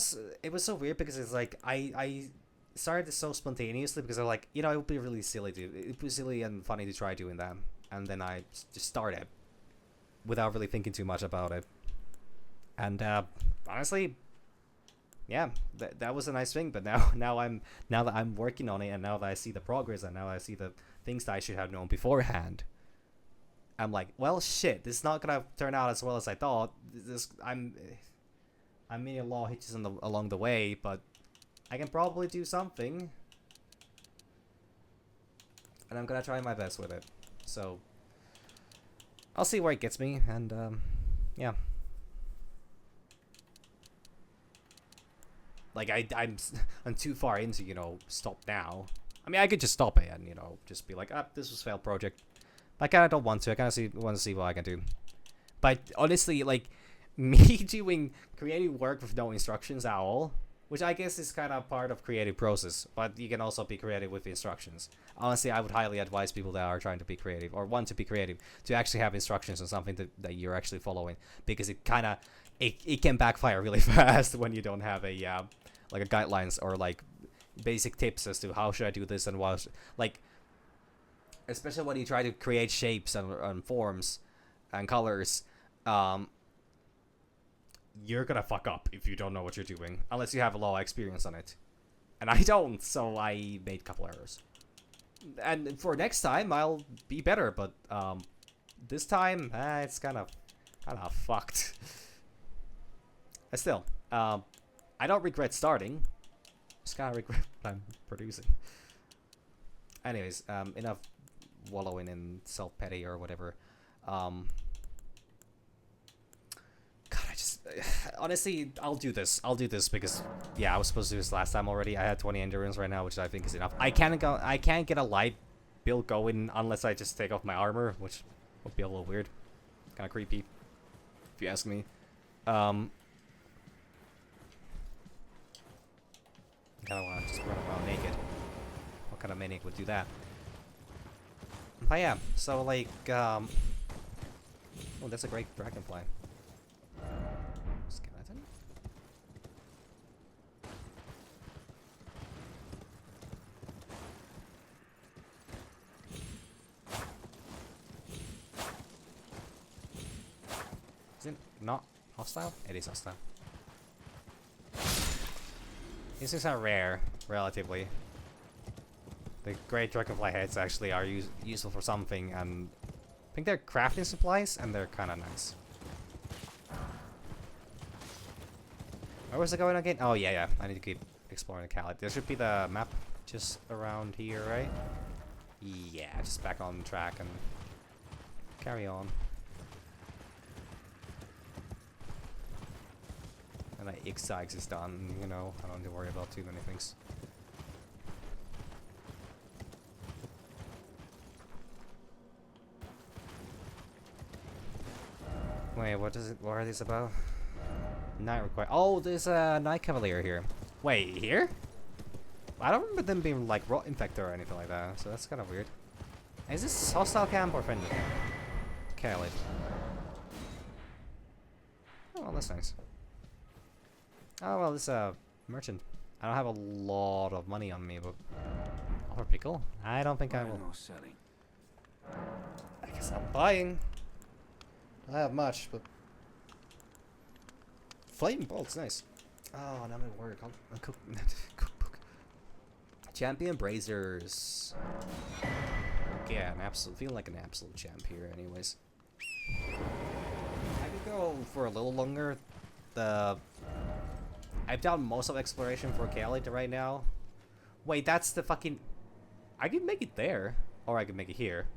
was so weird because it's like I started this so spontaneously because I'm like, you know, it would be really silly to it would be silly and funny to try doing that, and then I just started without really thinking too much about it. And honestly, yeah, that was a nice thing. But now that I'm working on it, and now that I see the progress, and now that I see the things that I should have known beforehand, I'm like, well, shit, this is not gonna turn out as well as I thought. I'm meeting a lot of hitches along the way, but I can probably do something. And I'm gonna try my best with it. So, I'll see where it gets me, and, yeah. Like, I'm too far into, you know, stop now. I mean, I could just stop it and, you know, just be like, ah, this was a failed project. But I kinda don't want to. I kinda want to see what I can do. But honestly, like, me doing creative work with no instructions at all, which I guess is kind of part of creative process, but you can also be creative with instructions. Honestly, I would highly advise people that are trying to be creative or want to be creative to actually have instructions on something that you're actually following, because it kind of it can backfire really fast when you don't have a like a guidelines or like basic tips as to how should I do this and what, like, especially when you try to create shapes and forms and colors. You're gonna fuck up if you don't know what you're doing, unless you have a lot of experience on it. And I don't, so I made a couple errors. And for next time, I'll be better, but this time, it's kind of fucked. Still, I don't regret starting. Just kind of regret what I'm producing. Anyways, enough wallowing in self-pity or whatever. God, I just honestly, I'll do this because yeah, I was supposed to do this last time already. I had 20 endurance right now, which I think is enough. I can't get a light build going unless I just take off my armor, which would be a little weird, kind of creepy, if you ask me. I kind of want to just run around naked. What kind of maniac would do that? But yeah, so like, oh, that's a great dragonfly. Skeleton? Is it not hostile? It is hostile. These things are rare, relatively. The great dragonfly heads actually are useful for something, and I think they're crafting supplies, and they're kind of nice. Where was it going again? Oh, yeah. I need to keep exploring the Cali. There should be the map just around here, right? Yeah, just back on track and carry on. And like Ixags is done, you know, I don't need to worry about too many things. Wait, what are these about? Night required. Oh, there's a Night Cavalier here. Wait, here? I don't remember them being like rot infector or anything like that, so that's kind of weird. Is this hostile camp or friendly camp? Caled. Oh, that's nice. Oh, well, this is a merchant. I don't have a lot of money on me, but offer pickle? I don't think I will. Selling. I guess I'm buying. I don't have much, but Flaming Bolt's nice. Oh, now I'm at work. I'll cook. Cookbook. Champion Brazers. Okay, I'm feeling like an absolute champ here, anyways. I could go for a little longer. I've done most of exploration for Caled right now. Wait, that's the fucking. I could make it there, or I could make it here.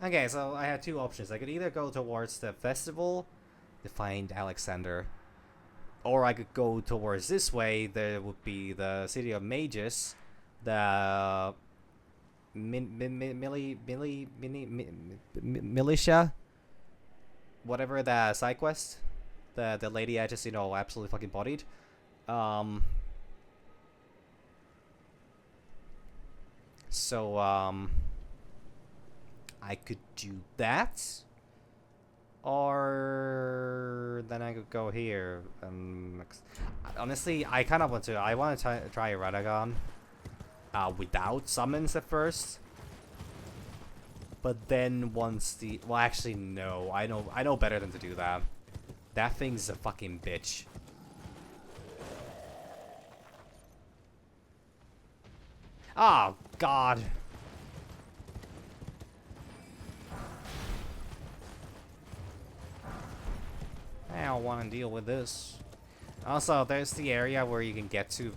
Okay, so I had two options. I could either go towards the festival to find Alexander, or I could go towards this way. There would be the City of Mages, the militia, whatever the side quest, the lady I just, you know, absolutely fucking bodied. So I could do that, or then I could go here. Honestly, I kind of want to. I want to try Radagon without summons at first, but then once the actually no, I know better than to do that. That thing's a fucking bitch. Oh God. I don't want to deal with this. Also, there's the area where you can get to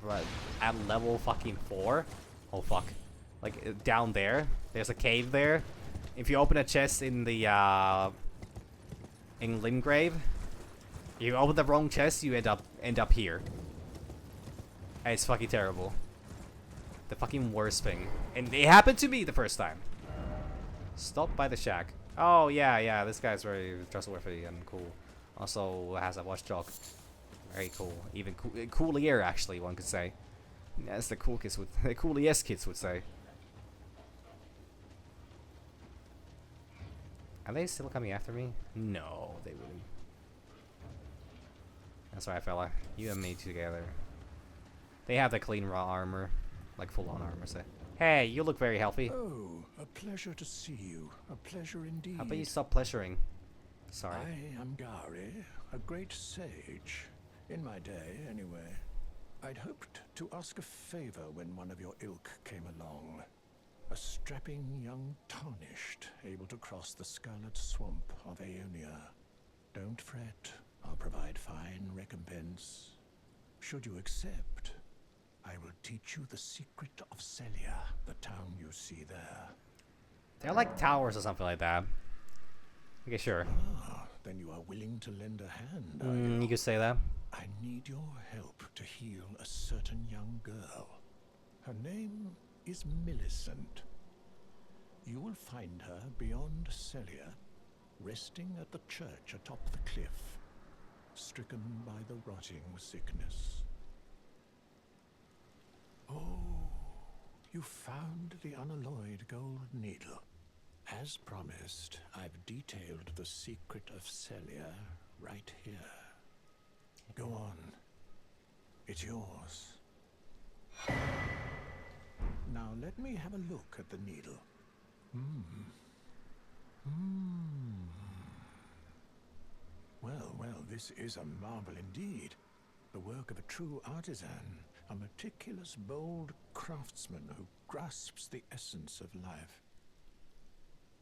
at level fucking 4. Oh fuck. Like, down there. There's a cave there. If you open a chest in the, in Limgrave, you open the wrong chest, you end up here. And it's fucking terrible. The fucking worst thing. And it happened to me the first time. Stop by the shack. Oh, yeah, this guy's very trustworthy and cool. Also has a watchdog. Very cool. Even coolier, actually, one could say. As the cool kids would, the cooliest kids would say. Are they still coming after me? No, they wouldn't. That's right, fella. You and me together. They have the clean raw armor, like full-on armor. So, hey, you look very healthy. Oh, a pleasure to see you. A pleasure indeed. How about you stop pleasuring? Sorry. I am Gari, a great sage. In my day, anyway. I'd hoped to ask a favor when one of your ilk came along. A strapping young tarnished, able to cross the scarlet swamp of Aeonia. Don't fret, I'll provide fine recompense. Should you accept, I will teach you the secret of Celia, the town you see there. They're like towers or something like that. Okay, sure. Ah, then you are willing to lend a hand, are you? You could say that. I need your help to heal a certain young girl. Her name is Millicent. You will find her beyond Celia, resting at the church atop the cliff, stricken by the rotting sickness. Oh, you found the unalloyed gold needle. As promised, I've detailed the secret of Celia right here. Go on. It's yours. Now let me have a look at the needle. Well, this is a marvel indeed. The work of a true artisan, a meticulous, bold craftsman who grasps the essence of life.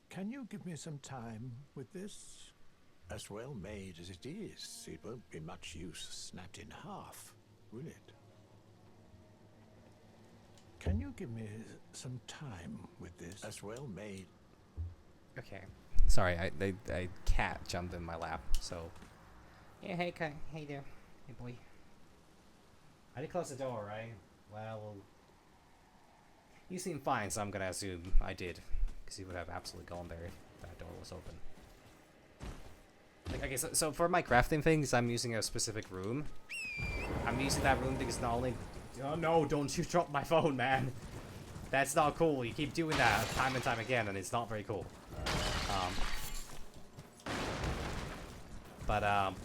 Can you give me some time with this? As well made as it is, it won't be much use snapped in half, will it? Can you give me some time with this? As well made. Okay. Sorry, a cat jumped in my lap, so. Yeah, hey, cat. Hey there. Hey, boy. I did close the door, right? Well, you seem fine, so I'm gonna assume I did. Because he would have absolutely gone there if that door was open. Like, okay, so for my crafting things, I'm using a specific room. I'm using that room because not only... Oh no, don't you drop my phone, man. That's not cool. You keep doing that time and time again, and it's not very cool. I'm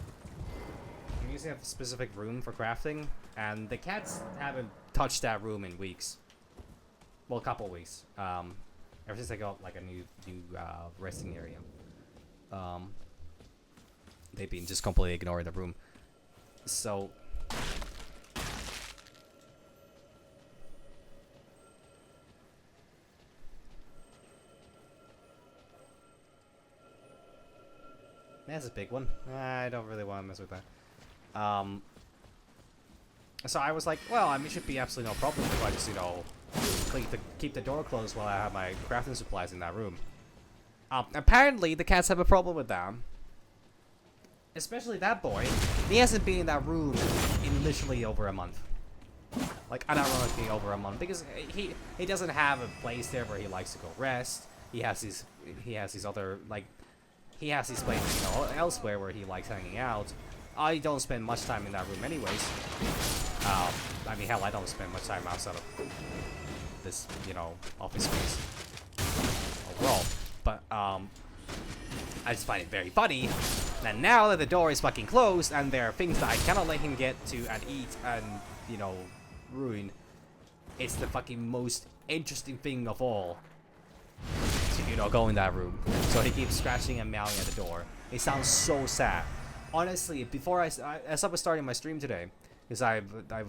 using a specific room for crafting, and the cats haven't touched that room in weeks. Well, a couple weeks. Ever since I got like a new resting area. They've been just completely ignoring the room. So that's a big one. I don't really want to mess with that. So I was like, well, I mean, it should be absolutely no problem if I just, you know, keep the door closed while I have my crafting supplies in that room. Apparently, the cats have a problem with that. Especially that boy. He hasn't been in that room in literally over a month. Like, unironically over a month. Because he doesn't have a place there where he likes to go rest. He has these other, like... He has these places, you know, elsewhere where he likes hanging out. I don't spend much time in that room anyways. I mean, hell, I don't spend much time outside of this, you know, office space overall. But, I just find it very funny that now that the door is fucking closed and there are things that I cannot let him get to and eat and, you know, ruin, it's the fucking most interesting thing of all to, you know, go in that room. So he keeps scratching and meowing at the door. It sounds so sad. Honestly, before as I was starting my stream today, because I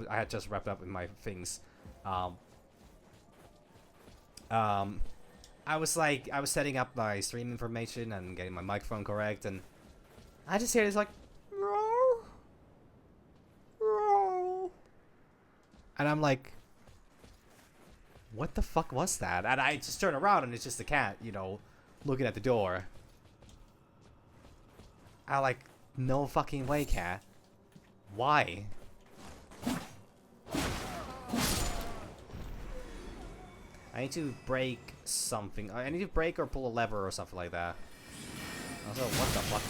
had just wrapped up with my things, I was setting up my stream information and getting my microphone correct, and I just hear this like, roar, roar. And I'm like, what the fuck was that? And I just turn around and it's just a cat, you know, looking at the door. I like, no fucking way, cat. Why? I need to break something. I need to break or pull a lever or something like that. Also, what the fuck?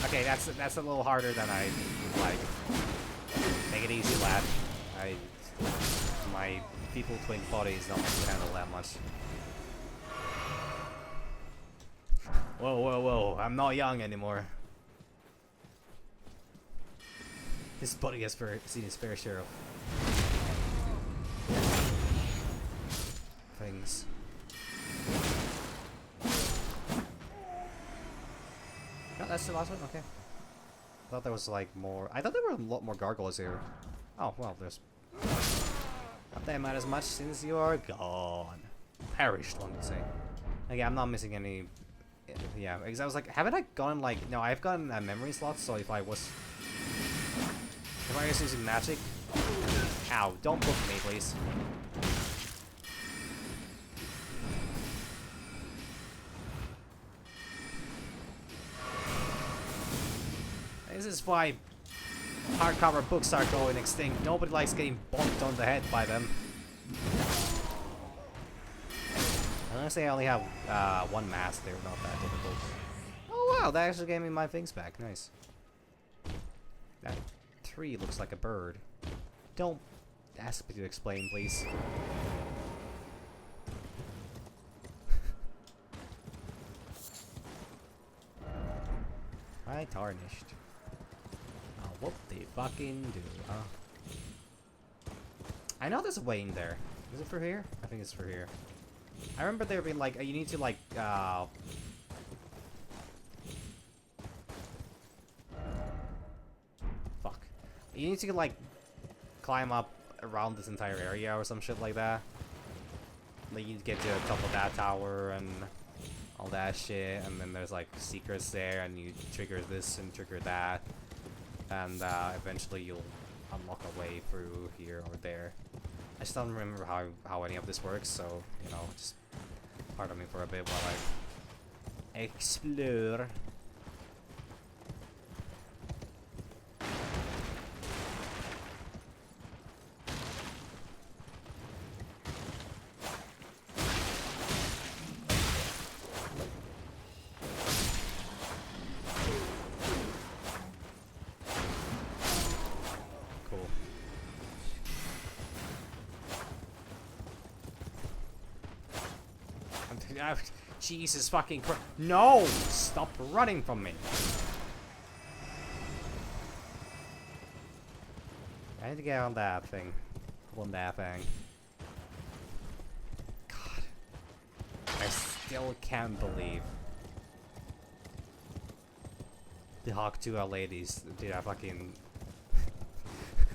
Okay, that's a little harder than I would like. Make it easy, lad. My people twin body is not meant to handle that much. Whoa, whoa, whoa! I'm not young anymore. This body has seen his fair share of things. No, that's the last one? Okay. I thought there was like more. I thought there were a lot more gargoyles here. Oh, well, there's. Not that matter as much since you are gone. Perished, one could say. Okay, I'm not missing any. Yeah, because I was like, haven't I gotten like. No, I've gotten a memory slot, so if I was. If I was using magic. Ow, don't book me, please. This is why hardcover books are going extinct. Nobody likes getting bonked on the head by them. Honestly, I only have one mask. They're not that difficult. Oh wow, that actually gave me my things back. Nice. That tree looks like a bird. Don't ask me to explain, please. I tarnished. What they fucking do, huh? I know there's a way in there. Is it for here? I think it's for here. I remember there being like, you need to like, fuck. You need to like, climb up around this entire area or some shit like that. Like you need to get to the top of that tower and all that shit. And then there's like secrets there and you trigger this and trigger that. And eventually you'll unlock a way through here or there. I just don't remember how any of this works, so, you know, just pardon me for a bit while I explore. Jesus fucking Christ. No! Stop running from me. I need to get on that thing. On that thing. God. I still can't believe the Hawk 2L ladies did a fucking...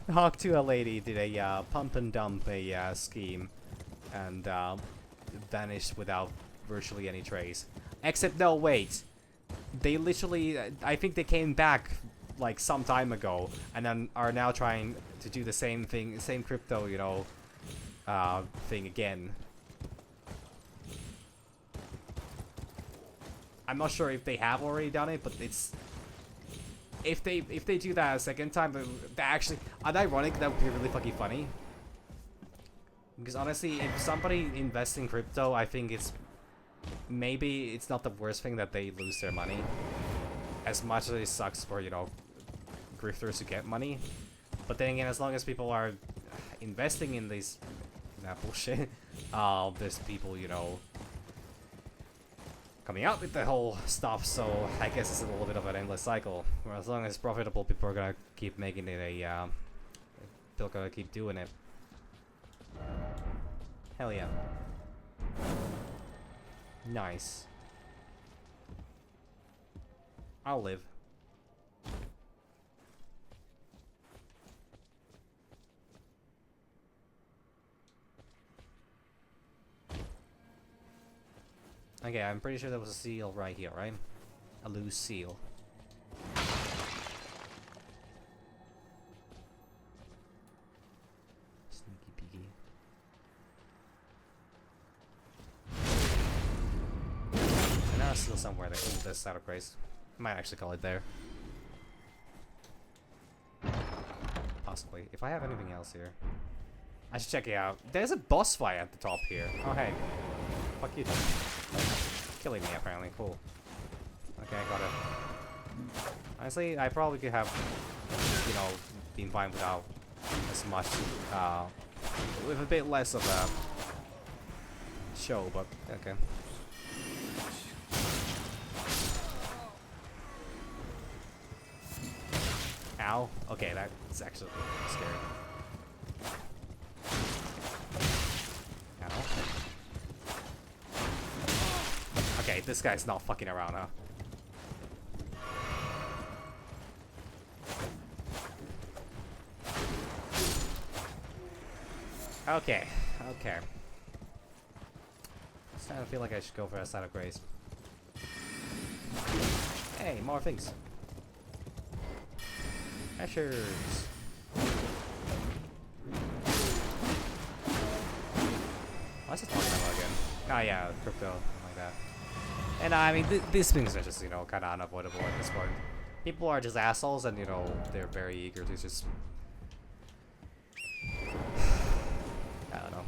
the Hawk 2L lady did a pump and dump scheme and vanished without virtually any trace. Except, no, wait. They literally, I think they came back like some time ago and then are now trying to do the same thing, same crypto, you know, thing again. I'm not sure if they have already done it, but it's... If they do that a second time, that actually... Ironic, that would be really fucking funny. Because honestly, if somebody invests in crypto, I think it's... Maybe it's not the worst thing that they lose their money. As much as it sucks for, you know, grifters to get money. But then again, as long as people are investing in these... that bullshit, there's people, you know... coming out with the whole stuff, so I guess it's a little bit of an endless cycle. Where as long as it's profitable, people are gonna keep making it a, they're gonna keep doing it. Hell yeah. Nice. I'll live. Okay, I'm pretty sure there was a seal right here, right? A loose seal. somewhere in this side of Grace. I might actually call it there. Possibly. If I have anything else here. I should check it out. There's a boss fight at the top here. Oh, hey. Fuck you. Killing me, apparently. Cool. Okay, got it. Honestly, I probably could have, you know, been fine without as much, with a bit less of a show, but okay. Ow. Okay, that's actually scary. Ow. Okay, this guy's not fucking around, huh? Okay, okay. I kind of feel like I should go for a side of grace. Hey, more things. Pressures. What's it talking about again? Oh yeah, crypto, something like that. And I mean, these things are just, you know, kind of unavoidable at this point. People are just assholes, and you know, they're very eager to just. I don't know.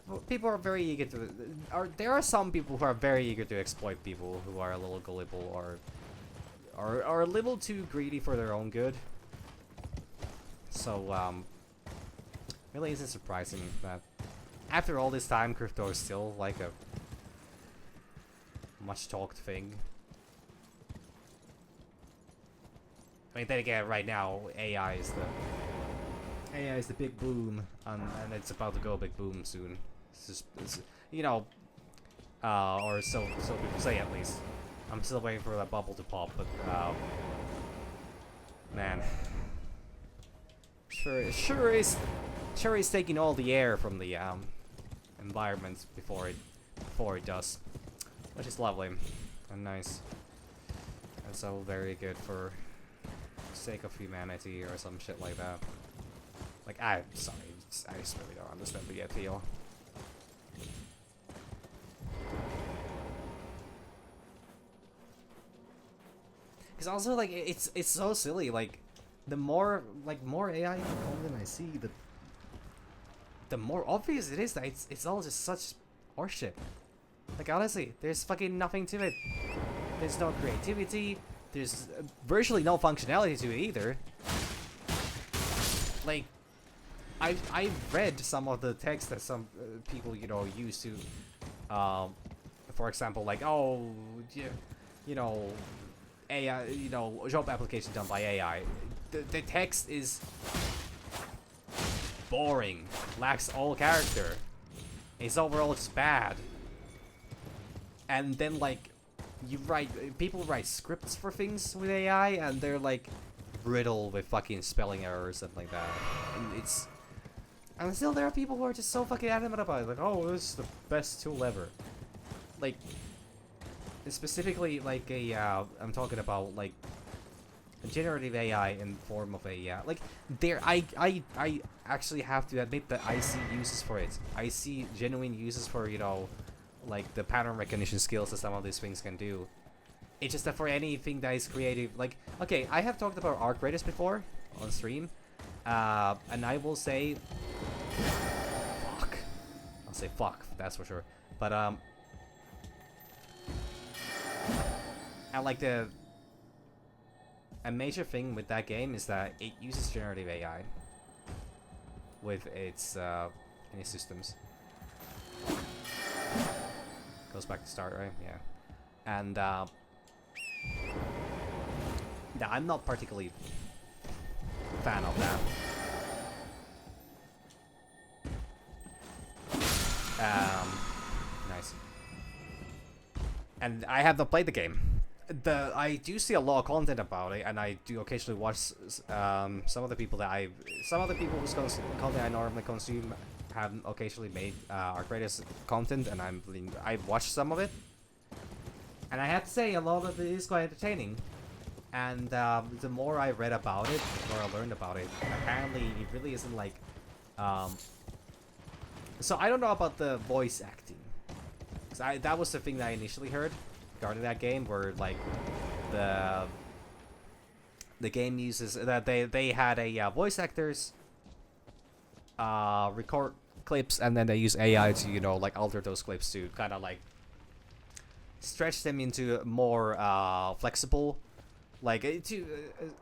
Well, people are very eager to. There are some people who are very eager to exploit people who are a little gullible or a little too greedy for their own good. So really isn't surprising that after all this time, crypto is still like a much talked thing. I mean, then again, right now AI is the big boom, and it's about to go big boom soon. It's you know, or so people say at least. I'm still waiting for that bubble to pop, but man, sure is taking all the air from the environment before it does, which is lovely and nice, and so very good for the sake of humanity or some shit like that. Like, I'm sorry, I just really don't understand the appeal. Because also, like, it's so silly. Like, the more AI content I see, the more obvious it is that it's all just such horseshit. Like, honestly, there's fucking nothing to it. There's no creativity. There's virtually no functionality to it either. Like, I've read some of the text that some people, you know, use to, for example, like, oh, you know, AI, you know, job application done by AI. The text is boring, lacks all character. It's overall just bad. And then, like, people write scripts for things with AI, and they're like riddled with fucking spelling errors and like that. And still there are people who are just so fucking adamant about it, like, oh, this is the best tool ever. Like, specifically, like I'm talking about like a generative AI in form of a like I actually have to admit that I see uses for it. I see genuine uses for, you know, like the pattern recognition skills that some of these things can do. It's just that for anything that is creative, like, okay, I have talked about arc raiders before on stream, and I will say, fuck. I'll say fuck, that's for sure. But and like a major thing with that game is that it uses generative AI with its in its systems. Goes back to start, right? Yeah. And yeah, I'm not particularly fan of that. Nice. And I have not played the game. I do see a lot of content about it, and I do occasionally watch some of the people whose content I normally consume have occasionally made our greatest content, and I've watched some of it, and I have to say a lot of it is quite entertaining. And the more I read about it, the more I learned about it. Apparently, it really isn't like so I don't know about the voice acting. Because that was the thing that I initially heard regarding that game, where like the game uses that they had a voice actors record clips, and then they use AI to, you know, like alter those clips to kind of like stretch them into more flexible. Like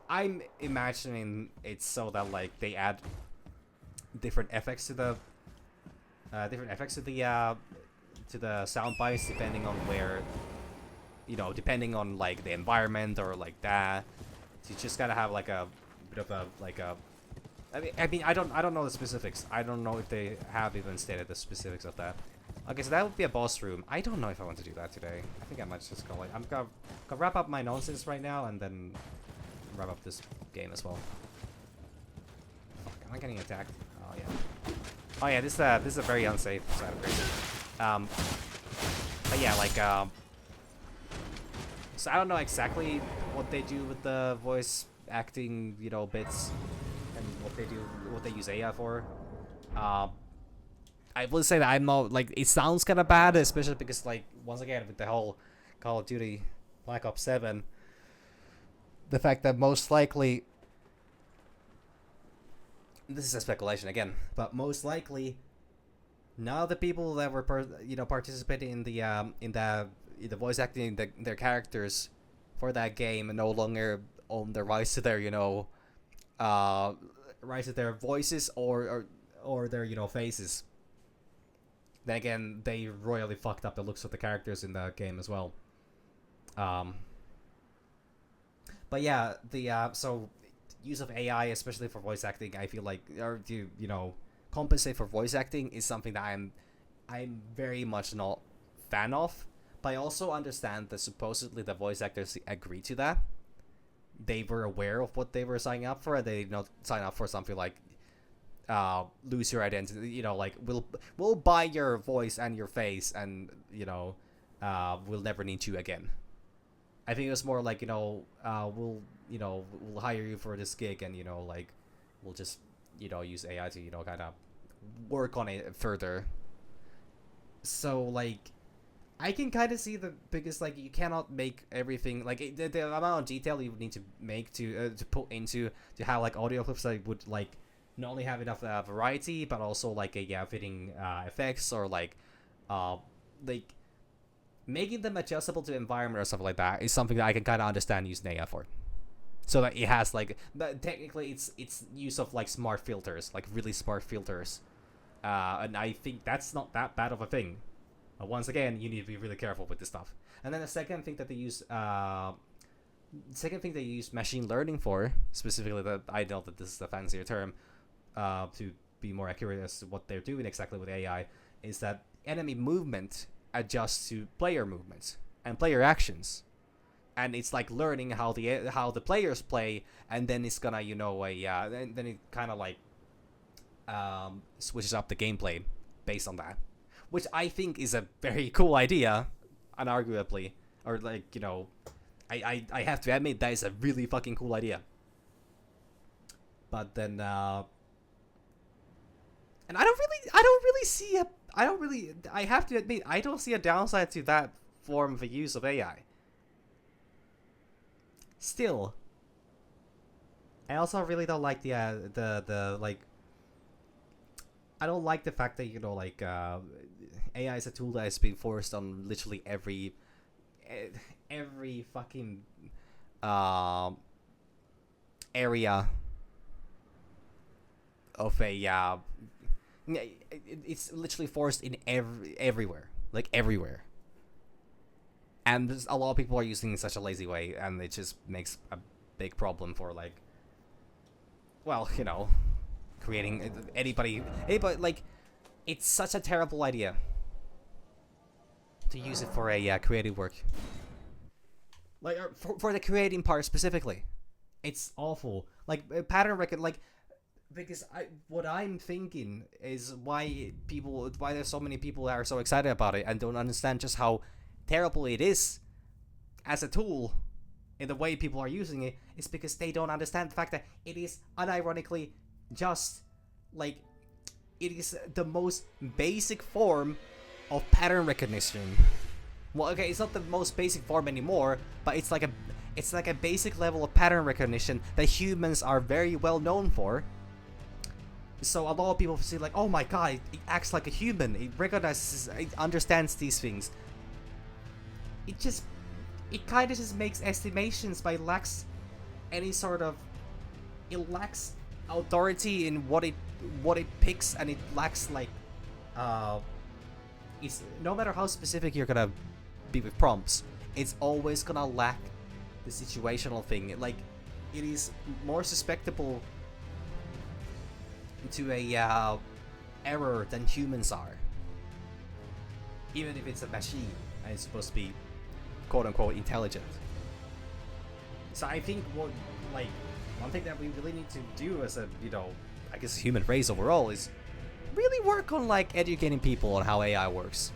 I'm imagining it's so that like they add different effects to the sound bites depending on where, you know, depending on like the environment or like that. So you just gotta have like a bit of a like a. I mean I don't know the specifics. I don't know if they have even stated the specifics of that. Okay, so that would be a boss room. I don't know if I want to do that today. I think I might just go like I'm gonna wrap up my nonsense right now and then wrap up this game as well. Fuck, am I getting attacked? Oh yeah. Oh yeah, this is a very unsafe side of crazy. But yeah, like so I don't know exactly what they do with the voice acting, you know, bits, and what they use AI for. I will say that I'm not, like, it sounds kind of bad, especially because, like, once again, with the whole Call of Duty Black Ops 7, the fact that most likely, this is a speculation again, but most likely, now the people that were, participating in the voice acting their characters for that game no longer own the rights to their, rights to their voices or their, faces. Then again, they royally fucked up the looks of the characters in the game as well. But yeah, so use of AI, especially for voice acting, I feel like, or to, compensate for voice acting is something that I'm very much not fan of. But I also understand that supposedly the voice actors agreed to that. They were aware of what they were signing up for, and they did not sign up for something like lose your identity, like we'll buy your voice and your face, and we'll never need you again. I think it was more like we'll hire you for this gig, and like we'll just use AI to kind of work on it further. So like I can kind of see the biggest, like, you cannot make everything like the amount of detail you would need to make to put into to have like audio clips that would like not only have enough variety, but also like a fitting effects, or like making them adjustable to environment or stuff like that is something that I can kind of understand using AI for. So that it has like technically it's use of like smart filters, like really smart filters, and I think that's not that bad of a thing. Once again, you need to be really careful with this stuff. And then the second thing that they use machine learning for, specifically, that I know that this is a fancier term, to be more accurate as to what they're doing exactly with AI, is that enemy movement adjusts to player movements and player actions, and it's like learning how the players play, and then it's gonna then it kind of like switches up the gameplay based on that, which I think is a very cool idea, unarguably, or like I have to admit that is a really fucking cool idea. But then and I have to admit, I don't see a downside to that form of a use of AI. Still, I also really don't like the like, I don't like the fact that AI is a tool that is being forced on literally every fucking area of a it's literally forced in everywhere, like everywhere. And there's a lot of people are using it in such a lazy way, and it just makes a big problem for like, well, creating anybody, like, it's such a terrible idea to use it for a creative work, like for the creating part specifically. It's awful, like pattern record, like, because what I'm thinking is why there's so many people that are so excited about it and don't understand just how terrible it is as a tool in the way people are using it, is because they don't understand the fact that it is unironically just like, it is the most basic form of pattern recognition. Well, okay, it's not the most basic form anymore, but it's like a basic level of pattern recognition that humans are very well known for. So a lot of people say like, oh my god, it acts like a human, it recognizes, it understands these things. It kind of just makes estimations, but it lacks any sort of, it lacks authority in what it picks, and it lacks like, it's no matter how specific you're gonna be with prompts, it's always gonna lack the situational thing. Like, it is more susceptible to a error than humans are, even if it's a machine and it's supposed to be quote-unquote intelligent. So I think one thing that we really need to do as a, I guess, human race overall is really work on like educating people on how AI works.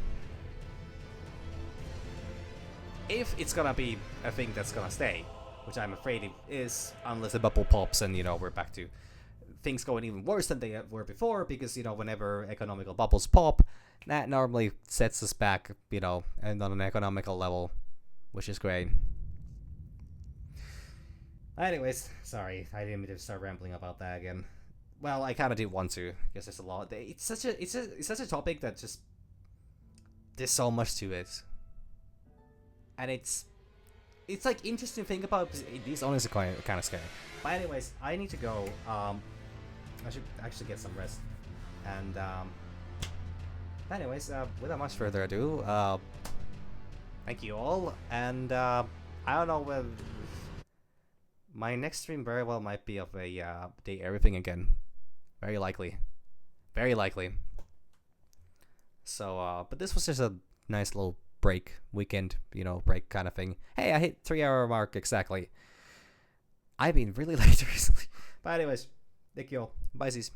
If it's gonna be a thing that's gonna stay, which I'm afraid it is, unless the bubble pops and we're back to things going even worse than they were before, because whenever economical bubbles pop, that normally sets us back, and on an economical level, which is great. Anyways, sorry, I didn't mean to start rambling about that again. Well, I kind of did want to, because there's a lot. It's such a topic that just, there's so much to it, and it's like interesting to think about. These owners are kind of scary. But anyways, I need to go. I should actually get some rest. And anyways, without much further ado, thank you all. And I don't know, my next stream very well might be of a day everything again. Very likely. Very likely. So, but this was just a nice little break, weekend, break kind of thing. Hey, I hit 3-hour mark exactly. I've been really late recently. But anyways, thank you all. Bye, Z's.